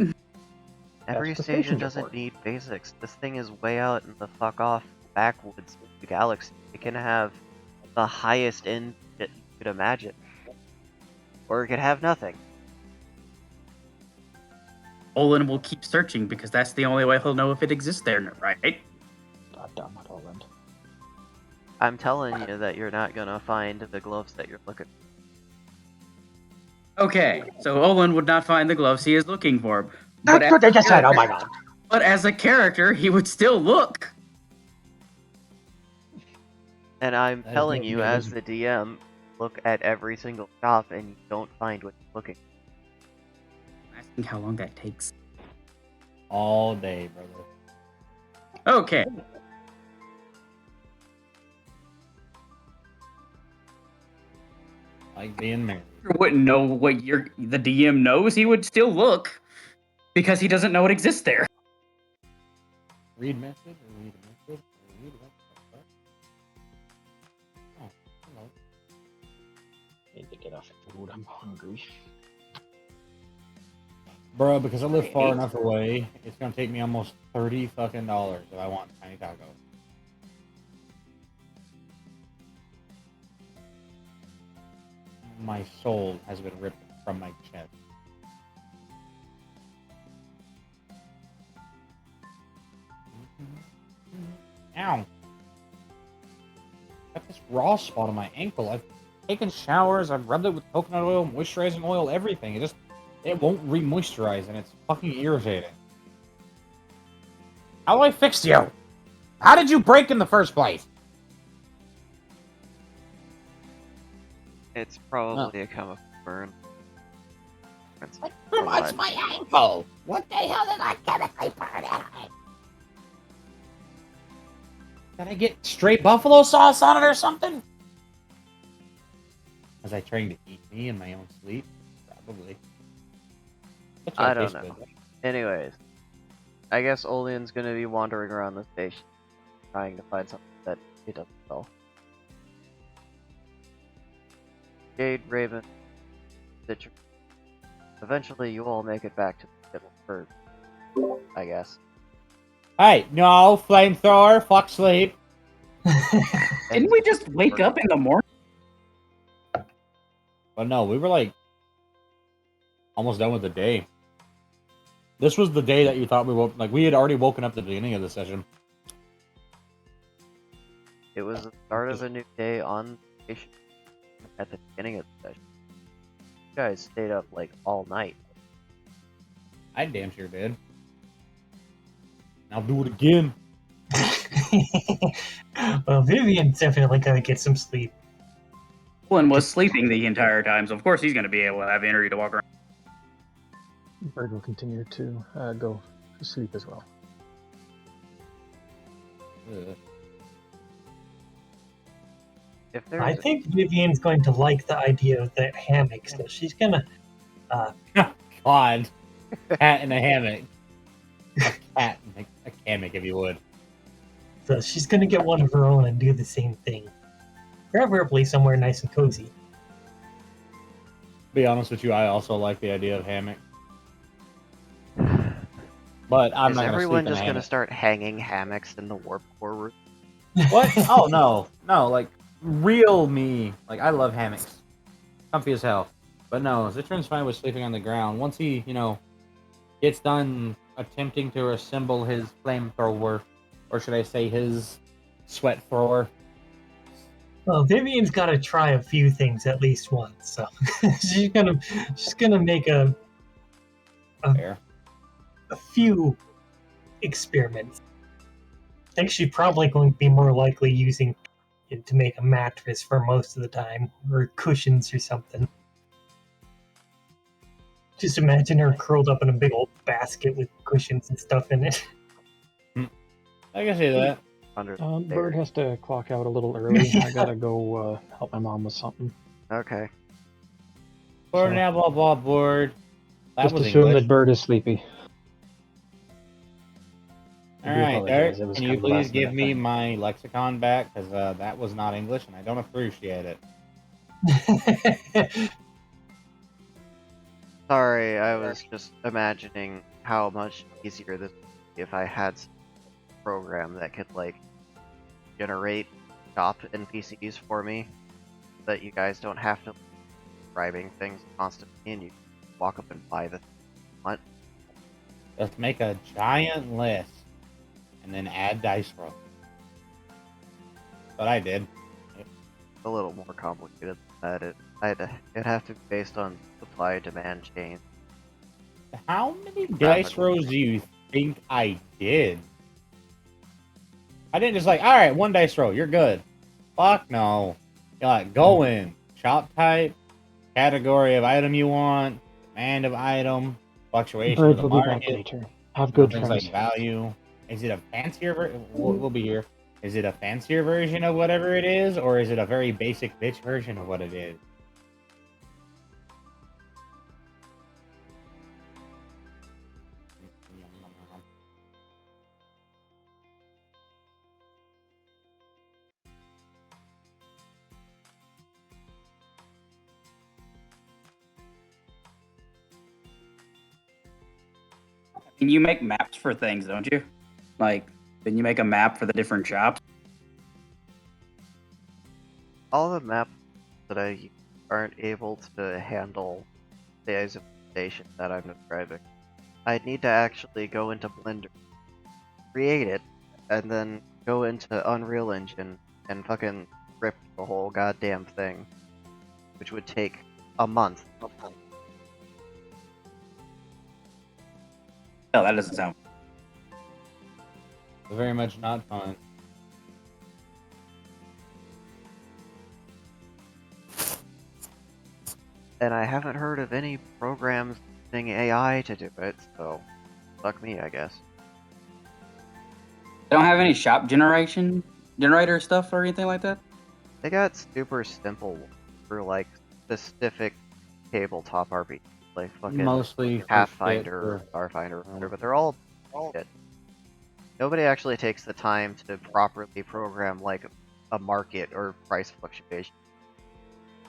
Every That's the station stations doesn't report. need basics. This thing is way out in the fuck off backwoods of the galaxy. It can have the highest end that you could imagine. Or it could have nothing. Olin will keep searching because that's the only way he'll know if it exists there, right? God damn it, Olin. I'm telling you that you're not gonna find the gloves that you're looking for. Okay, so Olin would not find the gloves he is looking for. That's what they just said, oh my god. But as a character, he would still look. And I'm That telling is you, as the DM, look at every single shop and you don't find what you're looking for. I'm asking how long that takes. All day, brother. Okay. Like being married. Wouldn't know what the DM knows. He would still look because he doesn't know it exists there. Read message or read a message or read what? Oh, hello. food. I'm hungry. Bro, because I live far enough away, it's gonna take me almost $30 fucking if I want tiny taco. My soul has been ripped from my chest. Ow! Got this raw spot on my ankle. I've taken showers, I've rubbed it with coconut oil, moisturizing oil, everything. It won't re-moisturize, and it's fucking irritating. How do I fix you? How did you break in the first place? It's probably a chemical burn. It's What's my ankle? What the hell did I chemically burn it? Did I get straight buffalo sauce on it or something? Was I trying to eat me in my own sleep? Probably. I don't know. Anyways, I guess Olian's gonna be wandering around the station, trying to find something that he doesn't sell. Jade, Raven, Stitcher. Eventually, you all make it back to the middle bird, I guess. Hey, no, flamethrower, fuck sleep. Didn't we just wake up in the morning? But no, we were like almost done with the day. This was the day that you thought we woke. Like we had already woken up at the beginning of the session. It was the start of a new day on the station at the beginning of the session. You guys stayed up like all night. I damn sure did. I'll do it again. Well, Vivian's definitely gonna get some sleep. Olin was sleeping the entire time, so of course he's going to be able to have energy to walk around. Bird will continue to go to sleep as well. If there's I think Vivian's going to like the idea of that hammock, so she's gonna. God, cat in a hammock. A cat in a hammock, if you would. So she's gonna get one of her own and do the same thing. Preferably somewhere nice and cozy. Be honest with you, I also like the idea of hammock. But I'm Is not everyone gonna just sleep in a gonna hammock. start hanging hammocks in the warp core room? What? Oh no, like real me. Like I love hammocks, comfy as hell. But no, Zitron's fine with sleeping on the ground. Once he, gets done attempting to assemble his flamethrower, or should I say his sweat thrower. Well, Vivian's got to try a few things at least once, so she's gonna make a Fair. few experiments. I think she's probably going to be more likely using it to make a mattress for most of the time, or cushions or something. Just imagine her curled up in a big old basket with cushions and stuff in it. I can see that. Under the Bird stairs. has to clock out a little early. I gotta go help my mom with something. Okay. Board So- now, blah blah board. That Just was assume English. that Bird is sleepy. I All do right, apologize. Dirk, It was can kind you of a please last give minute me thing. my lexicon back? Because that was not English, and I don't appreciate it. Sorry, I was just imagining how much easier this would be if I had some program that could like generate shop NPCs for me, so that you guys don't have to describing things constantly, and you walk up and buy the thing you want. Just make a giant list, and then add dice roll. But I did. It's a little more complicated than that. It'd have to be based on supply demand chain. How many dice rolls do you think I did? I didn't just like, all right, one dice roll, you're good. Fuck no. You're like, go in, shop type, category of item you want, demand of item, fluctuation Bird of the will be back market, later. Have good things friends. like value. Is it a fancier version? We'll be here. Is it a fancier version of whatever it is, or is it a very basic bitch version of what it is? you make maps for things, don't you? Like, then you make a map for the different shops. All the maps that I use aren't able to handle the isolation that I'm describing. I'd need to actually go into Blender, create it, and then go into Unreal Engine and fucking rip the whole goddamn thing, which would take a month. No, that doesn't sound. Very much not fun. And I haven't heard of any programs using AI to do it, so fuck me, I guess. They don't have any shop generator stuff or anything like that. They got super simple ones for like specific tabletop RPG, like fucking Mostly for Pathfinder, shit or Starfinder, or whatever, but they're all shit. Nobody actually takes the time to properly program like a market or price fluctuation.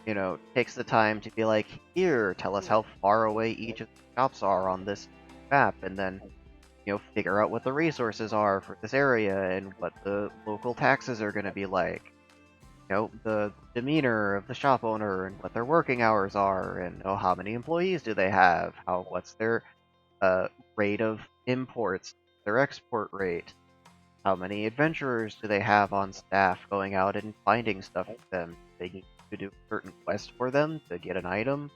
You know, takes the time to be like, here, tell us how far away each of the shops are on this map, and then, you know, figure out what the resources are for this area and what the local taxes are going to be like. You know, the demeanor of the shop owner and what their working hours are, and how many employees do they have? What's their rate of imports, their export rate? How many adventurers do they have on staff going out and finding stuff for them? They need to do a certain quest for them to get an item.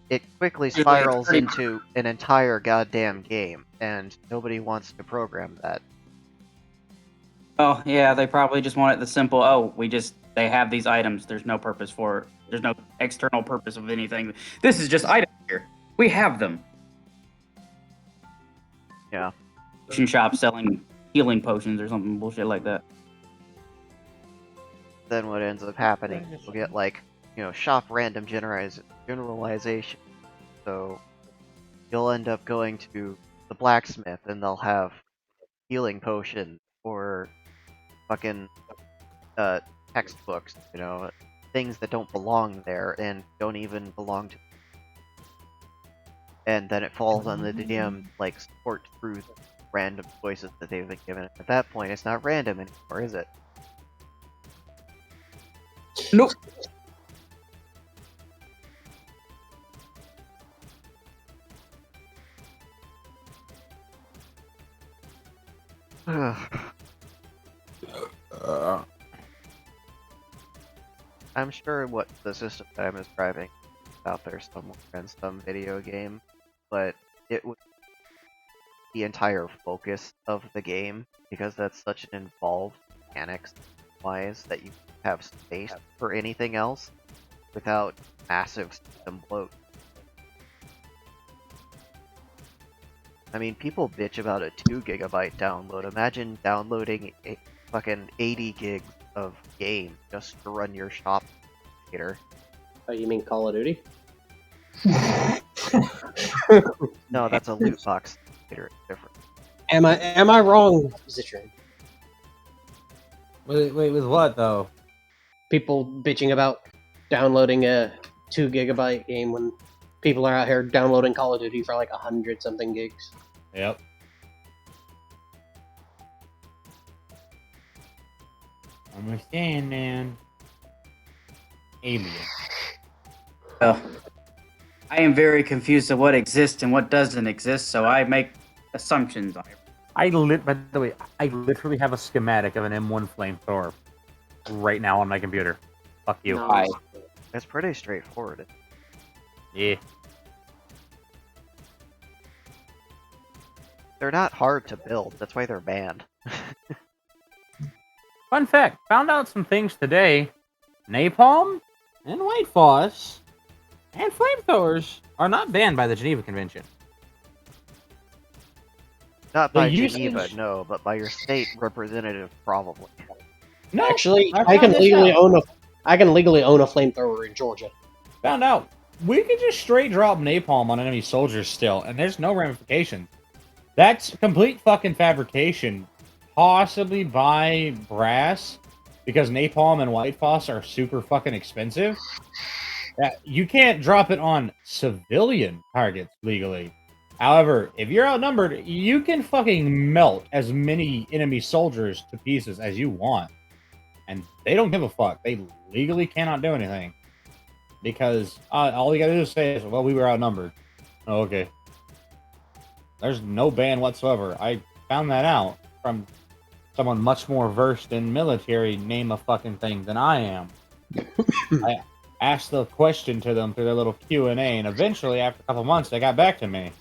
It quickly spirals into an entire goddamn game, and nobody wants to program that. Oh yeah, they probably just want it the simple. Oh, they have these items. There's no purpose for it. There's no external purpose of anything. This is just items here. We have them. Yeah. Potion shop selling healing potions or something bullshit like that. Then what ends up happening, you'll get like, shop random generalization. So you'll end up going to the blacksmith and they'll have healing potion or fucking textbooks, things that don't belong there and don't even belong to. And then it falls on the DM like sort through random choices that they've been given. At that point, it's not random anymore, is it? Nope. I'm sure what the system that I'm describing is out there somewhere in some video game, but it would be the entire focus of the game because that's such an involved mechanics-wise that you have space for anything else without massive system bloat. I mean, people bitch about a 2 gigabyte download. Imagine downloading a fucking 80 gigs of game just to run your shop computer. Oh, you mean Call of Duty? No, that's a loot box computer. It's different. Am I wrong, Zitron? Wait, with what though? People bitching about downloading a 2 gigabyte game when people are out here downloading Call of Duty for like 100 something gigs. Yep. Understand, man. Alien. Well, I am very confused of what exists and what doesn't exist, so I make assumptions on it. By the way, I literally have a schematic of an M1 flamethrower right now on my computer. Fuck you. Nice. It's pretty straightforward. Yeah. They're not hard to build. That's why they're banned. Fun fact, found out some things today. Napalm and White Foss and flamethrowers are not banned by the Geneva Convention. Not by The Geneva, usage- no, but by your state representative, probably. No, Actually, I found can this legally out. own a flamethrower in Georgia. Found out. We can just straight drop napalm on enemy soldiers still, and there's no ramifications. That's complete fucking fabrication. Possibly by brass, because napalm and white foss are super fucking expensive. You can't drop it on civilian targets legally. However, if you're outnumbered, you can fucking melt as many enemy soldiers to pieces as you want. And they don't give a fuck. They legally cannot do anything. Because all you gotta do is say is, well, we were outnumbered. Oh, okay. There's no ban whatsoever. I found that out from someone much more versed in military name a fucking thing than I am. I asked the question to them through their little Q&A, and eventually, after a couple months, they got back to me.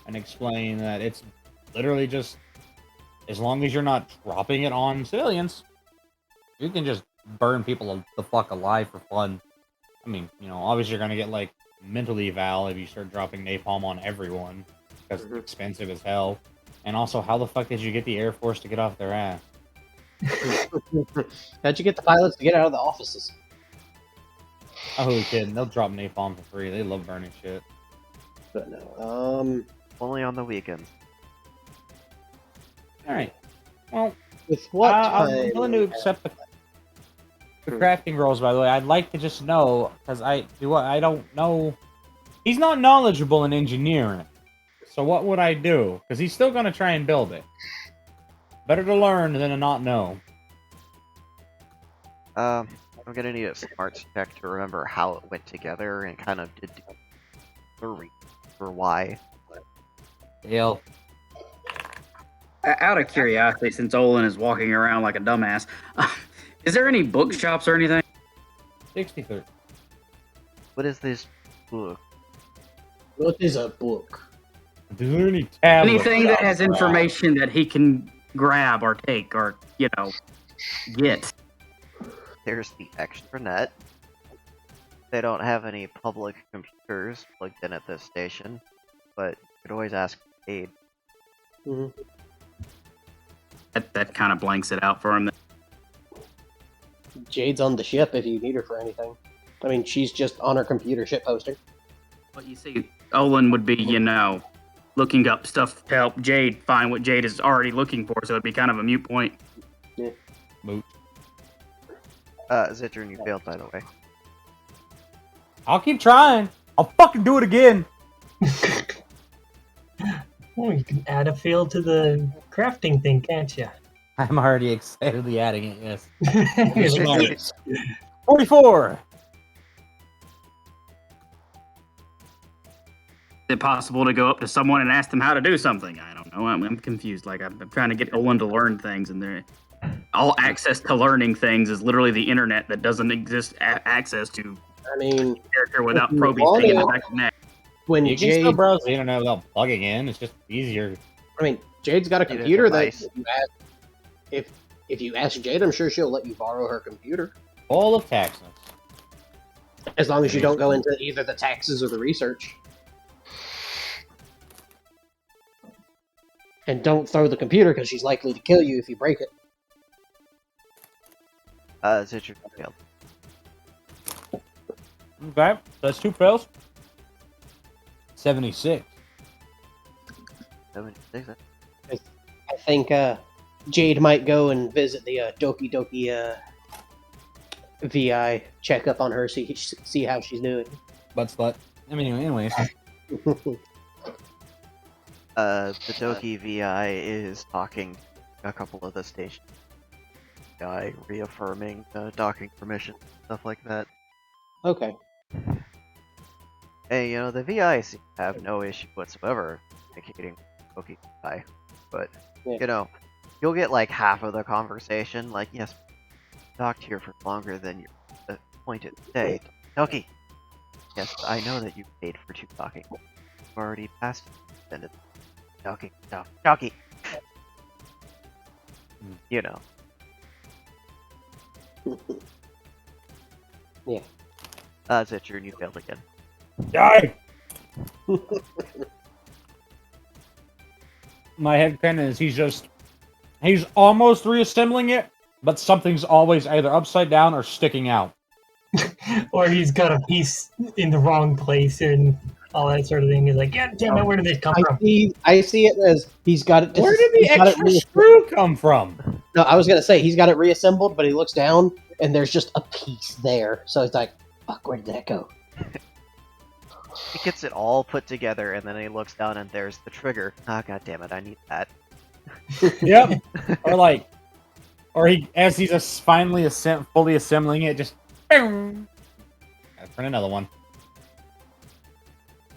And explained that it's literally just, as long as you're not dropping it on civilians, you can just burn people the fuck alive for fun. I mean, you know, obviously you're gonna get, like, mental eval if you start dropping napalm on everyone, because it's expensive as hell. And also, how the fuck did you get the Air Force to get off their ass? How'd you get the pilots to get out of the offices? Oh, who kidding? They'll drop napalm for free. They love burning shit. But no. Only on the weekends. Alright. Well, With what I'm time? willing to accept the crafting rolls, by the way. I'd like to just know, because I don't know. He's not knowledgeable in engineering. So what would I do? Because he's still going to try and build it. Better to learn than to not know. I'm gonna need a smarts check to remember how it went together and kind of did the reason for why. Hell. Out of curiosity, since Olin is walking around like a dumbass, is there any bookshops or anything? 63. What is this book? What is a book? Is there any tablets? Anything that has information that he can grab or take or, you know, get. There's the extranet. They don't have any public computers plugged in at this station, but you could always ask for aid. Mm-hmm. That kind of blanks it out for him. Jade's on the ship if you need her for anything. I mean, she's just on her computer ship posting. But you see, Olin would be, you know, looking up stuff to help Jade find what Jade is already looking for, so it'd be kind of a moot point. Yeah. Moot. Zitron, you failed, by the way. I'll keep trying. I'll fucking do it again. Oh, you can add a field to the crafting thing, can't you? I'm already excitedly adding it, yes. Really? 44! Is it possible to go up to someone and ask them how to do something? I don't know. I'm confused. Like, I'm trying to get Olin to learn things, and they're... all access to learning things is literally the internet that doesn't exist access to I mean, character without you probing want thing in it- the back of the neck. when You can still Jade, browse the internet without plugging in. It's just easier. I mean, Jade's got a Need a computer that device. if you ask Jade, I'm sure she'll let you borrow her computer. Full of taxes. As long as you don't go into either the taxes or the research. And don't throw the computer because she's likely to kill you if you break it. Zitron, you failed. Okay, that's 2 fails. 76. 76. I think Jade might go and visit the Doki Doki VI, check up on her, see how she's doing. Butt slut. I mean, anyways. The Doki VI is talking to a couple of the station guy, reaffirming docking permission, stuff like that. Okay. Hey, you know, the VI seem to have no issue whatsoever communicating with Doki VI, but, Yeah. you know, you'll get like half of the conversation, like, yes, docked here for longer than your appointed stay. Doki! Yes, I know that you paid for 2 docking. You've already passed extended docking stuff. Doki! You know. Yeah. Zitron, you failed again. Die! My headcanon is he's almost reassembling it, but something's always either upside down or sticking out. Or he's got a piece in the wrong place and all that sort of thing. He's like, yeah, damn it, where did this come from? I see it as he's got it. Where did the he's got it extra screw come from? No, I was gonna say he's got it reassembled, but he looks down and there's just a piece there. So he's like, "Fuck, where did that go?" He gets it all put together, and then he looks down, and there's the trigger. Ah, god damn it! I need that. Yep. Or he, as he's finally fully assembling it, just. Gotta print another one.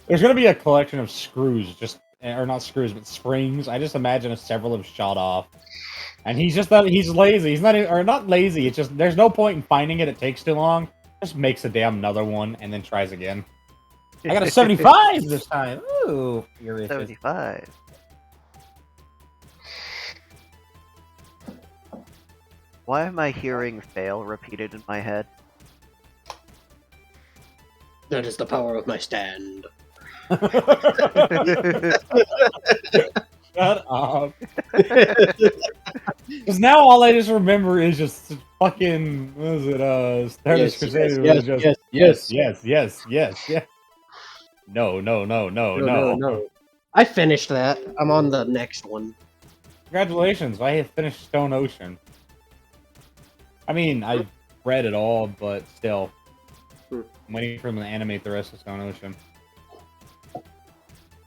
There's gonna be a collection of screws, or not screws, but springs. I just imagine several have shot off, and he's lazy. He's not lazy. It's just there's no point in finding it. It takes too long. Just makes a damn another one and then tries again. I got a 75 this time. Ooh, furious. 75. Why am I hearing fail repeated in my head? That is the power of my stand. Shut up. Because now all I just remember is just fucking, what is it, Stardust Crusader was just, yes. No. I finished that. I'm on the next one. Congratulations, I have finished Stone Ocean. I mean, I read it all, but still. I'm waiting for them to animate the rest of Stone Ocean.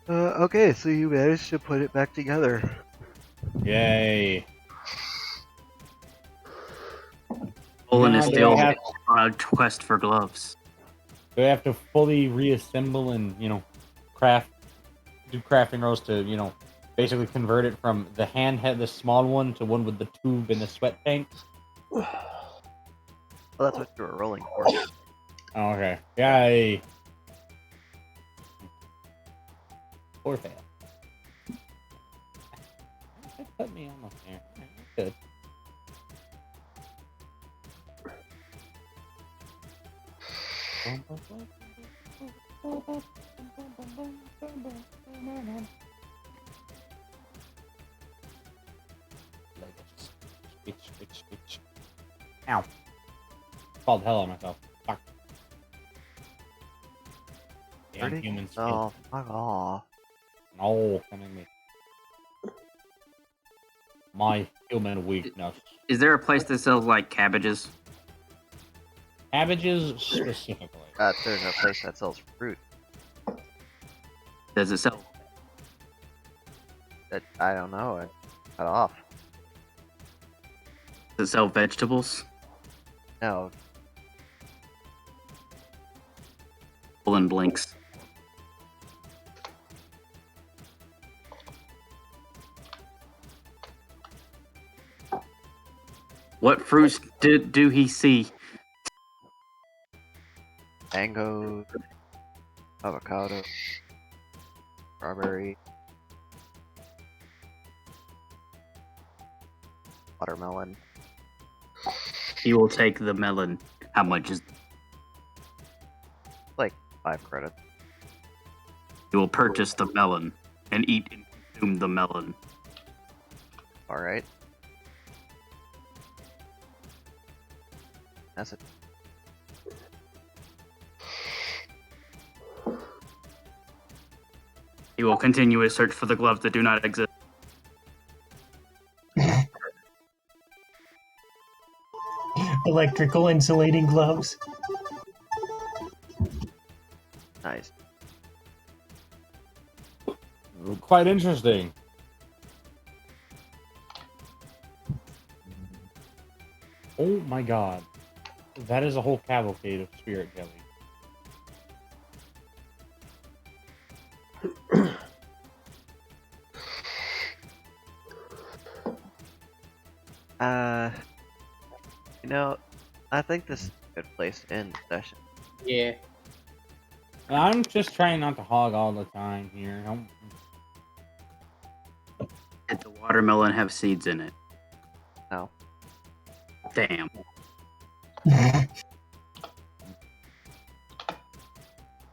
Okay, so you managed to put it back together. Yay. Olin Now is do still I have- on a quest for gloves. Do I have to fully reassemble and, do crafting rolls to, basically convert it from the handheld, the small one, to one with the tube and the sweat tank? Well, that's what you were rolling for. Oh, okay. Yay. Or fail. Put me almost there. Good. Ow. Called hell on myself. Fuck. Damn Pretty? human skin. Oh, fuck off. No, come at me. My human weakness. Is there a place that sells like cabbages? Cabbages specifically. There's a place that sells fruit. Does it sell? I don't know. It cut off. Does it sell vegetables? No. Olin blinks. What fruits do he see? Mango, avocado, strawberry, watermelon. He will take the melon. How much is? Like 5 credits. He will purchase the melon and eat and consume the melon. Alright. That's it. He will continue his search for the gloves that do not exist. Electrical insulating gloves. Nice. Quite interesting. Oh my god. That is a whole cavalcade of spirit jelly. I think this is a good place to end the session. Yeah. I'm just trying not to hog all the time here. Did the watermelon have seeds in it? No. Damn.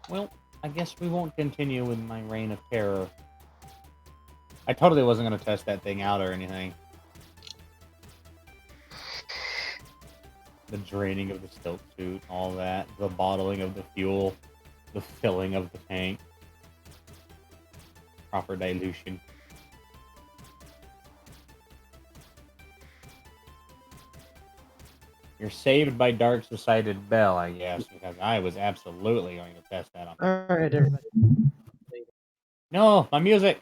Well, I guess we won't continue with my reign of terror. I totally wasn't going to test that thing out or anything. The draining of the silk suit, all that. The bottling of the fuel. The filling of the tank. Proper dilution. You're saved by Dark Decided Bell, I guess, because I was absolutely going to test that on. All right, everybody. No, my music.